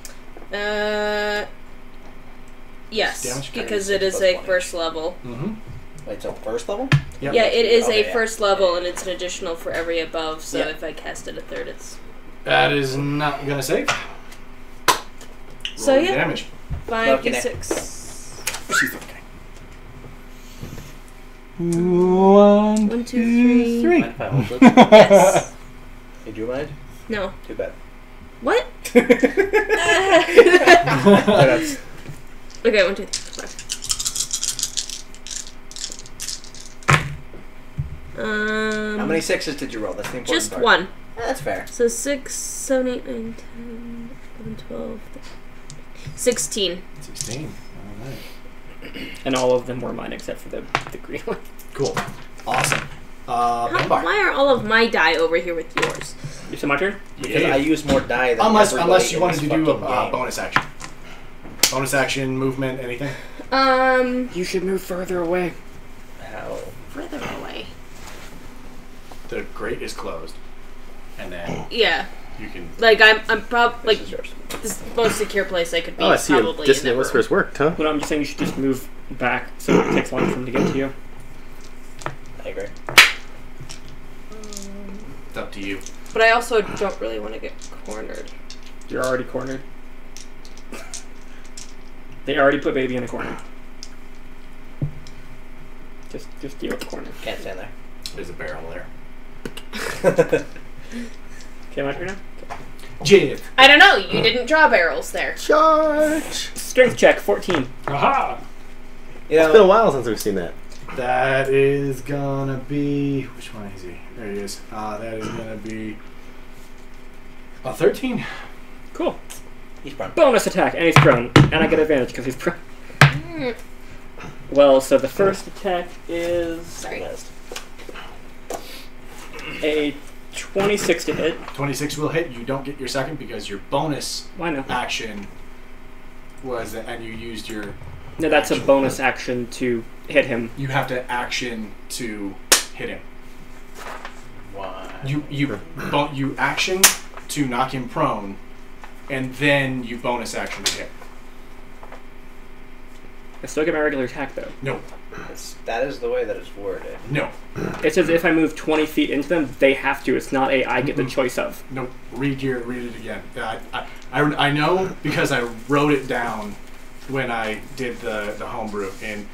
Yes, Damage? because it is a 1st level. Mm-hmm. Wait, so first level? Yep. Yeah, it is Okay, a 1st level, and it's an additional for every above. So if I cast it a 3rd, it's That is not gonna save. So, Roll yeah. damage. 5d6. She's okay. 1, 1, 2, 3. Mind if I hold it? Yes. Did you mind? No. Too bad. What? That's Okay, 1, 2, 3, 4, 5. How many 6s did you roll? That's the important Just part. 1. Yeah, that's fair. So 6, 7, 8, 9, 10, 11, 12, 16. 16. Alright. And all of them were mine except for the green one. Cool. Awesome. Bambar. Why are all of my die over here with yours? Is it my turn? Because I use more die than Unless everybody you in wanted this to do a fucking game. bonus action. Bonus action, movement, anything? You should move further away. How? Further away. The grate is closed. And then Yeah. you can... Like, I'm probably, This is yours. this is the most secure place I could be. Oh, I see. Probably Dissonant in that Whispers worked, huh? Well, I'm just saying you should just move back so it takes longer for him to get to you. I agree. It's up to you. room. But I also don't really want to get cornered. You're already cornered. They already put baby in a corner. Just deal with the corner. Can't stand there. There's a barrel there. Okay, my turn now? Jib. I don't know. You didn't draw barrels there. Charge! Strength check, 14. Aha! You It's been a know, while since we've seen that. That is gonna be... Which one is he? There he is. That is gonna be... a 13. Cool. he's prone. Bonus attack, and he's prone. And I get advantage because he's prone. Well, so the first attack is Sorry. a 26 to hit. 26 will hit. You don't get your second because your bonus Why not? action was... And you used your... No, that's a bonus action to hit him. You have to action to hit him. Why? You action to knock him prone, and then you bonus action to hit. I still get my regular attack, though. No. That is the way that it's worded. No. It says if I move 20 feet into them, they have to. It's not I get the choice of. No. Read it again. I know because I wrote it down when I did the homebrew in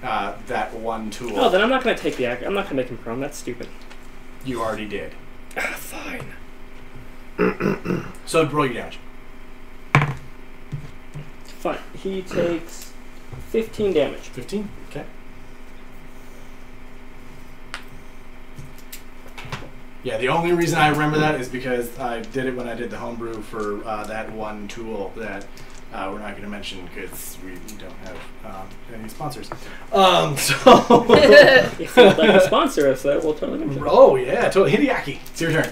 that one tool. Oh, then I'm not going to take the act. I'm not going to make him prone. That's stupid. You already did. Fine. So roll your damage. Fine. He takes 15 damage. 15? Okay. Yeah, the only reason I remember that is because I did it when I did the homebrew for that one tool that we're not going to mention because we don't have any sponsors. So If you'd like to sponsor us, that we'll totally mention. oh yeah, totally. Hideaki, it's your turn.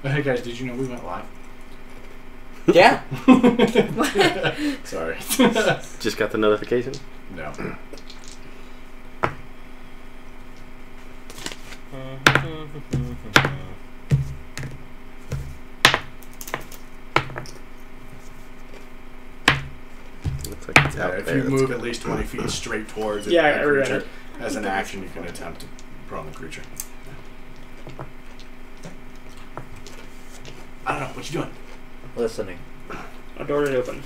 Hey guys, did you know we went live? Yeah. Sorry. Just got the notification. No. Looks like it's out If there. you That's move good. at least 20 feet straight towards Yeah, a I read creature, it. as an action, you can attempt to prone the creature. I don't know. What you doing? Listening. A door is open.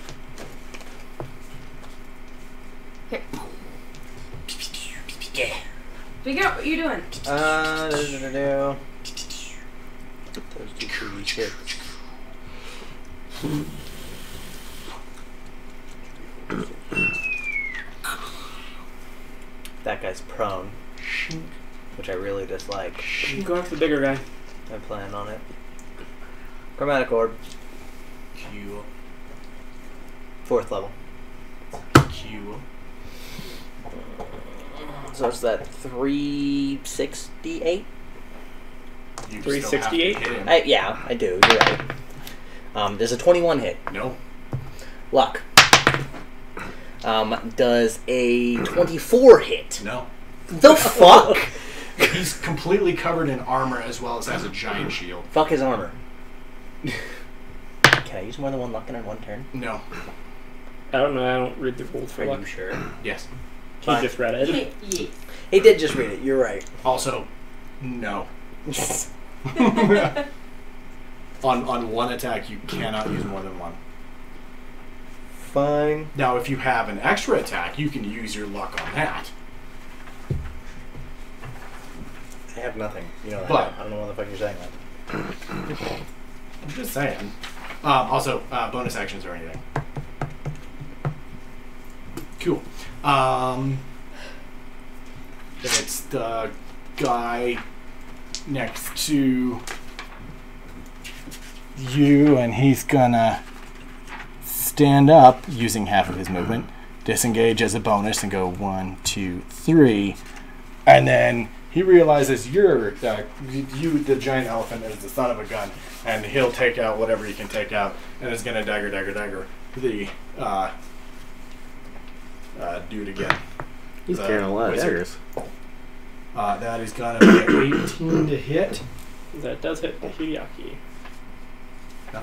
Figure out what you're doing. Those 2d6. That guy's prone, which I really dislike. Go after the bigger guy. I plan on it. Chromatic orb, Q. 4th level. Q. So it's that 368? You 368? still have to hit him. Yeah, I do. You're right. There's a 21 hit. No. Luck. Does a 24 hit? No. The fuck? He's completely covered in armor as well as has a giant shield. Fuck his armor. Can I use more than one luck in one turn? No. I don't know. I don't read the rules for Are luck. you sure? Yes. He Fine. just read it. He did just read it. You're right. Also, no. On one attack, you cannot use more than one. Fine. Now, if you have an extra attack, you can use your luck on that. I have nothing. You know that. But- I don't know why the fuck you're saying that. I'm just saying. Also, bonus actions or anything. Cool. It's the guy next to you, and he's gonna stand up using half of his movement, disengage as a bonus, and go 1, 2, 3, and then he realizes you, the giant elephant, is the son of a gun, and he'll take out whatever he can take out, and is gonna dagger the dude again. He's The carrying a lot of wizard. daggers. That is gonna be an 18 to hit. That does hit the Hideaki. No.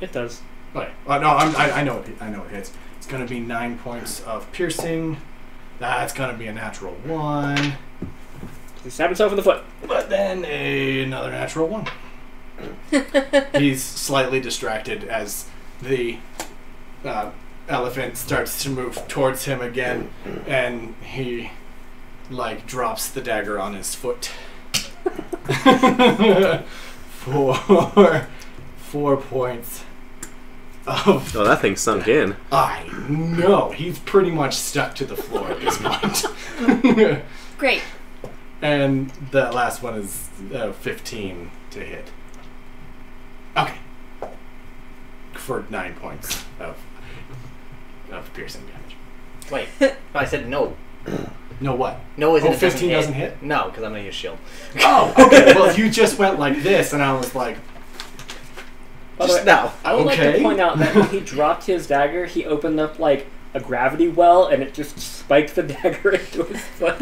It does. Right. No, I know it hits. It's gonna be 9 points of piercing. That's gonna be a natural 1. He stabbed himself in the foot. But then another natural 1. He's slightly distracted as the elephant starts to move towards him again, and he drops the dagger on his foot. 4 points of. Oh, that thing sunk in. I know. He's pretty much stuck to the floor at this point. Great. And that last one is 15 to hit. Okay. For 9 points of piercing damage. Wait. I said no. No what? No, isn't 15 doesn't hit? No, because I'm going to use shield. Oh, okay. Well, you just went like this, and I was like, By the way, no. I would like Okay. to point out that when he dropped his dagger, he opened up like a gravity well, and it just spiked the dagger into his foot.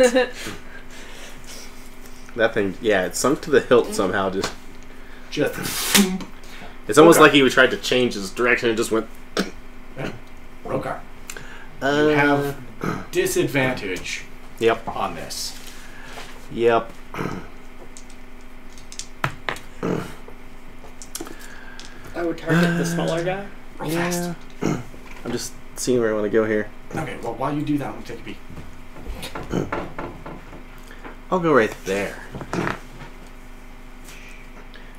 That thing, yeah, it sunk to the hilt somehow. It's almost Okay. like he tried to change his direction and just went. Rokar. You have disadvantage Yep. on this. Yep. I would target the smaller guy. Roll fast. I'm just seeing where I want to go here. Okay, well, while you do that, we'll take a peek. I'll go right there.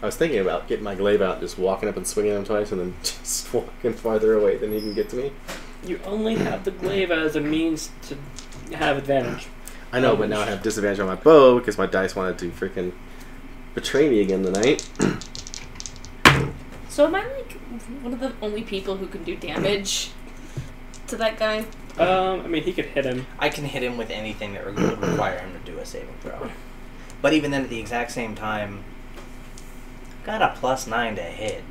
I was thinking about getting my glaive out, just walking up and swinging him twice, and then just walking farther away than he can get to me. You only have the glaive as a means to have advantage. I know, but now I have disadvantage on my bow because my dice wanted to freaking betray me again tonight. So am I like one of the only people who can do damage to that guy? I mean, he could hit him. I can hit him with anything that would require him to do a saving throw. But even then, at the exact same time, got a +9 to hit.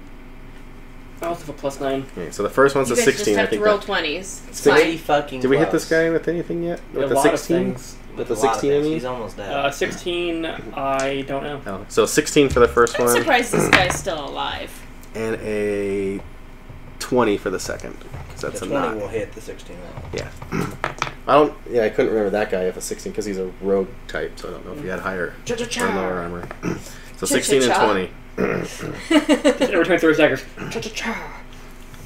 I also have a +9. Okay, so the first one's You a guys 16. just I have to think. roll That, 20s. It's Pretty fine. fucking did we hit close. this guy with anything yet? A With the lot 16? of things. With the a lot of 16, I things. mean? He's almost dead. 16, I don't know. Oh, so 16 for the first I'm one, surprised this guy's still alive. and a 20 for the second. Because that's The a 20 9. will hit the 16 then. Yeah. I couldn't remember that guy if a 16 because he's a rogue type, so I don't know if he had higher or lower armor. So 16 and 20. Every time he throws daggers.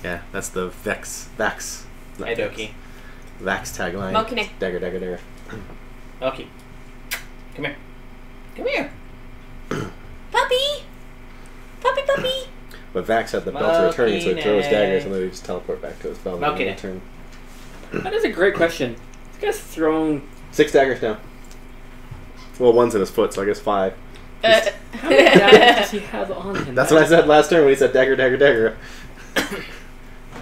Yeah, that's the Vax. Hey, Doki. Vax tagline. Mokine. Dagger, dagger, dagger. Doki. Come here. Come here. Puppy! Puppy, puppy. But Vax had the belt to return, so he throws Malkiness. daggers and then he just teleport back to his belt and Malkiness. return. That is a great question. This guy's thrown. 6 daggers now. Well, one's in his foot, so I guess 5. How many daggers does he have on him? That's what I said last turn when he said dagger, dagger, dagger.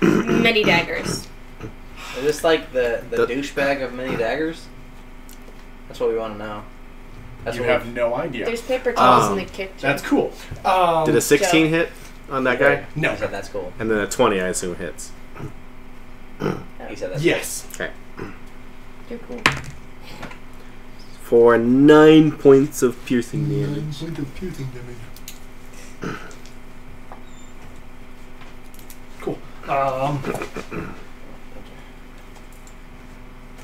Many daggers. Is this like the douchebag of many daggers? That's what we want to know. That's You what have no idea. There's paper towels in Um, the kitchen. That's cool. Did a 16 Joe. hit on that guy? No. He said that's cool. And then a 20, I assume, hits. He said that's Yes. Okay. You're cool. For 9 points of piercing damage. Cool.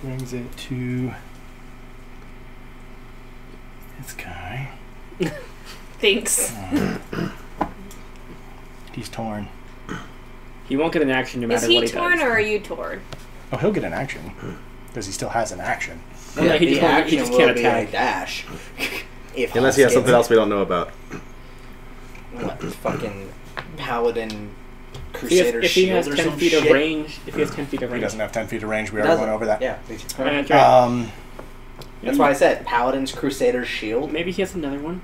Brings it to this guy. Thanks. He's torn. He won't get an action no Is matter he what he torn does. or are you torn? Oh, he'll get an action because he still has an action. Well, no, he the just won't- action he just will can't be attack. a dash. If Unless he has Husk something gets else we don't know about. What, fucking paladin If crusader he shield has or 10 some feet of shit? range, if he has 10 feet of He range. doesn't have 10 feet of range. We already went over that. Yeah. That's right. That's why I said paladin's crusader shield. Maybe he has another one.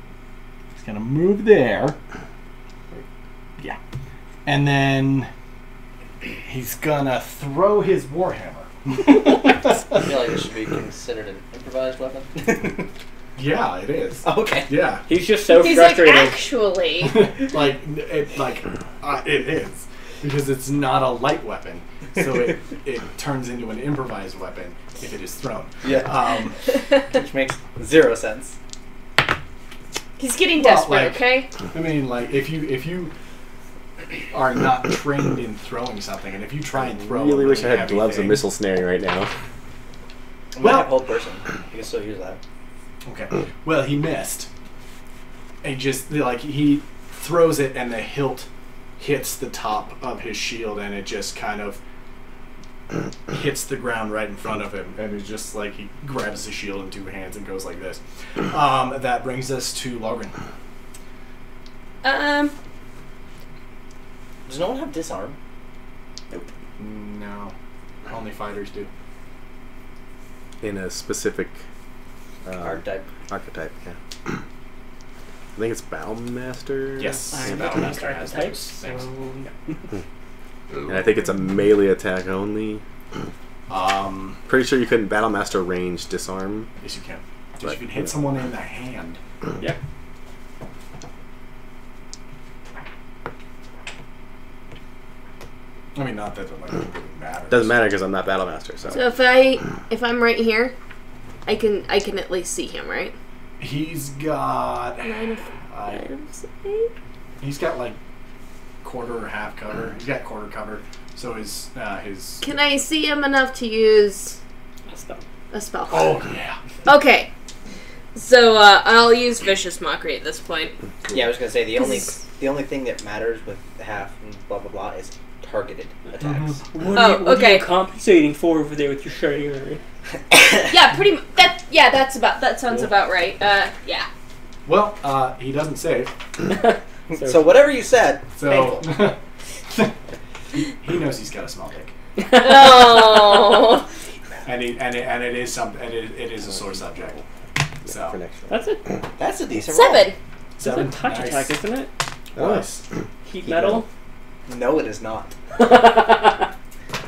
He's gonna move there. Yeah, and then he's gonna throw his warhammer. I feel like it should be considered an improvised weapon. Yeah, it is. Okay. Yeah, He's just so He's like, frustrated. actually. it is because it's not a light weapon, so it turns into an improvised weapon if it is thrown. Yeah. Which makes 0 sense. He's getting Well, desperate, like- okay? I mean, like if you are not trained in throwing something, and if you try and throw, Really a wish I had heavy gloves thing, and missile snaring right now. I might Well- have hold person. You can still use that. Okay. Well, he missed. And he throws it, and the hilt hits the top of his shield, and it just kind of hits the ground right in front of him. And it's just like he grabs the shield in 2 hands and goes like this. That brings us to Logren. Does no one have disarm? No, only fighters do. In a specific Archetype. archetype, yeah. I think it's Battlemaster. Yes, I'm Battlemaster not has archetypes, those things. so And I think it's a melee attack only. Pretty sure you couldn't Battlemaster range disarm. Yes, you can. Because Right. you can hit someone in the hand. yeah. I mean, not that it really matters. Doesn't matter because I'm not Battlemaster, so. So if I'm right here, I can at least see him, right? He's got. Line of sight? He's got like quarter or half cover. He's got quarter cover. So his. Can I see him enough to use Stop. a spell? Oh yeah. Okay. So I'll use Vicious Mockery at this point. Yeah, I was gonna say the only 'Cause- thing that matters with half and blah blah blah is targeted attacks. What, Oh, what are okay. you compensating for over there with your shiny? Yeah, pretty much. That sounds about right. Yeah. Well, he doesn't save. So whatever you said, So painful. he knows he's got a small dick, Oh. and it is it is a sore subject. So For next round. That's a That's a decent roll. 7. that's a touch Nice. attack, isn't it? Nice. Heat metal. No, it is not.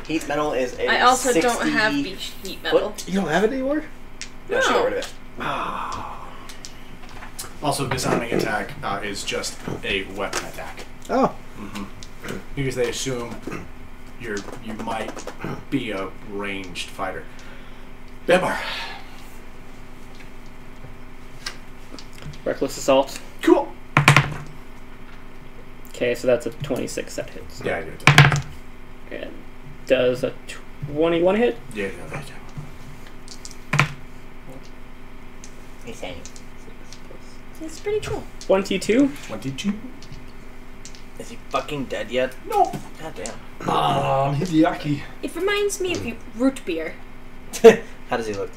Heat metal is a I also 60 don't have heat metal. foot. You don't have it anymore? No, she got rid of it. also, disarming attack is just a weapon attack. Oh. Because they assume you might be a ranged fighter. Bemar. Reckless assault. Cool. Okay, so that's a 26 that hits. Yeah, I do it. And does a 21 hit? Yeah, I do. He's saying. It's pretty cool. 22. 22. Is he fucking dead yet? No. God damn. Hideaki. It reminds me of root beer. How does he look?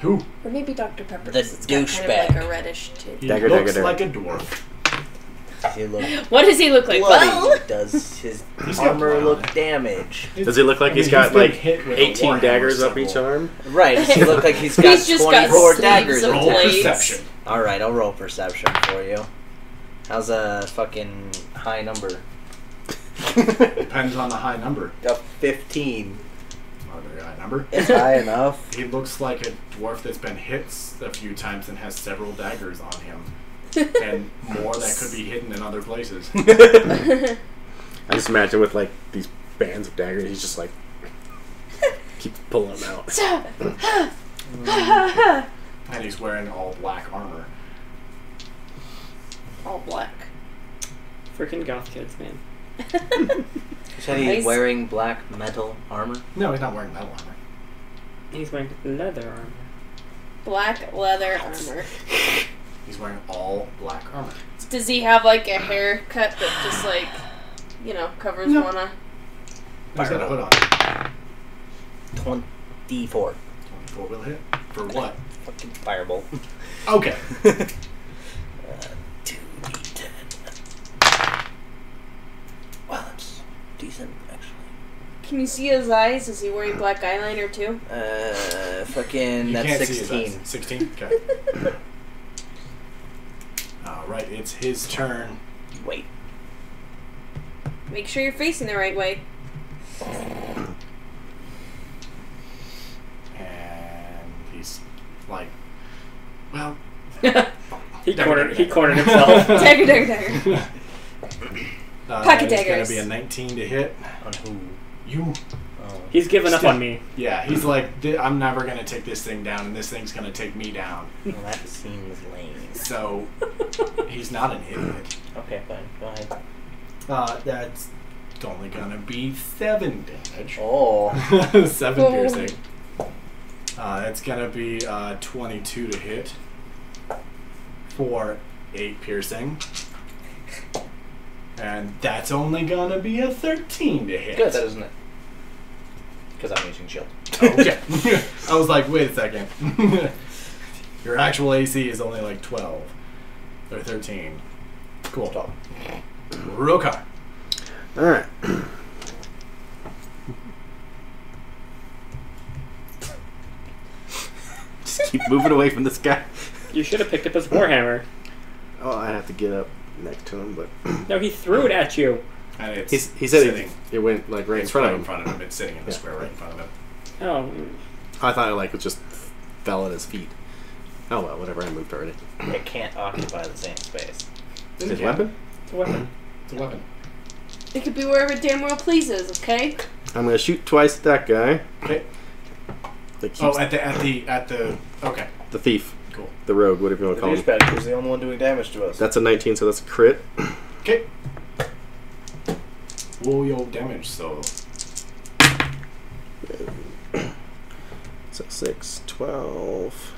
Who? Or maybe Dr. Pepper. The 'cause it's got kind of douchebag. like a reddish tint. He Dagger, looks dagger, like a dwarf. Does he look What does he look like? bloody? Well, Does his He's got armor blood on look it. damaged? Does he look like he's he's got been like hit with a 18 warhammer daggers up several- each arm? Right, does he look like he's got He's just got 24 sleeves daggers? of in Roll him? blades. perception. Alright, I'll roll perception for you. How's a fucking high number? Depends on the high number. A 15. Not a very high number. It's high enough. He looks like a dwarf that's been hit a few times and has several daggers on him. And more that could be hidden in other places. I just imagine with like these bands of daggers, he's just like keep pulling them out. And he's wearing all black armor. all black. Freaking goth kids, man. You said he's Nice. wearing black metal armor? No, he's not wearing metal armor. He's wearing leather armor. Black leather armor. He's wearing all black armor. Does he have like a haircut that just like, you know, covers No. one eye? He's got a hood on. 24. 24 will hit. For what? Fucking firebolt. Okay. 2d10. Wow, that's decent, actually. Can you see his eyes? Is he wearing black eyeliner too? Fucking, You that's can't see his 16. eyes. 16? Okay. Alright, it's his turn. Wait. Make sure you're facing the right way. And he's like, well, He cornered Dagger. himself. Dagger, dagger, dagger. Pocket it's daggers. gonna be a 19 to hit. On who? You. Oh. He's given up Still- on me. Yeah, he's like, I'm never gonna take this thing down, and this thing's gonna take me down. Well, that seems lame. So, he's not an idiot. Okay, fine. Go ahead. That's only gonna be 7 damage. Oh. 7 Oh. piercing. It's gonna be 22 to hit for 8 piercing. And that's only gonna be a 13 to hit. Good, that isn't it. Because I'm using shield. Okay. I was like, wait a second. Your actual AC is only like 12 or 13. Cool. Stop. Rokar. Alright. Just keep moving away from this guy. You should have picked up his warhammer. Oh, I have to get up next to him, but No, he threw it at you. And it's he said sitting. it went like right in It's front right of in him. front of him. It's sitting in the Yeah. square right in front of him. Oh, I thought it like it just fell at his feet. Oh well, whatever. I moved already. It can't occupy the same space. His Yeah. weapon? it's a weapon. It's a weapon. It could be wherever it damn well pleases, okay? I'm gonna shoot twice at that guy. Okay. That keeps Oh, at the. Okay. the thief, Cool. the rogue, whatever you want to call him. douchebag was the only one doing damage to us. That's a 19, so that's a crit. Okay. Roll your damage. So So 6, 12,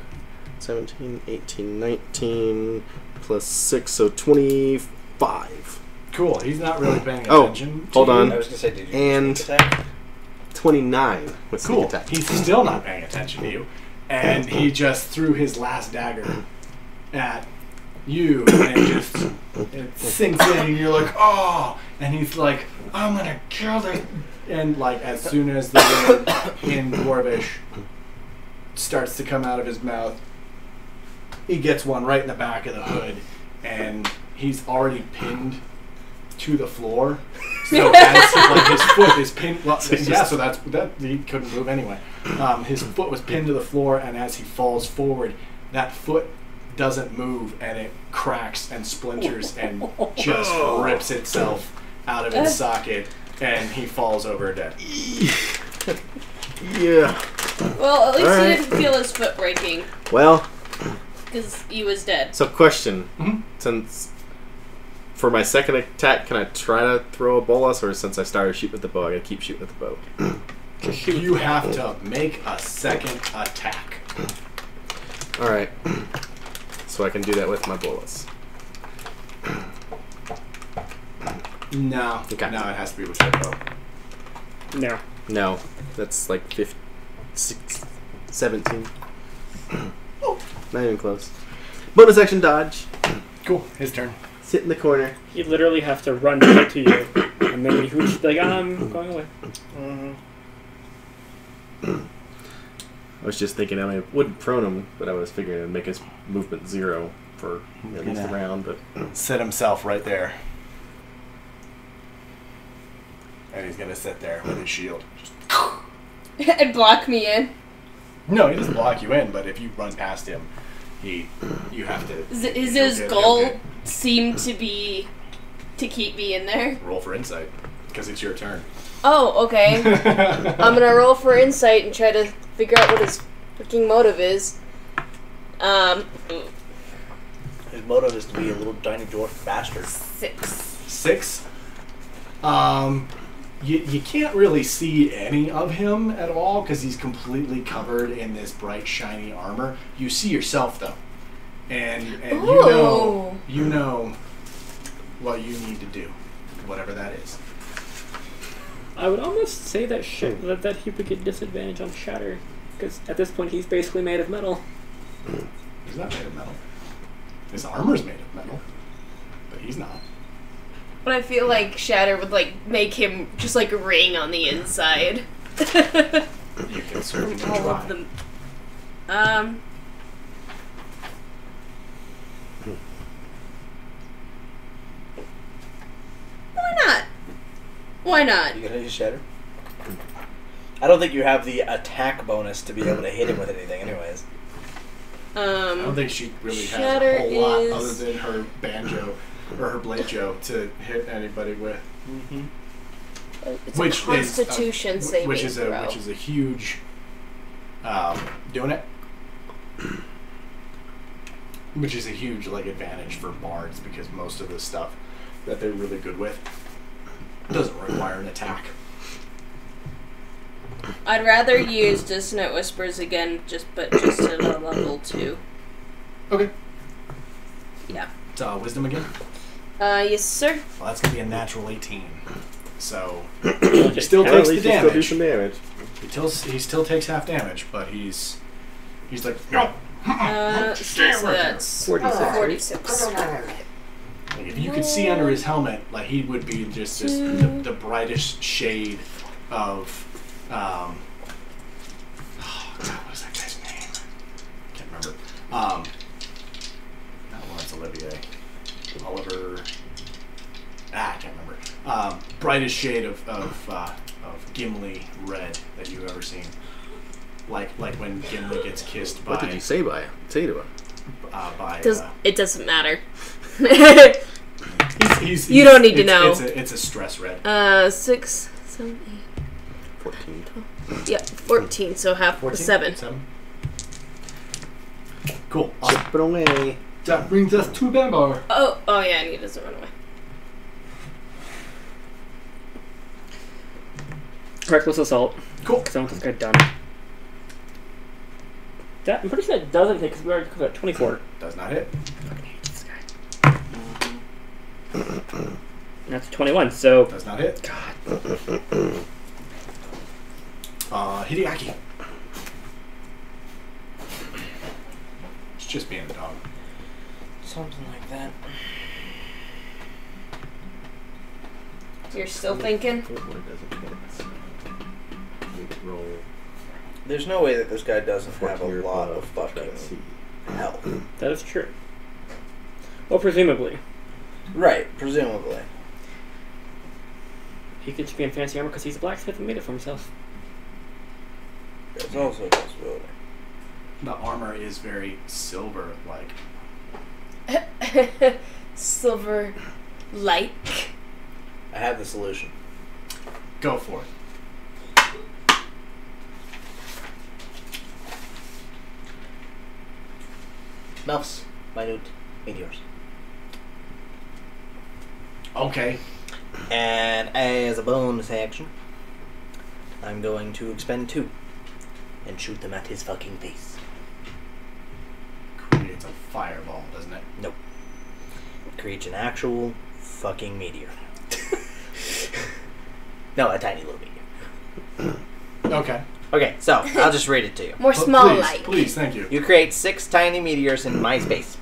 17, 18, 19, plus 6, so 25. cool. He's not really paying Oh, attention. hold to on. you. I was going to say, did you And- sneak attack? 29 with sneak Cool. attack. He's still not paying attention to you, and he just threw his last dagger at you, and it sinks in, and you're like, oh, and he's like, I'm gonna kill this, and like as soon as the word in Dwarvish starts to come out of his mouth, he gets one right in the back of the hood, and he's already pinned to the floor. So as like his foot is pinned, well, yeah. So that he couldn't move anyway. His foot was pinned to the floor, and as he falls forward, that foot doesn't move, and it cracks and splinters and just rips itself out of its socket, and he falls over dead. Yeah. Well, at least Alright. he didn't feel his foot breaking Well, because he was dead. so question. Mhm. Since for my second attack, can I try to throw a bolus, or since I started shooting with the bow, I gotta keep shooting with the bow? You have to make a second attack. Alright. So I can do that with my bolus. No, Okay. no, it has to be with your bow. No. No. That's like 17. Not even close. Bonus action dodge. Cool. His turn. Sit in the corner. He'd literally have to run to get to you, and then he would just be like, I'm going away. I was just thinking I wouldn't prone him, but I was figuring it would make his movement 0 for at least a round. But Set himself right there. And he's gonna sit there with his shield. And block me in. No, he doesn't block you in, but if you run past him, you have to... Is his goal seem to be to keep me in there? Roll for insight, because it's your turn. Oh, okay. I'm gonna roll for insight and try to figure out what his freaking motive is. His motive is to be a little tiny dwarf bastard. 6. 6? You can't really see any of him at all because he's completely covered in this bright, shiny armor. You see yourself though, and you know what you need to do, whatever that is. I would almost say that that he would get disadvantage on Shatter, because at this point he's basically made of metal. He's not made of metal. His armor's made of metal, but he's not. But I feel like Shatter would make him just ring on the inside. You can certainly All try. of them. Why not? Why not? You gonna use Shatter? I don't think you have the attack bonus to be able to hit him with anything, anyways. I don't think she really has Shatter a whole lot is- other than her banjo or her bladejo to hit anybody with. Mm-hmm. It's Which a Constitution is saving which is throw. a huge doing it. Which is a huge advantage for bards because most of the stuff that they're really good with doesn't require an attack. I'd rather use Dissonant Whispers again, but just at a level 2. Okay. Yeah. It's wisdom again. Yes, sir. Well, that's gonna be a natural 18. So he still Well, at takes the least he still do damage. some damage. He still takes half damage, but he's like no. So that's 46. 46. If you could see under his helmet, he would be just the brightest shade of God, what is that guy's name? Can't remember. Not Laurence Olivier. Oliver. I can't remember. Brightest shade of Gimli red that you've ever seen. Like when Gimli gets kissed by. What did you say to her? It doesn't matter. You don't need to know. It's a stress red. 6, 7, 14. 8. Yeah, 14. So half 14? 7. 7. Cool. Awesome. Chip it away. That brings us to Bambar. Oh yeah, and he doesn't run away. Reckless Assault. Cool. Because I want this guy done. I'm pretty sure that doesn't hit because we already covered 24. Does not hit. Fucking hate this guy. And that's 21, so... Does not hit. God. Hideaki. It's just being the dog. Something like that. You're still thinking? Roll. There's no way that this guy doesn't have a 14 lot of above, fucking let's see. health. That is true. Well, presumably. Right, presumably. He could just be in fancy armor because he's a blacksmith and made it for himself. There's also a possibility. The armor is very silver-like. Silver like. I have the solution. Go for it. Melf's minute meteors. Okay. And as a bonus action, I'm going to expend 2 and shoot them at his fucking face. Creates a fireball, doesn't it? Nope. Creates an actual fucking meteor. No, a tiny little meteor. Okay. Okay, so I'll just read it to you. More small please, like. Please, thank you. You create 6 tiny meteors in my space.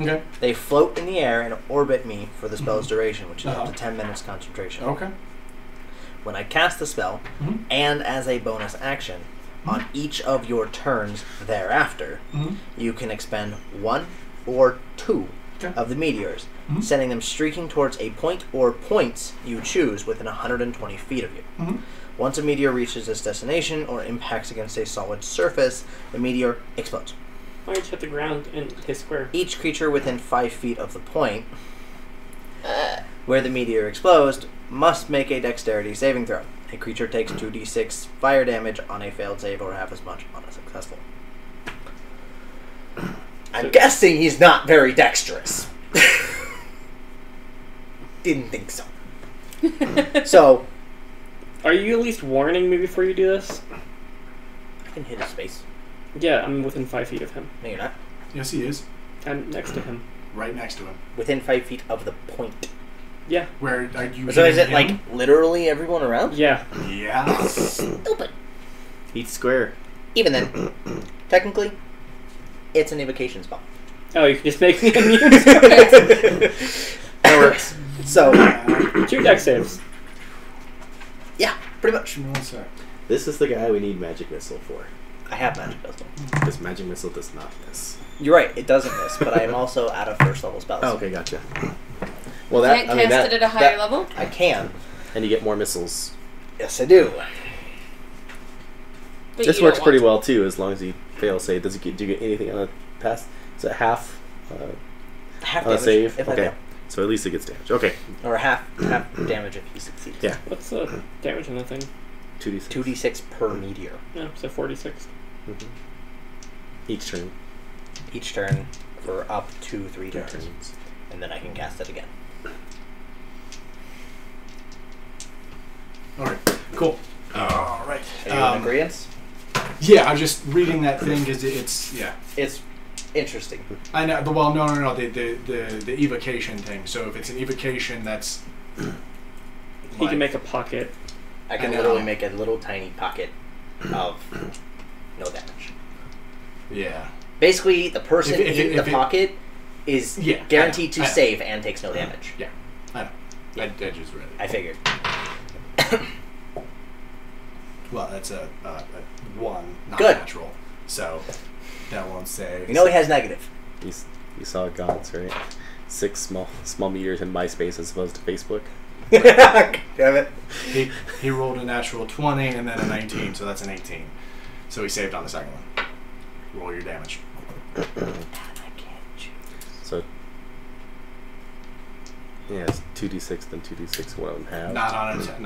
Okay. They float in the air and orbit me for the spell's duration, which is up to 10 minutes concentration. Okay. When I cast the spell, and as a bonus action, on each of your turns thereafter, you can expend 1 or 2 of the meteors, sending them streaking towards a point or points you choose within 120 feet of you. Once a meteor reaches its destination or impacts against a solid surface, the meteor explodes. Why don't you hit the ground and hit square? Each creature within 5 feet of the point where the meteor explodes must make a dexterity saving throw. A creature takes 2d6 fire damage on a failed save or half as much on a successful. I'm guessing he's not very dexterous. Didn't think so. So, are you at least warning me before you do this? I can hit his face. Yeah, I'm within 5 feet of him. No, you're not. Yes, he is. I'm next to him. Right next to him. Within 5 feet of the point. Yeah. Where are you? So is it him? like literally everyone around? Yeah. Yeah. Stupid. Each square. Even then, technically, it's an evocation spell. Oh, you can just make me immune. That works. So, 2 dex saves. yeah, pretty much. Give me 1 sec. This is the guy we need Magic Missile for. I have magic missile. This Magic Missile does not miss. You're right, it doesn't miss, but I am also out of first level spells. Oh, okay, gotcha. Well, Can't cast it at a higher level? I can. and you get more missiles. Yes, I do. But This you works don't pretty want well too, as long as you fail save. Do you get anything on a pass? Is it half Half on a damage save? if I Okay, fail. so at least it gets damage. Okay, Or half damage if you succeed. Yeah. What's the damage on the thing? 2d6. 2d6 per meteor. No, so 46. Each turn. Each turn for up to 3 2 turns. turns. And then I can cast it again. All right. Cool. All right. Are you in agreeance? Yeah, I'm just reading that thing because it's It's interesting. I know. No. The evocation thing. So if it's an evocation, that's He can make a pocket. I can I know. literally make a little tiny pocket of no damage. Yeah. Basically, the person in the if it- pocket is Yeah, guaranteed I know. to save and takes no damage. Yeah. I know. I just read it. I figured. Well, that's a 1, not Good. natural. So that won't say. You know he has negative. You saw gods, right? 6 small meters in MySpace as opposed to Facebook. Damn it. He rolled a natural 20 and then a 19, so that's an 18. So he saved on the second one. Roll your damage. So yeah, it's 2d6 then 2d6. What of them have? Not on a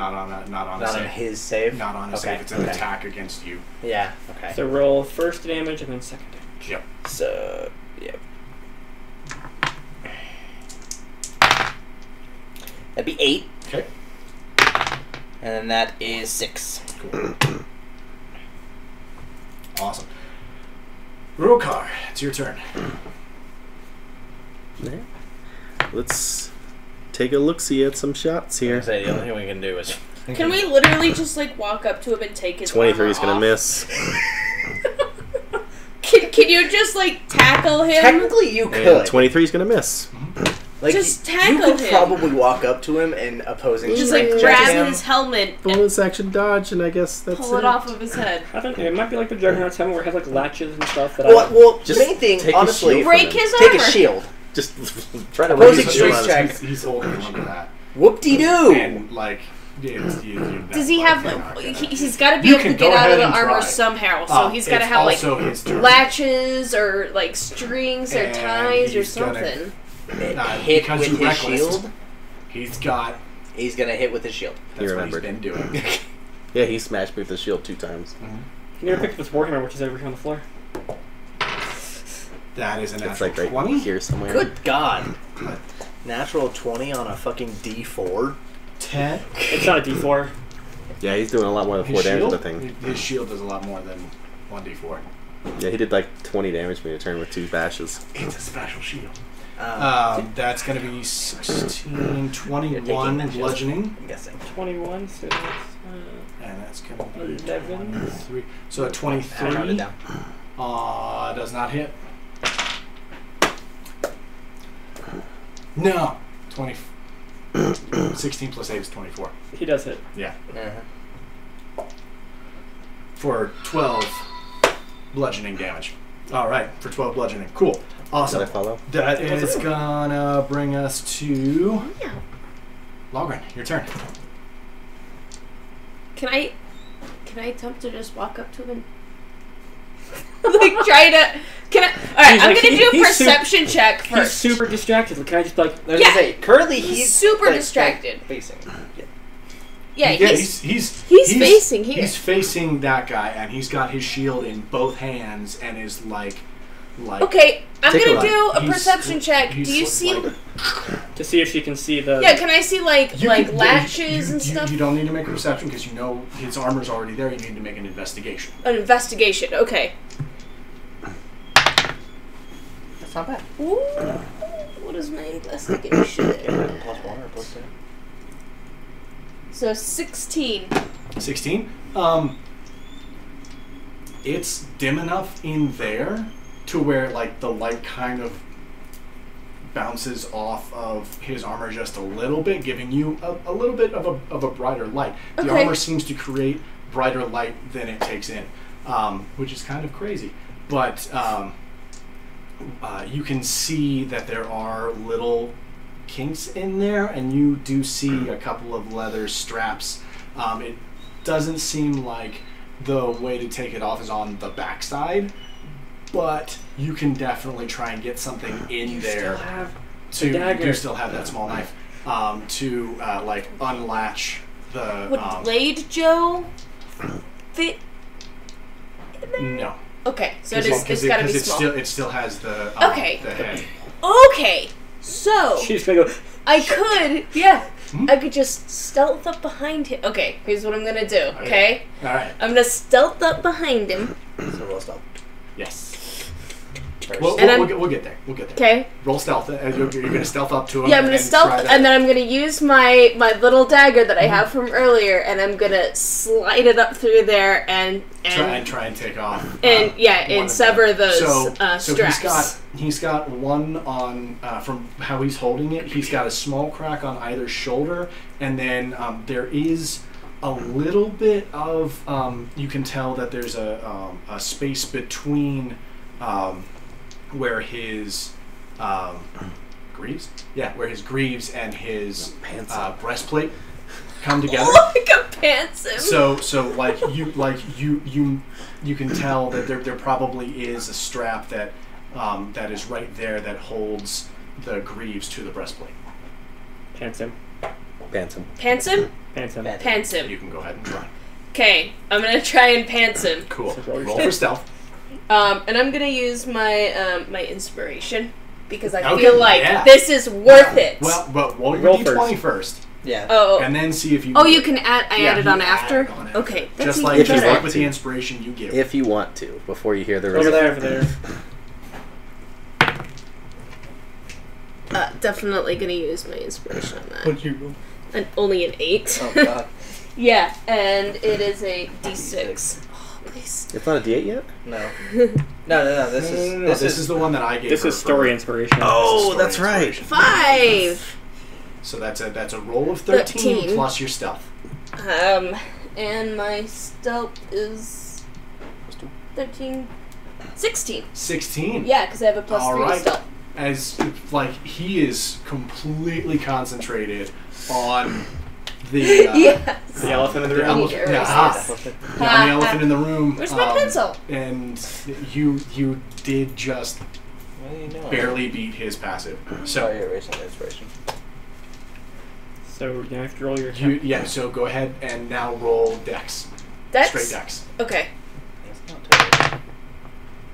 Not on save. his save? Not on a Okay, save. It's an okay. attack against you. Yeah, okay. So roll first damage and then second damage. Yep. So, yep. That'd be 8. Okay. And then that is 6. Cool. Awesome. Rokar, it's your turn. Yeah. Let's take a look-see at some shots here. The only thing we can do is... Can we literally just like walk up to him and take his 23 is armor gonna off? miss. Can you just like tackle him? Technically, you And could. 23 is gonna miss. Like, Just you tackle could him. probably walk up to him and opposing Just strength like check grab him. his helmet and Bonus action dodge, and I guess that's pull it off of his head. I don't know. It might be like the Juggernaut's helmet where it has like latches and stuff. That Well, Just main thing, take a honestly, shield Break from his take a armor. shield. Just try to Opposing raise strength the shield check. on his- He's holding on to that. Whoop-de-doo! And like, Does he have? He's got to be You able to can get go out of ahead the and armor try. somehow. So he's got to have like also his turn. latches or like strings or And ties or he's gonna- something. Hit because with you his reckless. shield. He's got. He's gonna hit with his shield. That's what he's remembered. been doing. Yeah, he smashed me with the shield 2 times. You never picked up this Warhammer, which is over here on the floor. That is a It's natural like right 20. here somewhere. Good God. Natural 20 on a fucking D4. 10. It's not a D4. Yeah, he's doing a lot more than 4 His damage shield? with the thing. His shield does a lot more than 1d4. Yeah, he did like 20 damage me in a turn with 2 bashes. It's a special shield. That's That's going to be 16, You're 21 taking bludgeoning. I'm guessing. 21, so that's And that's going to be 11. 23. So a I rounded 23 down. does not hit. No. 20. 16 plus 8 is 24. He does hit. Yeah. Uh-huh. For 12 bludgeoning damage. Alright, for 12 bludgeoning. Cool. Awesome. Did I follow? That is gonna bring us to Logren. Your turn. Can I attempt to just walk up to him? Like try to. Can I? All right, He's I'm like, gonna do a he's perception check He's first. super distracted. Like, can I just be like, I was gonna say, currently he's super like, distracted. Like, facing. Yeah, he's facing here. He's facing that guy, and he's got his shield in both hands, and is like. Okay, I'm Take a gonna look. do a He's- perception check. Do he's you see? like- to see if she can see the. Yeah, can I see like You can- latches you- and stuff? You don't need to make a perception because you know his armor's already there. You need to make an investigation. An investigation. Okay. That's not bad. Ooh, what is my investigation? Plus 1 or plus 2? So 16. 16. It's dim enough in there to where like the light kind of bounces off of his armor just a little bit, giving you a little bit of a brighter light. The Okay. armor seems to create brighter light than it takes in, which is kind of crazy. But you can see that there are little kinks in there, and you do see a couple of leather straps. It doesn't seem like the way to take it off is on the backside, but you can definitely try and get something in there. Still have To the dagger. you still have that small knife to like unlatch the. Would Blade Joe fit? No, Okay, so it's gotta be small. It still has the Okay. the head. Okay, so She's gonna go. I could, yeah, Hmm? I could just stealth up behind him. Okay, here's what I'm gonna do. Okay, All right. I'm gonna stealth up behind him. So roll stealth. Yes. First. We'll And we'll get there. We'll get there. Okay. Roll stealth. You're gonna stealth up to him. Yeah, I'm gonna and stealth, try to- and then I'm gonna use my little dagger that I have from earlier, and I'm gonna slide it up through there and try and take off. and one and of sever them. those So straps. he's got one on from how he's holding it. He's got a small crack on either shoulder, and then there is a little bit of you can tell that there's a space between where his greaves, where his greaves and his breastplate come together. Like a pants him. So like you can tell that there probably is a strap that that is right there that holds the greaves to the breastplate. Pants him. Pants him. Pants him. Pants him. Pants him. You can go ahead and try. Okay, I'm gonna try and pants him. Cool. So roll your Roll for stealth. And I'm gonna use my my inspiration because I Okay, feel like yeah. this is worth it. Well, but roll your Roll d20 first, Yeah. oh, and then see if you. oh, you can add. I add it you on add after. it on Okay, that's Just even like if you just better. like with the inspiration you give. If you want to, before you hear the Over result. there, over there. Definitely gonna use my inspiration on that. What'd you roll? And only an 8. Oh god. Yeah, and it is a d6. Oh, please. It's not a D8 yet? No. No. This is the one that I gave. This her is for- story inspiration. Oh, Story that's right. inspiration. 5. So that's a roll of 13 plus your stealth. And my stealth is 13. 16. 16. Yeah, because I have a plus All 3 right. stealth. As like he is completely concentrated on the Yes. The elephant in the the room. elephant, Erase the elephant in the room. Where's my pencil? And you did just What do you know? barely beat his passive. So So you're erasing the inspiration. So you have to roll your. so go ahead and now roll dex. Dex? Straight dex. Okay. That's not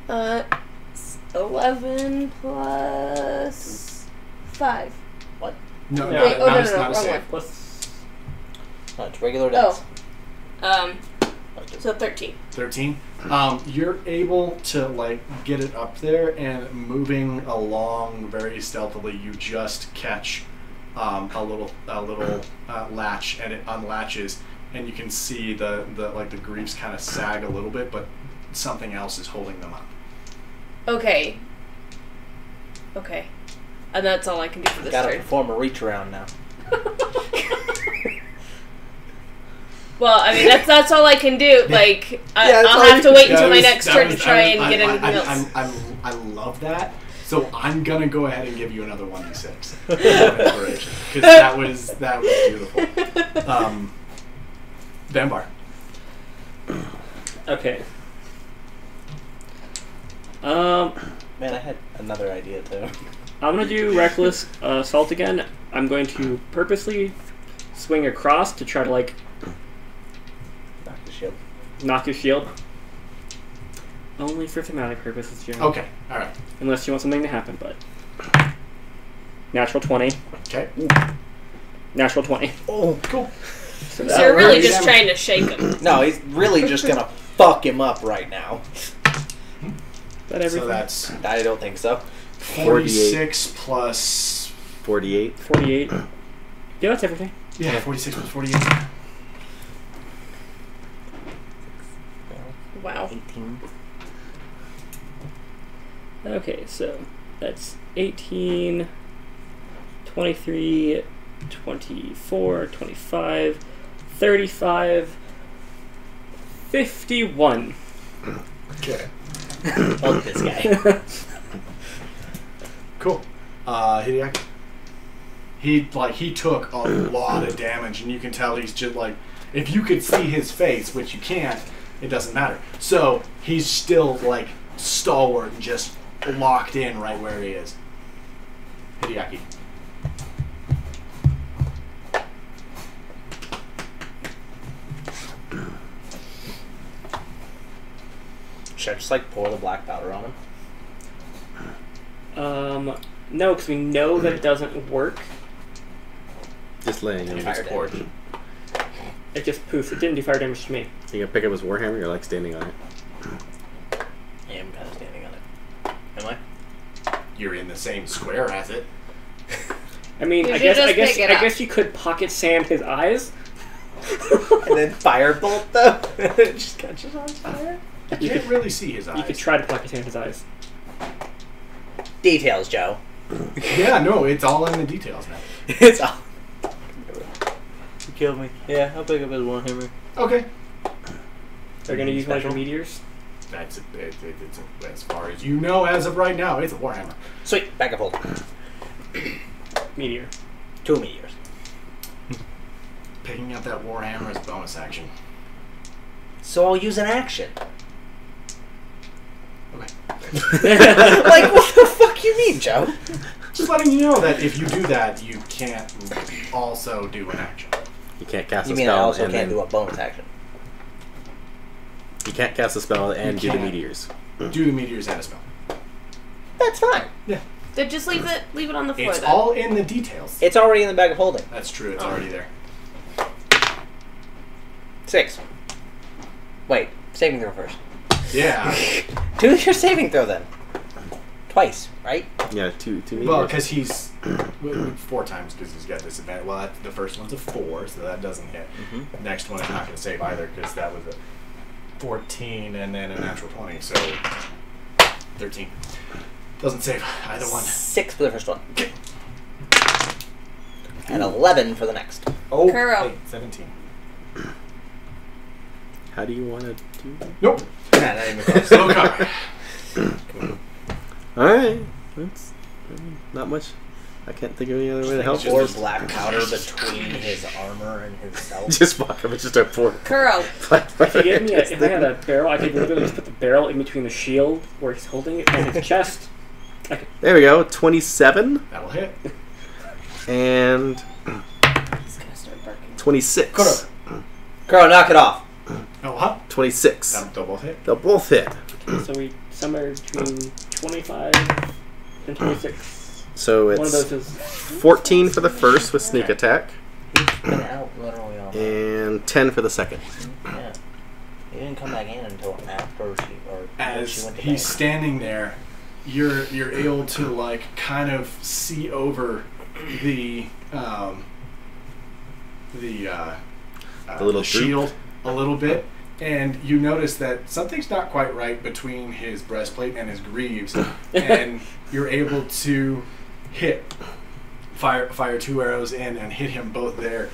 terrible. 11 plus 5. No, Yeah. Wait, not, no, a, not a wrong save. one. Plus. No, it's regular dex. Oh. So 13. 13. You're able to like get it up there, and moving along very stealthily, you just catch a little latch, and it unlatches, and you can see the greaves kind of sag a little bit, but something else is holding them up. Okay. Okay. And that's all I can do for this Gotta turn. perform a reach around now. Well, I mean, that's all I can do. Like, Yeah, that's I'll all have to you wait can until That my was- next that turn was- to try and I- get I- anything I- else. I love that. So I'm gonna go ahead and give you another 1d6 of inspiration because that was beautiful. Vanbar. Okay. Man, I had another idea too. I'm gonna do reckless assault again. I'm going to purposely swing across to try to like Knock the shield. knock his shield. Only for thematic purposes, Jeremy. Okay. All right. Unless you want something to happen, but natural 20. Okay. Natural 20. Oh, Cool. So So that you're really works. just trying to shake him. no, he's really just gonna fuck him up right now. That everything. So that's I don't think so. 46 plus. 48. 48. Yeah, that's everything. Yeah, 46 plus 48. Wow. 18. Okay, so that's 18, 23, 24, 25, 35, 51. Okay. Fuck this guy. Cool. Hideaki. He took a lot of damage, and you can tell he's just like, if you could see his face, which you can't, it doesn't matter. So he's still like stalwart and just locked in right where he is. Hideaki. Should I just like pour the black powder on him? No, because we know that it doesn't work. Just laying him. Fire It's forged. It just poofs. It didn't do fire damage to me. You can pick up his warhammer. You're like standing on it. Yeah, I'm kind of standing on it. Am I? You're in the same square as it. I mean, You I should guess, just I guess, pick it I up. guess you could pocket sand his eyes. And then firebolt them? It just catches on fire? You can't really see his eyes. You could try to pocket sand his eyes. Details, Joe. Yeah, no, it's all in the details now. It's all. You killed me. Yeah, I'll pick up his warhammer. Okay. They're going to use one of your Special? meteors. That's as far as you know as of right now, it's a Warhammer. Sweet, back up hold. Meteor. 2 meteors. Picking up that Warhammer is bonus action. So I'll use an action. Okay. Like, what the fuck you mean, Joe? Just letting you know that if you do that, you can't also do an action. You can't cast You a mean I spell also and can't then do a bonus action? you can't cast a spell and do the can't. meteors. Do the meteors and a spell. That's fine. Yeah. Then just leave it on the floor. It's then. all in the details. It's already in the bag of holding. That's true, it's already there. 6. Wait, saving throw first. Yeah. Do your saving throw then. Twice, right? Yeah, two meteors. Well, because he's 4 times because he's got this event. Well, the first one's a 4, so that doesn't hit. Mm-hmm. Next one is not going to save either because that was a 14 and then a natural 20, so 13. Doesn't save either one. 6 for the first one. And 11 for the next. Oh, Kuro. hey, 17. How do you want to do that? Nope. Nah, not even close. Slow cover. Alright. That's not much. I can't think of any other way to help. Or black powder between his armor and himself. Just walk up and just start pouring. Kuro. If I had a barrel, I could literally just put the barrel in between the shield where he's holding it and his chest. There we go. 27 That'll hit. and He's gonna start barking. 26. Kuro. Kuro, knock it off. Oh, huh? 26. They'll both hit. They'll both hit. So we somewhere between 25 and 26. So One of it's those is 14 for the first with sneak attack Been out literally all night. and 10 for the second. Yeah. He didn't come back in until after she when she As went to he's bed. standing there, you're able to like kind of see over the little shield a little bit, and you notice that something's not quite right between his breastplate and his greaves, and you're able to fire 2 arrows in and hit him both there.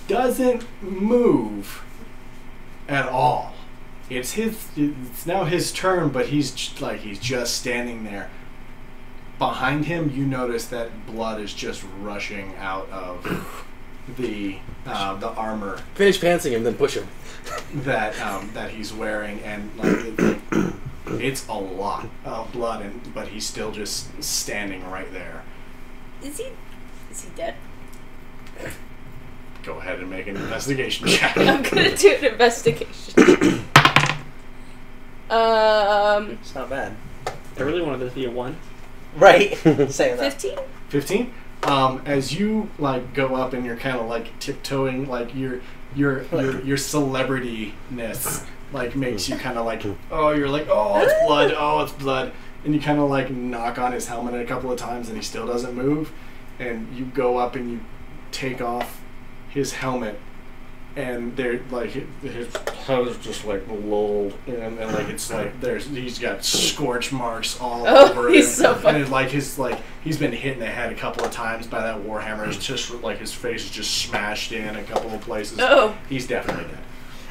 Doesn't move at all. It's now his turn, but he's just standing there. Behind him, you notice that blood is just rushing out of the armor. Finish pantsing him, then push him. that he's wearing, and it's a lot of blood, but he's still just standing right there. Is he dead? Go ahead and make an investigation check. I'm gonna do an investigation. It's not bad. I really wanted this to be a 1. Right. Saying that. 15? 15. As you go up and you're kind of tiptoeing, your celebrityness makes you kind of oh it's blood, and you kind of knock on his helmet a couple of times and he still doesn't move, and you go up and you take off his helmet, and they're his head is just lulled, and he's got scorch marks all over him. He's so funny. And he's been hit in the head a couple of times by that warhammer. It's just his face is just smashed in a couple of places. Oh, He's definitely dead.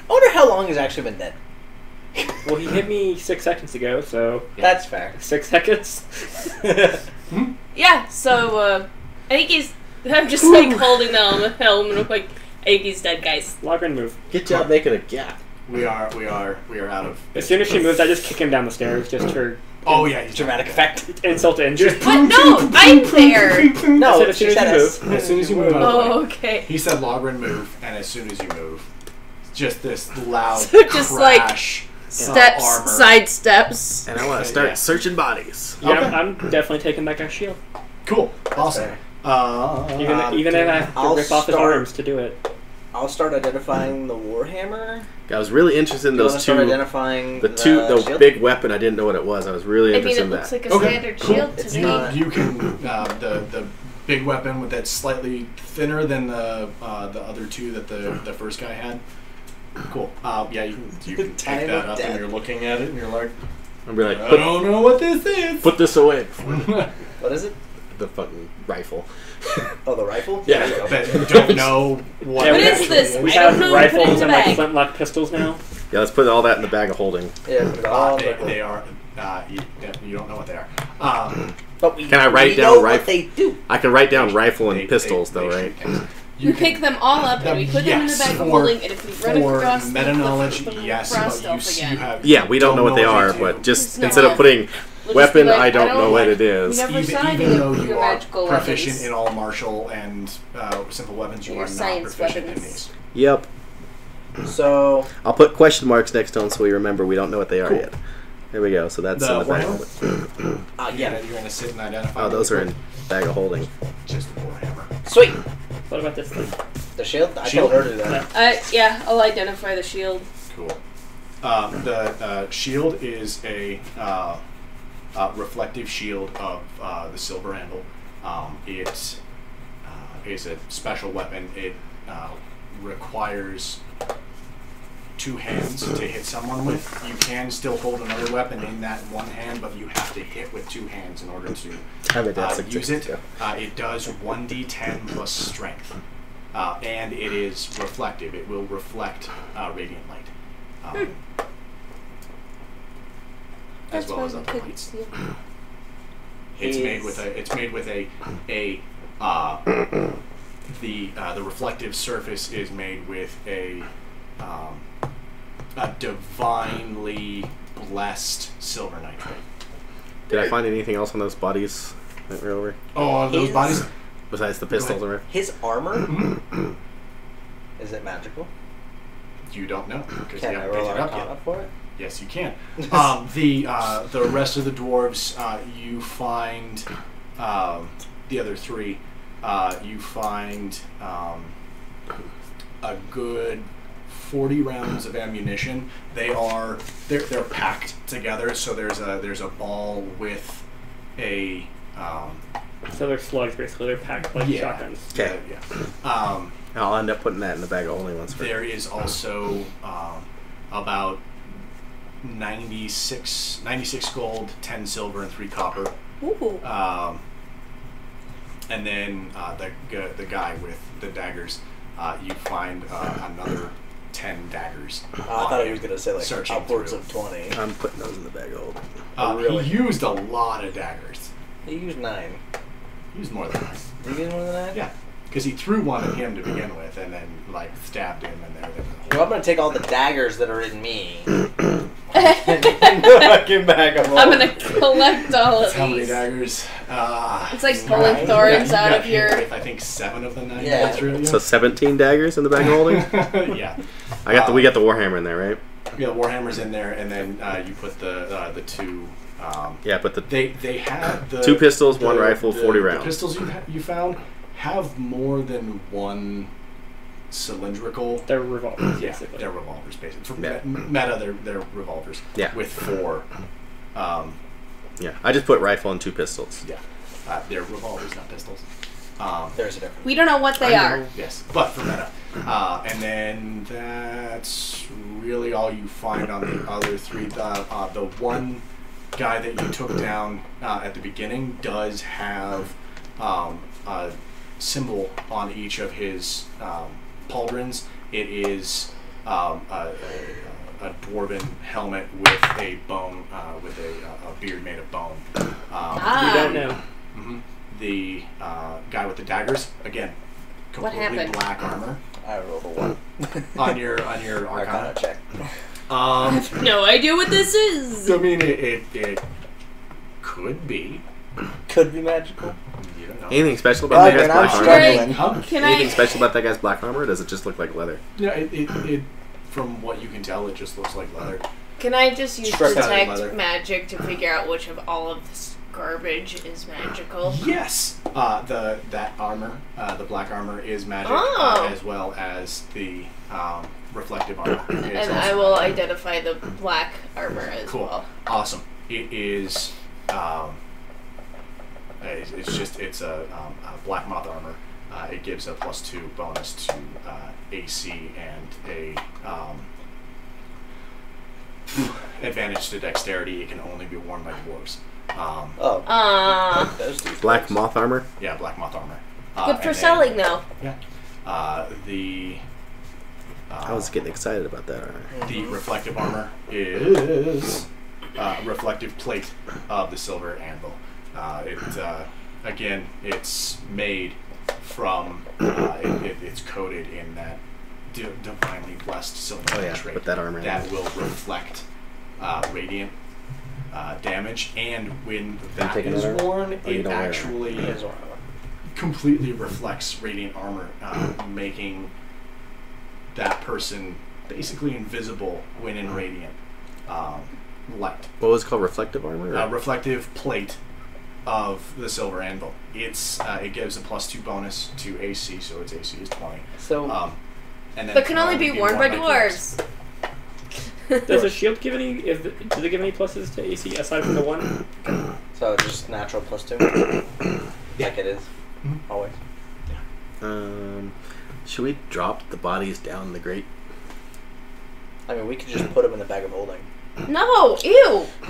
I wonder how long he's actually been dead. Well, he hit me 6 seconds ago, so That's fair. 6 seconds. yeah. So I think he's. I'm just holding the helmet. I'm I think he's dead, guys. Logrin move. Good job making a gap. We are out of. As soon as she moves, I just kick him down the stairs, just for Oh yeah, he's Dramatic effect. insult to injury. But no, I'm there. No, as she soon said as you us. as soon as you move. Oh, okay. He said Logrin move, and as soon as you move, just this loud So just, crash. Steps, armor. side steps. And I want to start Yeah. searching bodies. Yeah, Okay. I'm definitely taking that guy's shield. Cool, awesome. fair. Even if I have to I'll rip off his start- arms to do it. I'll start identifying the warhammer. I was really interested in You wanna those start two. identifying The shield? big weapon. I didn't know what it was. I was really I mean, interested it in looks that. like a Okay, standard cool. shield It's to me. not- You can the big weapon with that slightly thinner than the other two that the first guy had. Cool. Yeah, you can Time take of that up death. and you're looking at it and you're like, I'll be like, I don't know what this is. put this away. What is it? The fucking rifle. Oh, the rifle? Yeah. But you don't know what. Yeah, What we is have- this? We I have don't know. Put it in rifles the and bag. flintlock pistols now. Yeah, let's put all that in the bag of holding. Yeah, put it all in the- They are. You don't know what they are. But we, Can I write we down know what rifle? they do. I can write down rifle and They- pistols, they though, shoot right? things. We pick them all up and we put them in the Yes, bag of for- holding, and if we run For across meta knowledge, the yes, frost but you, elf again. have. Yeah, we don't know what they are, do. but just No. instead of putting We'll just weapon, be like, I don't know what it we is. never saw any Even though of you your are magical proficient weapons. in all martial and simple weapons, you Your are not science proficient in weapons. these. Yep. So, I'll put question marks next to them so we remember we don't know what they are Cool. yet. There we go. So that's The in the bag. Warhammer? yeah. You're gonna sit and identify. Oh, those are in bag of holding. Just the Warhammer. Sweet. What about this thing? The shield? I Shield? told her to do that. Yeah, I'll identify the shield. Cool. The shield is a reflective shield of the silver handle. It is a special weapon. It requires 2 hands to hit someone with. You can still hold another weapon in that one hand, but you have to hit with 2 hands in order to Have it that's use it. It does 1d10 plus strength, and it is reflective. It will reflect radiant light, as well as other lights. It's made with the reflective surface is made with a divinely blessed silver nitrate. Did I find anything else on those bodies that were over? Oh, those Is- bodies. Besides the pistols and His armor? Is it magical? You don't know because you Can I haven't roll picked it up Arcana yet. for it? Yes, you can. The rest of the dwarves, you find the other 3. You find a good 40 rounds of ammunition. They're packed together. So there's a ball with a So they're slugs, basically. They're packed like Yeah. shotguns. Okay. yeah. I'll end up putting that in the bag of holding once. There is also about 96 gold, 10 silver, and 3 copper Ooh. And then the guy with the daggers, you find another 10 daggers. I thought he was going to say like searching upwards through. of 20. I'm putting those in the bag of holding. Really? He used a lot of daggers. He used 9. He used more than 9. Did he use more than 9? Yeah. Because he threw one at him to begin with, and then like stabbed him, and there. Well, I'm going to take all the daggers that are in me. Fucking bag of I'm gonna collect all of How many these. daggers? It's like pulling thorns out of your. I think 7 of the 9 Yeah. went through you. So 17 daggers in the bag of holding. Yeah. We got the warhammer in there, right? Yeah, Warhammer's in there, and then you put the 2. Yeah, but the They had the 2 pistols, 1 rifle, 40 rounds. The pistols you found have more than one cylindrical. They're revolvers, Yeah, basically. they're revolvers, basically. For Yeah. meta, they're revolvers. Yeah. With 4. Yeah, I just put rifle and 2 pistols. Yeah, they're revolvers, not pistols. There's a difference. We don't know what they are. Yes, but for meta. And then that's really all you find on the other 3. The one guy that you took down at the beginning does have a symbol on each of his pauldrons. It is a dwarven helmet with a bone, with a beard made of bone. We don't know. The guy with the daggers, again, What completely happened? black armor. I rolled a 1. on your Arcana Arcana. check. No idea what this is. I mean, it could be. Could be magical. You don't know. Anything special about that Again, guy's I'm black armor? struggling. Huh? Can Anything I? special about that guy's black armor? Or does it just look like leather? Yeah, it from what you can tell, it just looks like leather. Can I just use Struck out in leather. detect magic to figure out which of all of this garbage is magical? Yes, that armor, the black armor, is magic, Oh. as well as the reflective armor. is And also I will magic. identify the black armor as Cool. well. Awesome. It is. It's a black moth armor. It gives a +2 bonus to AC and a advantage to dexterity. It can only be worn by dwarves. Those two Black folks. moth armor? Yeah, black moth armor. Good for and then, selling, though. Yeah. I was getting excited about that armor. The reflective armor is reflective plate of the silver anvil. Again, it's made from, it's coated in that divinely blessed silver Oh yeah, trait put that armor in. that will reflect radiant damage, and when that take is another? worn, you it don't wear it. actually Here's one. completely reflects radiant armor, making that person basically invisible when in radiant light. What was it called? Reflective armor? or- Reflective plate of the silver anvil. It gives a +2 bonus to AC, so its AC is 20. So, And then But it can only be worn by dwarves. Does a shield give any? Do they give any pluses to AC aside from the 1? so just natural +2? Like it is. Always. Should we drop the bodies down the grate? I mean, we could just put them in the bag of holding. No, ew. I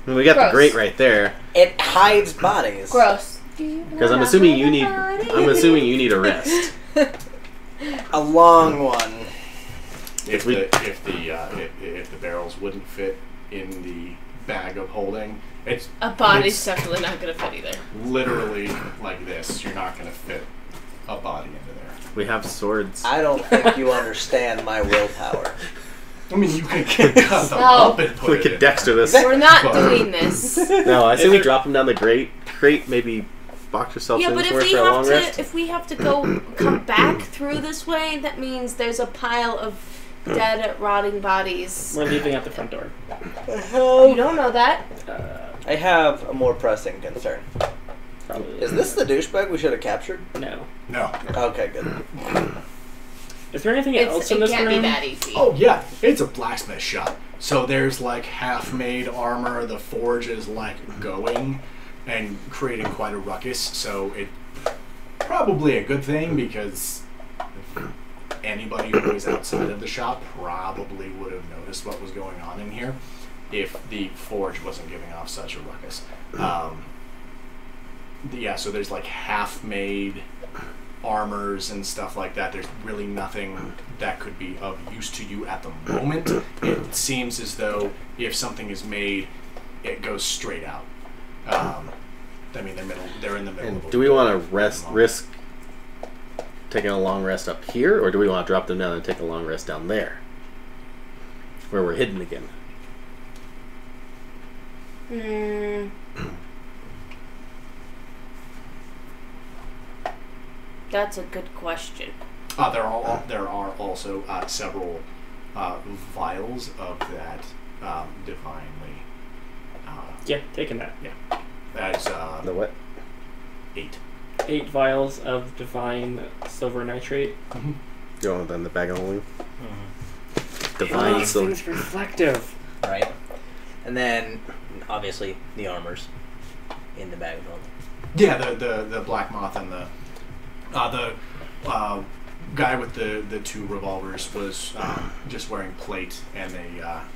mean, we got Gross. the grate right there. It hides bodies. Gross. Because I'm assuming you need. I'm assuming you need a rest. A long one. If we- the barrels wouldn't fit in the bag of holding, it's A body's it's definitely not gonna fit either. literally like this. You're not going to fit a body into there. We have swords. I don't think you understand my willpower. I mean, you could cut them No. up and put We it could in Dexter there. this. We're not But- doing this. No, I say Is we there- drop them down the grate. Maybe box yourself Yeah, in but for a long rest. if we have to come back through this way, that means there's a pile of dead, rotting bodies. We're leaving out the front door. You don't know that. I have a more pressing concern. Probably. Is this the douchebag we should have captured? No. No. Okay, good. Is there anything else in It this can't room? be that easy. Oh yeah, it's a blacksmith shop. So there's like half-made armor. The forge is like going and creating quite a ruckus. So it probably a good thing, because anybody who was outside of the shop probably would have noticed what was going on in here if the forge wasn't giving off such a ruckus. so there's like half-made armors and stuff like that. There's really nothing that could be of use to you at the moment. It seems as though if something is made, it goes straight out. I mean, they're in the middle. And do we want to risk taking a long rest up here, or do we want to drop them down and take a long rest down there, where we're hidden again? That's a good question. There are also several vials of that divinely. Yeah, taking that. Yeah, that is The what? 8. 8 vials of divine silver nitrate. Going on the bag of holding. Mm-hmm. Divine These silver. things reflective. Right. And then, obviously, the armors in the bag of holding. Yeah, the black moth and the guy with the 2 revolvers was just wearing plate, and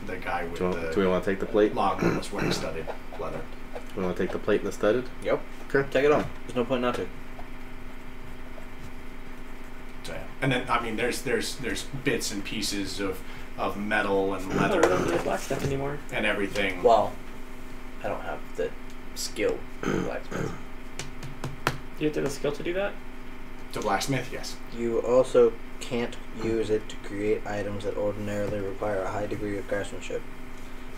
the guy with Do we want to take the plate? long one was wearing studded leather. We want to take the plate and the studded? Yep. Okay. Take it on. There's no point not to. So, yeah. And then I mean, there's bits and pieces of metal and Oh, we don't need leather blacksmith anymore. and everything. Well, I don't have the skill in blacksmith. Do you have the skill to do that? To blacksmith, yes. You also can't use it to create items that ordinarily require a high degree of craftsmanship,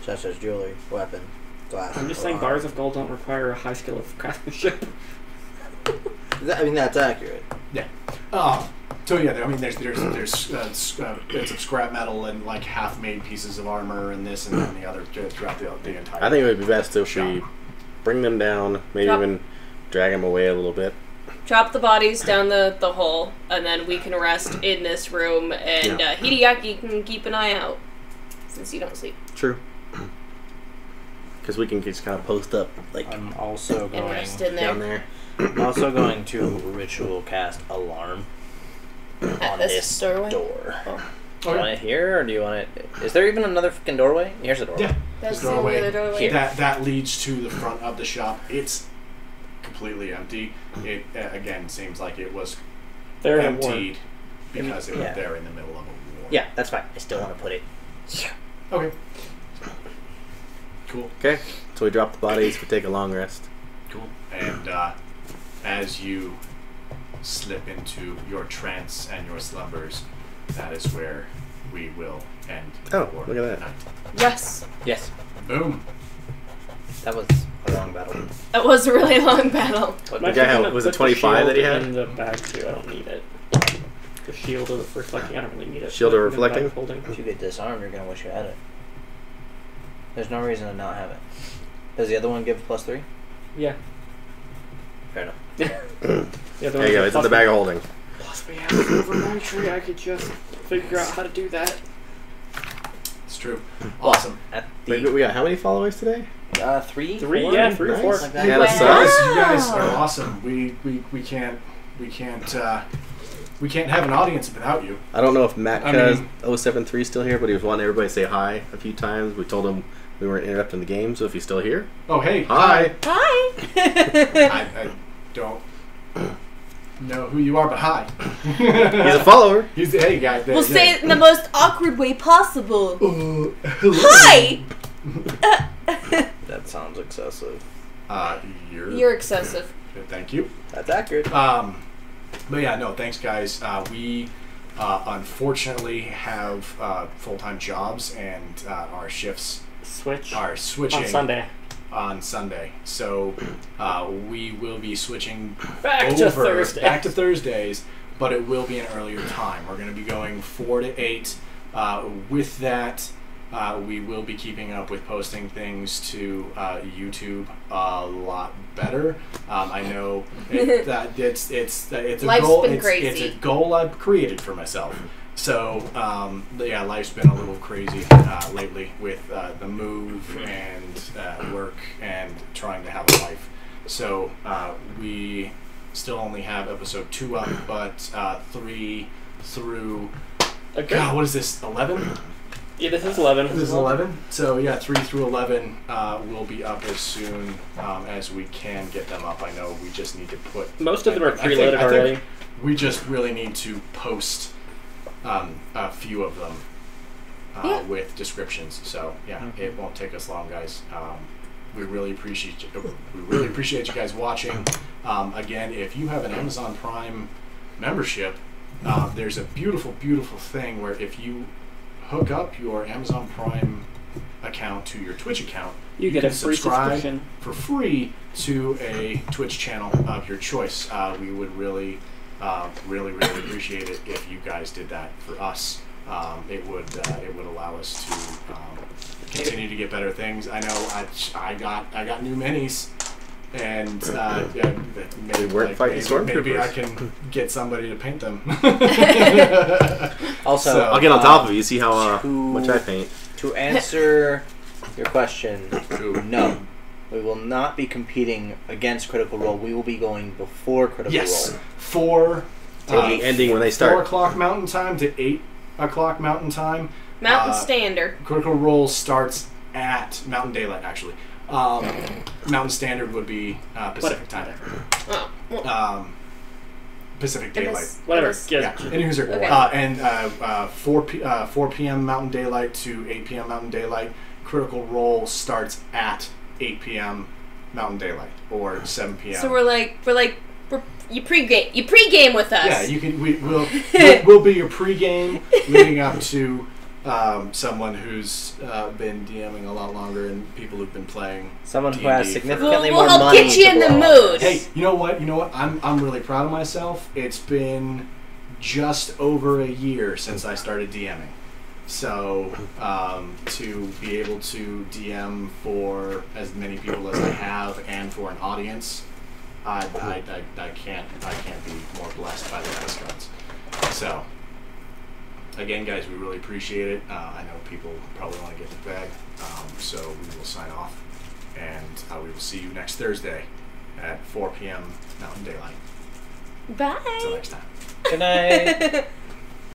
such as jewelry, weapon, glass. I'm just or saying armor. bars of gold don't require a high skill of craftsmanship. I mean, that's accurate. Yeah. So yeah, I mean, there's bits of scrap metal and like half-made pieces of armor and this and that and the other throughout the entire. I think it would be best if we shop. bring them down, maybe even drag them away a little bit. Drop the bodies down the hole, and then we can rest in this room, and Hideaki can keep an eye out, since you don't sleep. True. Because we can just kind of post up like I'm also And going. rest in there. down there. I'm also going to ritual cast alarm At on this doorway? door. Oh. Do you want it here, or do you want it? Is there even another freaking doorway? Here's a doorway. Yeah. That's the the only other doorway. doorway. That leads to the front of the shop. It's completely empty. It again seems like it was They're in a war. emptied because it was Yeah. there in the middle of a war. Yeah, that's fine. I still want to put it. Okay. Cool. Okay, so we drop the bodies, we take a long rest. Cool. And as you slip into your trance and your slumbers, that is where we will end. Oh, for look at that. night. Yes. Yes, Boom. that was a long battle. That was a really long battle. But The guy had- was it 25 that he had? In the bag too. I don't need it. The shield of reflecting. I don't really need it. Shield of In the bag reflecting? holding. if you get disarmed, you're gonna wish you had it. There's no reason to not have it. Does the other one give +3? Yeah. Fair enough. The other There one's you go, a it's in the bag of holding. Plus we have silver nitrate. I could just figure out how to do that. It's true. Awesome. At Wait, the we got how many followers today? 3, 3, 4? yeah, 3 or 4. Nice. Like that. Yeah, You that's guys are awesome. We can't have an audience without you. I don't know if Matt I Cuz mean- 073 is still here, but he was wanting everybody to say hi a few times. We told him we weren't interrupting the game, so if he's still here, Oh hey. hi. Hi. I don't know who you are, but hi. He's a follower. He's the hey guy. We'll say it in the most awkward way possible. Hello. Hi! That sounds excessive. You're excessive. Thank you. That's accurate. But yeah, no, thanks guys. We unfortunately have full-time jobs, and our shifts Switch are switching on Sunday. on Sunday. So we will be switching Back to Thursday. back to Thursdays, but it will be an earlier time. We're going to be going 4 to 8. With that, we will be keeping up with posting things to YouTube a lot better. I know that it's a Life's goal. been It's crazy. a goal I've created for myself. So yeah, life's been a little crazy lately with the move and work and trying to have a life. So we still only have episode 2 up, but 3 through Okay. God, what is this? 11? Yeah, this is 11. This is 11. So yeah, 3 through 11 will be up as soon as we can get them up. I know we just need to put... Most of them are I think- preloaded I think already. We just really need to post a few of them with descriptions. So yeah, it won't take us long, guys. We really appreciate you guys watching. Again, if you have an Amazon Prime membership, there's a beautiful, beautiful thing where if you hook up your Amazon Prime account to your Twitch account, You get can a free subscribe subscription. for free to a Twitch channel of your choice. We would really appreciate it if you guys did that for us. It would allow us to continue to get better things. I know I got new minis, and maybe I can get somebody to paint them. Also, So, I'll get on top of you. See how much I paint. to answer your question, no. We will not be competing against Critical Role. We will be going before Critical Yes, Role. 4 Ending when they 4 start. o'clock Mountain Time to 8 o'clock Mountain Time. Mountain Standard. Critical Role starts at Mountain Daylight, actually. Mountain Standard would be Pacific Time. Oh, well, Pacific it Daylight. is- Whatever. it is- Yeah. Yeah, any user. Okay. And 4 p.m. Mountain Daylight to 8 p.m. Mountain Daylight. Critical Role starts at 8 p.m. Mountain Daylight or 7 p.m. So you pregame with us. Yeah, you can. We'll be your pregame leading up to someone who's been DMing a lot longer and people who've been playing. Someone who D&D has for- significantly We'll more help money get you to in the blow. mood. Hey, you know what? I'm really proud of myself. It's been just over a year since I started DMing. So to be able to DM for as many people as I have and for an audience, I can't be more blessed by the dice gods. So again, guys, we really appreciate it. I know people probably want to get to bed, so we will sign off, and we will see you next Thursday at 4 p.m. Mountain Daylight. Bye. Until next time. Good night.